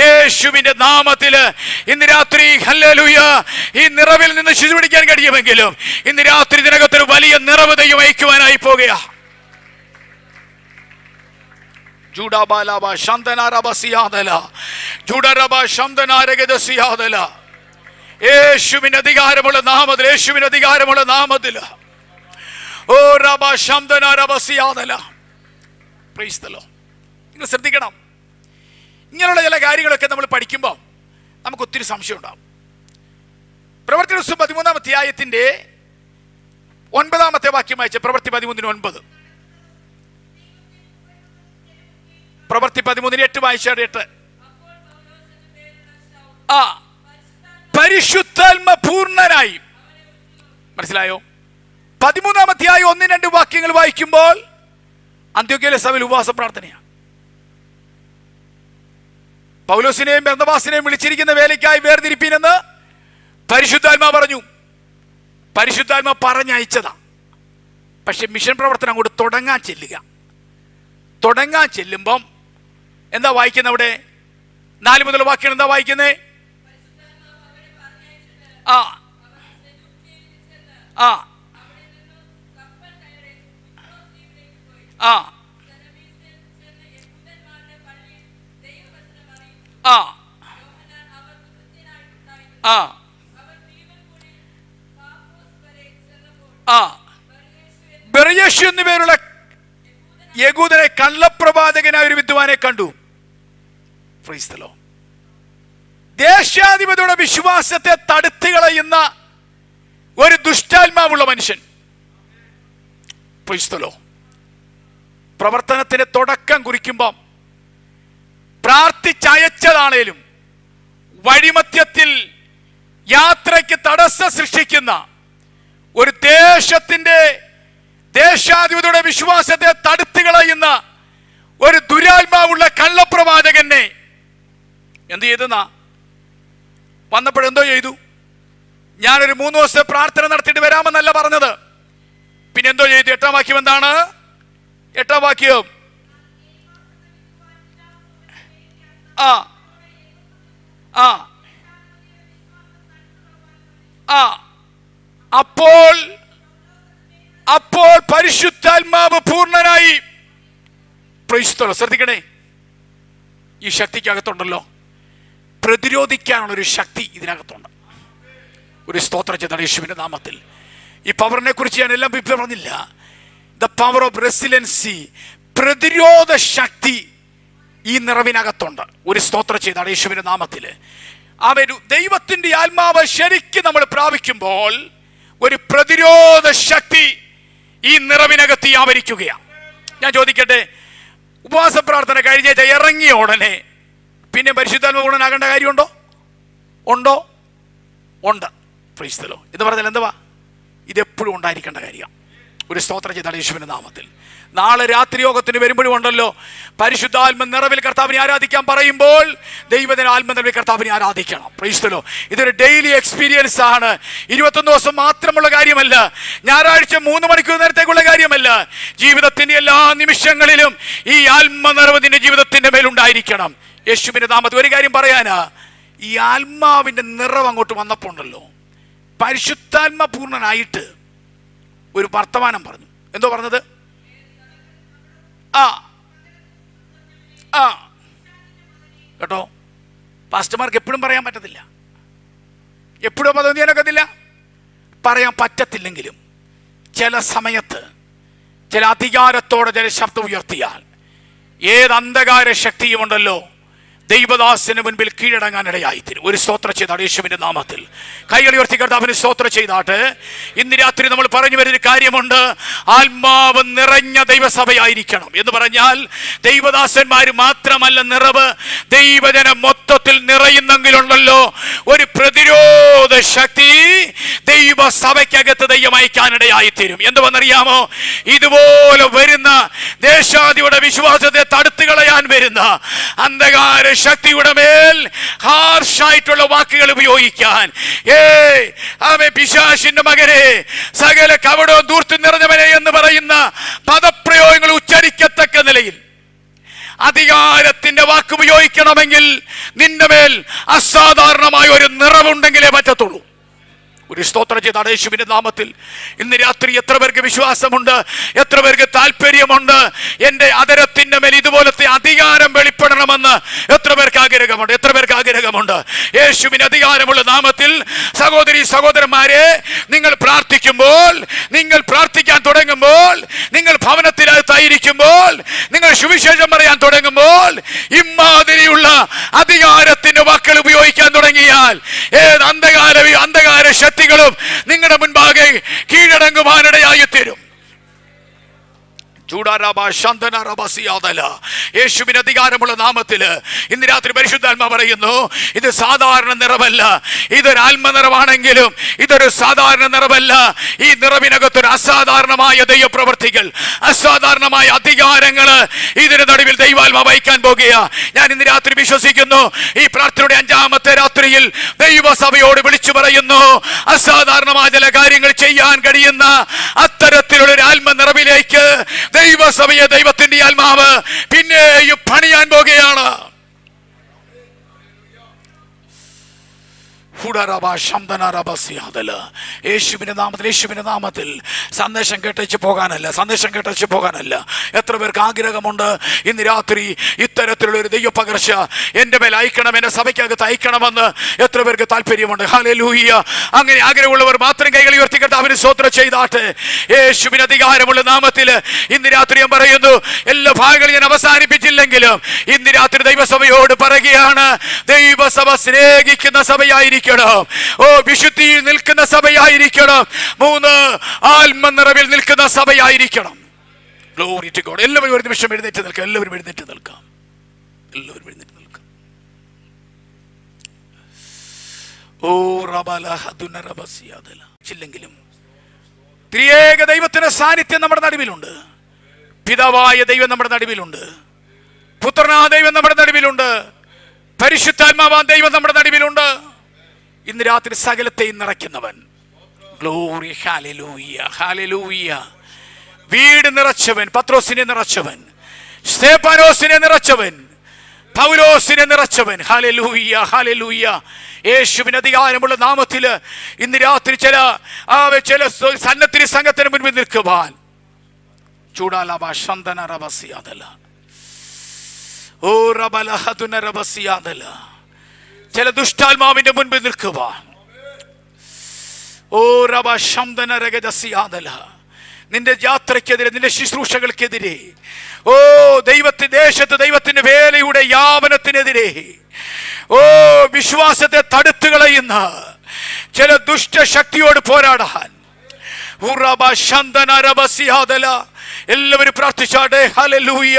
യേശുവിന്റെ നാമത്തിൽ ഇന്ന് രാത്രി ഹല്ലേലൂയ ഈ നിറവിൽ നിന്ന് ശുചിപിടിക്കാൻ കഴിയുമെങ്കിലും ഇന്ന് രാത്രി ഇതിനകത്തൊരു വലിയ നിറവ് ദൈവം അയക്കുവാനായി പോകുക. യേശുവിന്റെ അധികാരമുള്ള നാമത്തിൽ, യേശുവിന്റെ അധികാരമുള്ള നാമത്തിൽ. ഓ റബ ശംദന റബസിയാദല. Praise the Lord. നിങ്ങൾ ശ്രദ്ധിക്കണം, ഇങ്ങനെയുള്ള ചില കാര്യങ്ങളൊക്കെ നമ്മൾ പഠിക്കുമ്പോൾ നമുക്ക് ഒത്തിരി സംശയം ഉണ്ടാവും. പ്രവൃത്തി പുസ്തകം 13-ാം അധ്യായത്തിന്റെ 9-ാമത്തെ വാക്യം വായിച്ച. പ്രവൃത്തി 13:9. പ്രവൃത്തി 13:8 വായിച്ചാൽ 8. പരിശുദ്ധാത്മ പൂർണ്ണനായി. മനസ്സിലായോ? 13-ാം അധ്യായം 1-2 വാക്യങ്ങൾ വായിക്കുമ്പോൾ അന്ത്യോക്യയിലെ സഭയിൽ ഉപവാസ പ്രാർത്ഥനയാണ്. പൗലോസിനെയും ബർന്നബാസിനെയും വിളിച്ചിരിക്കുന്ന വേലയ്ക്കായി വേർതിരിപ്പീനെന്ന് പരിശുദ്ധാത്മാ പറഞ്ഞു. പരിശുദ്ധാത്മാ പറഞ്ഞയച്ചതാ. പക്ഷെ മിഷൻ പ്രവർത്തനം അങ്ങോട്ട് തുടങ്ങാൻ ചെല്ലുമ്പം എന്താ വായിക്കുന്നത്? അവിടെ 4 മുതൽ വാക്യം എന്താ വായിക്കുന്നത്? ബെർയേശു എന്നു പേരുള്ള യഹൂദനെ കള്ളപ്രവാചകനായ ഒരു വിദ്വാനെ കണ്ടു. Price the Lord. ദേശാധിപതിയുടെ വിശ്വാസത്തെ തടുത്തു കളയുന്ന ഒരു ദുഷ്ടാത്മാവുള്ള മനുഷ്യൻ. Price the Lord. പ്രവർത്തനത്തിന് തുടക്കം കുറിക്കുമ്പം പ്രാർത്ഥിച്ചയച്ചതാണേലും വഴിമധ്യത്തിൽ യാത്രയ്ക്ക് തടസ്സം സൃഷ്ടിക്കുന്ന ഒരു ദേശാധിപതിയുടെ വിശ്വാസത്തെ തടുത്തു കളയുന്ന ഒരു ദുരാത്മാവുള്ള കള്ളപ്രവാചകനെ എന്ത് ചെയ്തെന്നാ? വന്നപ്പോഴെന്തോ ചെയ്തു? ഞാനൊരു 3 ദിവസത്തെ പ്രാർത്ഥന നടത്തിയിട്ട് വരാമെന്നല്ല പറഞ്ഞത്. പിന്നെ എന്തോ ചെയ്തു? 8-ാം വാക്യം എന്താണ്? 8-ാം വാക്യം അപ്പോൾ പരിശുദ്ധാത്മാവ് പൂർണ്ണനായി. Price the Lord. ശ്രദ്ധിക്കണേ, ഈ ശക്തിക്കകത്തുണ്ടല്ലോ പ്രതിരോധിക്കാനുള്ള ഒരു ശക്തി ഇതിനകത്തുണ്ട്. ഒരു സ്തോത്രം ചെയ്താണ് യേശുവിന്റെ നാമത്തിൽ. ഈ പവറിനെ കുറിച്ച് ഞാൻ എല്ലാം പറഞ്ഞില്ല. ദ പവർ ഓഫ് റെസിലൻസി, പ്രതിരോധ ശക്തി ഈ നിറവിനകത്തുണ്ട്. ഒരു സ്തോത്രം ചെയ്താണ് യേശുവിന്റെ നാമത്തിൽ. ദൈവത്തിന്റെ ആത്മാവ് ശരിക്കും നമ്മൾ പ്രാപിക്കുമ്പോൾ ഒരു പ്രതിരോധ ശക്തി ഈ നിറവിനകത്ത് വ്യാപരിക്കുകയാണ്. ഞാൻ ചോദിക്കട്ടെ, ഉപവാസ പ്രാർത്ഥന കഴിഞ്ഞ ഇറങ്ങിയ ഉടനെ പിന്നെ പരിശുദ്ധാത്മ പൂർണ്ണനാകേണ്ട കാര്യമുണ്ടോ? ഉണ്ട്. പ്രൈസ് ദി ലോർഡ് എന്ന് പറഞ്ഞാൽ എന്തുവാ? ഇതെപ്പോഴും ഉണ്ടായിരിക്കേണ്ട കാര്യം. ഒരു സ്തോത്രം ചെയ്ത യേശുവിന്റെ നാമത്തിൽ. നാളെ രാത്രി യോഗത്തിന് വരുമ്പോഴും ഉണ്ടല്ലോ, പരിശുദ്ധാത്മ നിറവിൽ കർത്താവിനെ ആരാധിക്കാൻ പറയുമ്പോൾ ദൈവത്തിന് ആത്മ നിറവിൽ കർത്താവിനെ ആരാധിക്കണം. Praise the Lord. ഇതൊരു ഡെയിലി എക്സ്പീരിയൻസ് ആണ്. 21 ദിവസം മാത്രമുള്ള കാര്യമല്ല, ഞായറാഴ്ച 3 മണിക്കൂർ നേരത്തേക്കുള്ള കാര്യമല്ല. ജീവിതത്തിന്റെ എല്ലാ നിമിഷങ്ങളിലും ഈ ആത്മ നിറവ് നിന്റെ ജീവിതത്തിന്റെ മേലുണ്ടായിരിക്കണം. യേശുവിന്റെ നാമത്തിൽ ഒരു കാര്യം പറയാനാ, ഈ ആത്മാവിന്റെ നിറവ് അങ്ങോട്ട് വന്നപ്പോൾ ഉണ്ടല്ലോ, പരിശുദ്ധാത്മ പൂർണ്ണനായിട്ട് ഒരു വർത്തമാനം പറഞ്ഞു. എന്തോ പറഞ്ഞത്? കേട്ടോ, പാസ്റ്റർമാർക്ക് എപ്പോഴും പറയാൻ പറ്റത്തില്ല, എപ്പോഴും അത് ചെയ്യാനൊക്കത്തില്ല. പറയാൻ പറ്റത്തില്ലെങ്കിലും ചില സമയത്ത് ചില അധികാരത്തോടെ ചില ശബ്ദം ഉയർത്തിയാൽ ഏത് അന്ധകാര ശക്തിയുമുണ്ടല്ലോ ദൈവദാസന് മുൻപിൽ കീഴടങ്ങാൻ ഇടയായിത്തീരും. ഒരു സ്തോത്രം ചെയ്താട്ട് യേശുവിന്റെ നാമത്തിൽ കൈകൾ ഉയർത്തി കർത്താവിന് സ്തോത്രം ചെയ്താട്ട്. ഇന്ന് രാത്രി നമ്മൾ പറഞ്ഞു വരുന്നൊരു കാര്യമുണ്ട്, ആത്മാവ് നിറഞ്ഞ ദൈവസഭയായിരിക്കണം എന്ന് പറഞ്ഞാൽ ദൈവദാസന്മാർ മാത്രമല്ല നിറവ്, ദൈവജനം മൊത്തത്തിൽ നിറയുന്നെങ്കിലുണ്ടല്ലോ ഒരു പ്രതിരോധ ശക്തി ദൈവസഭയ്ക്കകത്ത് ദൈവം അയക്കാനിടയായിത്തീരും. എന്തുവെന്നറിയാമോ? ഇതുപോലെ വരുന്ന ദേശാദിയുടെ വിശ്വാസത്തെ തടുത്തു കളയാൻ വരുന്ന അന്ധകാര ശക്തിയുടെ മേൽ ഹാർഷായിട്ടുള്ള വാക്കുകൾ ഉപയോഗിക്കാൻ, പിശാചിന്റെ മകനെ, സകല കപടവും ധൂർത്തും നിറഞ്ഞവനെ എന്ന് പറയുന്ന പദപ്രയോഗങ്ങൾ ഉച്ചരിക്കത്തക്ക നിലയിൽ അധികാരത്തിന്റെ വാക്ക് ഉപയോഗിക്കണമെങ്കിൽ നിന്റെ മേൽ അസാധാരണമായ ഒരു നിറവുണ്ടെങ്കിലേ പറ്റത്തുള്ളൂ. ഒരു സ്തോത്രം ചെയ്ത യേശുവിന്റെ നാമത്തിൽ ഇന്ന് രാത്രി എത്ര പേർക്ക് വിശ്വാസമുണ്ട്, എത്ര പേർക്ക് താല്പര്യമുണ്ട്? എൻ്റെ അതരത്തിന്റെ മേൽ ഇതുപോലത്തെ അധികാരം വെളിപ്പെടണമെന്ന് എത്ര പേർക്ക് ആഗ്രഹമുണ്ട്? എത്ര പേർക്ക് ആഗ്രഹമുണ്ട്? യേശുവിന് അധികാരമുള്ള നാമത്തിൽ സഹോദരി സഹോദരന്മാരെ, നിങ്ങൾ പ്രാർത്ഥിക്കുമ്പോൾ, നിങ്ങൾ പ്രാർത്ഥിക്കാൻ തുടങ്ങുമ്പോൾ, നിങ്ങൾ ഭവനത്തിനകത്തായിരിക്കുമ്പോൾ, നിങ്ങൾ സുവിശേഷം പറയാൻ തുടങ്ങുമ്പോൾ ഇമാതിരിയുള്ള അധികാരത്തിന്റെ വാക്കുകൾ ഉപയോഗിക്കാൻ തുടങ്ങിയാൽ ഏത് അന്ധകാര ശക്തികളും നിങ്ങളുടെ മുൻപാകെ കീഴടങ്ങുവാനിടയായി തീരും. യേശുവിന് അധികാരമുള്ള നാമത്തിൽ ഇന്ന് രാത്രി പരിശുദ്ധാത്മ പറയുന്നു, ഇത് സാധാരണ നിറവല്ല, ഇതൊരു ആത്മനിറവാണെങ്കിലും ഇതൊരു സാധാരണ നിറവല്ല. ഈ നിറവിനകത്തൊരു അസാധാരണമായ ദൈവപ്രവർത്തികൾ, അസാധാരണമായ അധികാരങ്ങൾ ഇതിന് നടുവിൽ ദൈവാത്മാവ് വഹിക്കാൻ പോകുക. ഞാൻ ഇന്ന് രാത്രി വിശ്വസിക്കുന്നു, ഈ പ്രാർത്ഥനയുടെ 5ാമത്തെ രാത്രിയിൽ ദൈവസഭയോട് വിളിച്ചു പറയുന്നു, അസാധാരണമായ ചില കാര്യങ്ങൾ ചെയ്യാൻ കഴിയുന്ന അത്തരത്തിലുള്ള ഒരു ആത്മനിറവിലേക്ക് ദൈവസഭയെ ദൈവത്തിന്റെ ആത്മാവ് പിന്നെയും പണിയാൻ പോകുകയാണ്. യേശുവിന്റെ നാമത്തിൽ സന്ദേശം കേട്ടേച്ച് പോകാനല്ല. എത്ര പേർക്ക് ആഗ്രഹമുണ്ട് ഇന്ന് രാത്രി ഇത്തരത്തിലുള്ള ഒരു ദൈവപകർച്ച എൻ്റെ മേൽ അയക്കണം, എൻ്റെ സഭയ്ക്കകത്ത് അയക്കണമെന്ന് എത്ര പേർക്ക് താല്പര്യമുണ്ട്? ഹല്ലേലൂയ. അങ്ങനെ ആഗ്രഹമുള്ളവർ മാത്രം കൈകൾ ഉയർത്തി കർത്താവിന് സ്തോത്രം ചെയ്താട്ടെ. യേശുവിന് അധികാരമുള്ള നാമത്തിൽ ഇന്ന് രാത്രി ഞാൻ പറയുന്നു, എല്ലാ ഭാഗങ്ങളും ഞാൻ അവസാനിപ്പിച്ചില്ലെങ്കിലും ഇന്ന് രാത്രി ദൈവസഭയോട് പറയുകയാണ്, ദൈവസഭ സ്നേഹിക്കുന്ന സഭയായിരിക്കും, വിശുദ്ധിയിൽ നിൽക്കുന്ന സഭയായിരിക്കണം. 3 ആത്മനിറവിൽ നിൽക്കുന്ന സഭയായിരിക്കണം. Glory to God. എല്ലാവരും ഒരു നിമിഷം എഴുന്നേറ്റ് നിൽക്കാം. എല്ലാവരും എഴുന്നേറ്റ് നിൽക്കാം. ില്ലെങ്കിലും ത്രിയേക ദൈവത്തിന്റെ സാന്നിധ്യം നമ്മുടെ നടുവിലുണ്ട്. പിതാവായ ദൈവം നമ്മുടെ നടുവിലുണ്ട്. പുത്രനായ ദൈവം നമ്മുടെ നടുവിലുണ്ട്. പരിശുദ്ധാത്മാവായ ദൈവം നമ്മുടെ നടുവിലുണ്ട്. ഇന്ന് രാത്രി സകലത്തെയും നിറയ്ക്കുന്നവൻ. ഗ്ലോറി. Hallelujah, hallelujah. വീട് നിറച്ചവൻ, പത്രോസിനെ നിറച്ചവൻ, സ്തേഫാനോസിനെ നിറച്ചവൻ, പൗലോസിനെ നിറച്ചവൻ. Hallelujah, hallelujah. യേശുവിന് അധികാരമുള്ള നാമത്തിൽ ഇന്ന് രാത്രി ചില സന്നദ്ധ സംഘത്തിന് മുൻപിൽ നിൽക്കുവാൻ ചില ദുഷ്ടാത്മാവിന്റെ മുൻപിൽ നിൽക്കുവാൻ നിന്റെ യാത്രക്കെതിരെ, നിന്റെ ശുശ്രൂഷകൾക്കെതിരെ, ദേശത്ത് ദൈവത്തിന്റെ വേലയുടെ യാവനത്തിനെതിരെ വിശ്വാസത്തെ തടുത്തു കളയുന്ന ചില ദുഷ്ടശക്തിയോട് പോരാടാൻ എല്ലാവരും പ്രാർത്ഥിച്ചാട്ടെ. ഹല്ലേലൂയ.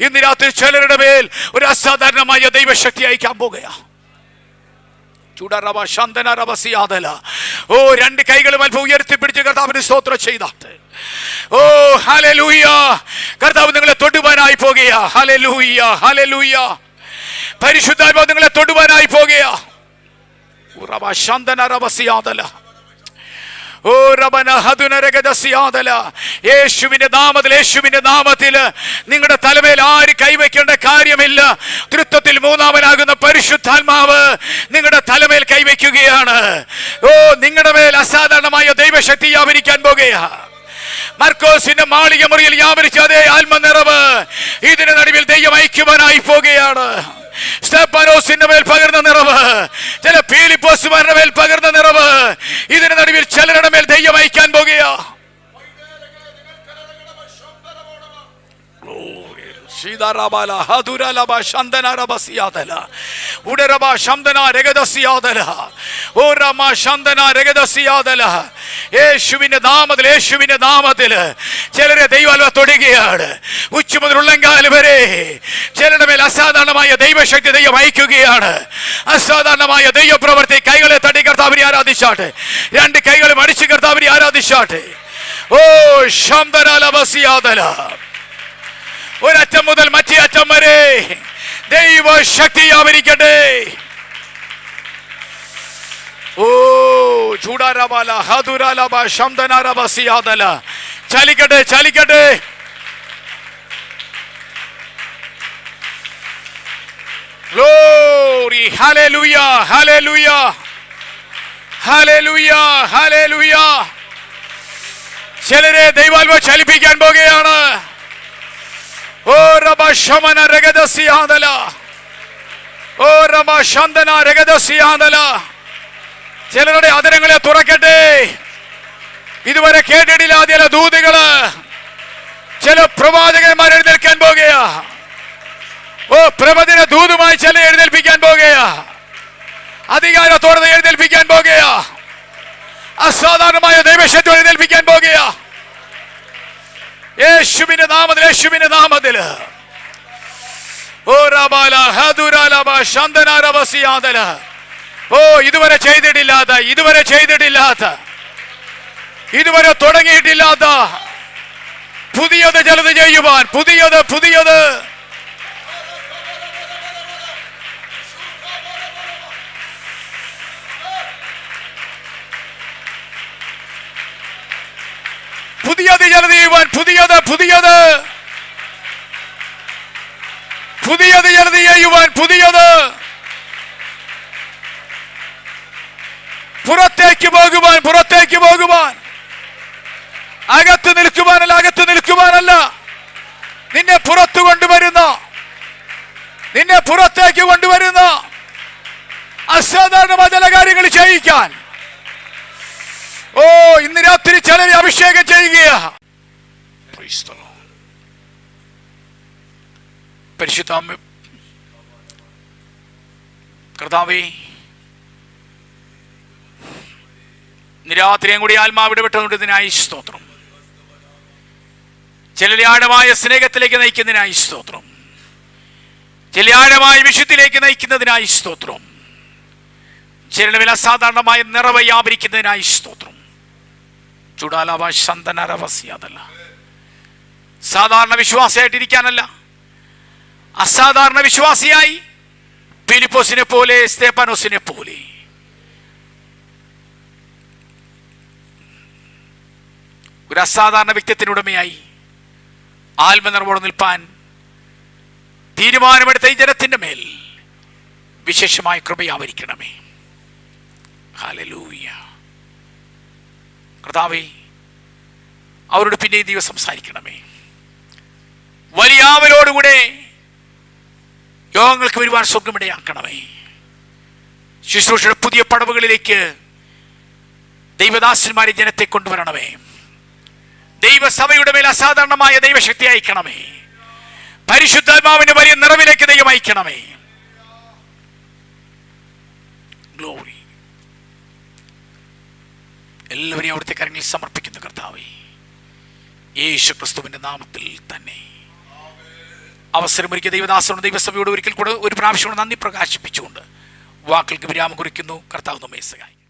ഇന്ന് രാത്രി ചിലരുടെ മേൽ ഒരു അസാധാരണമായ ദൈവശക്തി അയക്കാൻ പോകുക. ഓ, രണ്ട് കൈകളും അല്പം ഉയർത്തിപ്പിടിച്ച് കർത്താവിന് സ്തോത്രം ചെയ്താട്ട്. ഓ ഹല്ലേലൂയ. കർത്താവ് നിങ്ങളെ തൊടുവാനായി പോകുക. Hallelujah, hallelujah. പരിശുദ്ധാത്മാവ് നിങ്ങളെ തൊടുവാനായി പോകുക. ഓ റബന ഹദുനരഗദസിയാദല. യേശുവിന്റെ നാമത്തിൽ, യേശുവിന്റെ നാമത്തിൽ നിങ്ങളുടെ തലമേൽ ആര് കൈവയ്ക്കേണ്ട കാര്യമില്ല. തൃത്വത്തിൽ മൂന്നാമനാകുന്ന പരിശുദ്ധാത്മാവ് നിങ്ങളുടെ തലമേൽ കൈവയ്ക്കുകയാണ്. ഓ, നിങ്ങളുടെ മേൽ അസാധാരണമായ ദൈവശക്തി വ്യാപരിക്കാൻ പോകുകയാ. മർക്കോസിന്റെ മാളിക മുറിയിൽ വ്യാപരിച്ച അതേ ആത്മനിറവ് ഇതിന് നടുവിൽ ദൈവം ഐക്യവാനായി പോകുകയാണ്. സ്തെഫാനോസിന്റെ മേൽ പകർന്ന നിറവ്, ചില ഫിലിപ്പോസുമാരുടെ മേൽ പകർന്ന നിറവ് ഇതിന് നടുവിൽ ചിലരുടെ മേൽ ദൈവം അയക്കാൻ പോകുക. യേശുവിന്റെ നാമത്തിൽ, യേശുവിന്റെ നാമത്തിൽ ചിലരെ ദൈവാത്മാ തൊടുകയാണ്. ഉച്ച മുതൽ ഉള്ളങ്കാല് വരെ ചിലരുടെ മേൽ അസാധാരണമായ ദൈവശക്തി ദൈവം അയക്കുകയാണ്. അസാധാരണമായ ദൈവപ്രവൃത്തി. കൈകളെ തട്ടി കർത്താവിനെ ആരാധിച്ചാട്ടെ. രണ്ട് കൈകളും അടിച്ച് കർത്താവിനെ ആരാധിച്ചാട്ടെ. ഓ ശംദനാലബസിയാദല. ഒരറ്റം മുതൽ മറ്റേ അറ്റം വരെ ദൈവശക്തി വ്യാപരിക്കട്ടെ. ഓ ചൂടാരബാല ഹദുരാലബ ശംദനാരബസിയാദല. ചലിക്കട്ടെ, ചലിക്കട്ടെ. Glory, hallelujah, hallelujah, hallelujah, hallelujah. ചിലരെ ദൈവാത്മാ ചലിപ്പിക്കാൻ പോകുകയാണ്. ഓ റബ ശമന രഗദസിയാദല. ഓ റബ ശന്ദന രഗദസിയാദല. ചിലരുടെ അതിരങ്ങളെ തുറക്കട്ടെ. ഇതുവരെ കേട്ടിട്ടില്ലാത്ത ചില ദൂതുകള്, ചില പ്രവാചകന്മാർ എഴുന്നേൽക്കാൻ പോകുകയാ. ഓ, പ്രവചന ദൂതുമായി ചില എഴുന്നേൽപ്പിക്കാൻ പോകുകയാ. അധികാരത്തോടെ എഴുന്നേൽപ്പിക്കാൻ പോകുകയാ. അസാധാരണമായ ദൈവശക്തി എഴുന്നേൽപ്പിക്കാൻ പോകുകയാ. യേശുവിന്റെ നാമത്തിൽ, യേശുവിന്റെ നാമത്തിൽ. ഓ റബാല ഹദുരാലബ ശന്ദനാരബസിയാദല. ഓ, ഇതുവരെ ചെയ്തിട്ടില്ലാത്ത, ഇതുവരെ ചെയ്തിട്ടില്ലാത്ത, ഇതുവരെ തുടങ്ങിയിട്ടില്ലാത്ത പുതിയത് ചിലത് ചെയ്യുവാൻ, പുതിയത്, പുതിയത്. പുതിയത് ചിലത് ചെയ്യുവാൻ, പുതിയത്, പുതിയത്, പുതിയത് ചിലത് ചെയ്യുവാൻ, പുതിയത്. പുറത്തേക്ക് പോകുവാൻ, പുറത്തേക്ക് പോകുവാൻ. അകത്ത് നിൽക്കുവാനല്ല, അകത്ത് നിൽക്കുവാനല്ല. നിന്നെ പുറത്തു കൊണ്ടുവരുന്ന, നിന്നെ പുറത്തേക്ക് കൊണ്ടുവരുന്ന അസാധാരണമായ ചില കാര്യങ്ങൾ ചെയ്യിക്കാൻ. ഓ, ഇന്ന് രാത്രി ചിലരെ അഭിഷേകം ചെയ്യുകയാ. പരിശുദ്ധ കർത്താവേ, രാത്രിയും കൂടി ആത്മാവിടെ വിട്ടുകൊണ്ടതിനായി സ്തോത്രം. ചിലരെ ആഴമായ സ്നേഹത്തിലേക്ക് നയിക്കുന്നതിനായി സ്തോത്രം. ചില ആഴമായ വിശുദ്ധിയിലേക്ക് നയിക്കുന്നതിനായി സ്തോത്രം. ചിലരുടെ മേൽ അസാധാരണമായ നിറവ് വ്യാപരിക്കുന്നതിനായി സ്തോത്രം. ചുടാലാവ ശന്തനരവസ്യാതല്ല. സാധാരണ വിശ്വാസിയായിട്ടിരിക്കാനല്ല, അസാധാരണ വിശ്വാസിയായി ഫിലിപ്പോസിനെ പോലെ, സ്തെഫാനോസിനെ പോലെ ഒരു അസാധാരണ വ്യക്തിത്വത്തിനുടമയായി ആത്മനിർവോടെ നിൽപ്പാൻ തീരുമാനമെടുത്ത ഈ ജനത്തിന്റെ മേൽ വിശേഷമായ കൃപയാവരിക്കണമേ. ഹല്ലേലൂയ. കർത്താവേ, അവരോട് പിന്നെ ദൈവം സംസാരിക്കണമേ. വലിയ ആവലോടുകൂടെ യോഗങ്ങൾക്ക് വരുവാൻ സ്വർഗ്ഗമിടയാക്കണമേ. ശുശ്രൂഷയുടെ പുതിയ പടവുകളിലേക്ക് ദൈവദാസന്മാരെ ജനത്തെ കൊണ്ടുവരണമേ. ദൈവസഭയുടെ മേൽ അസാധാരണമായ ദൈവശക്തി അയക്കണമേ. പരിശുദ്ധാത്മാവിന്റെ വലിയ നിറവിലേക്ക് ദൈവം അയക്കണമേ. ഗ്ലോറി. എല്ലാവരെയും അവിടുത്തെ കരങ്ങളിൽ സമർപ്പിക്കുന്ന കർത്താവേ, യേശു ക്രിസ്തുവിന്റെ നാമത്തിൽ തന്നെ അവസരമൊരുക്കിയ ദൈവദാസനോട് ദൈവസഭയോട് ഒരിക്കൽ കൂടെ ഒരു പ്രാവശ്യം നന്ദി പ്രകാശിപ്പിച്ചുകൊണ്ട് വാക്കുകൾക്ക് വിരാമം കുറിക്കുന്നു. കർത്താവ് നമ്മെ സഹായിക്കും.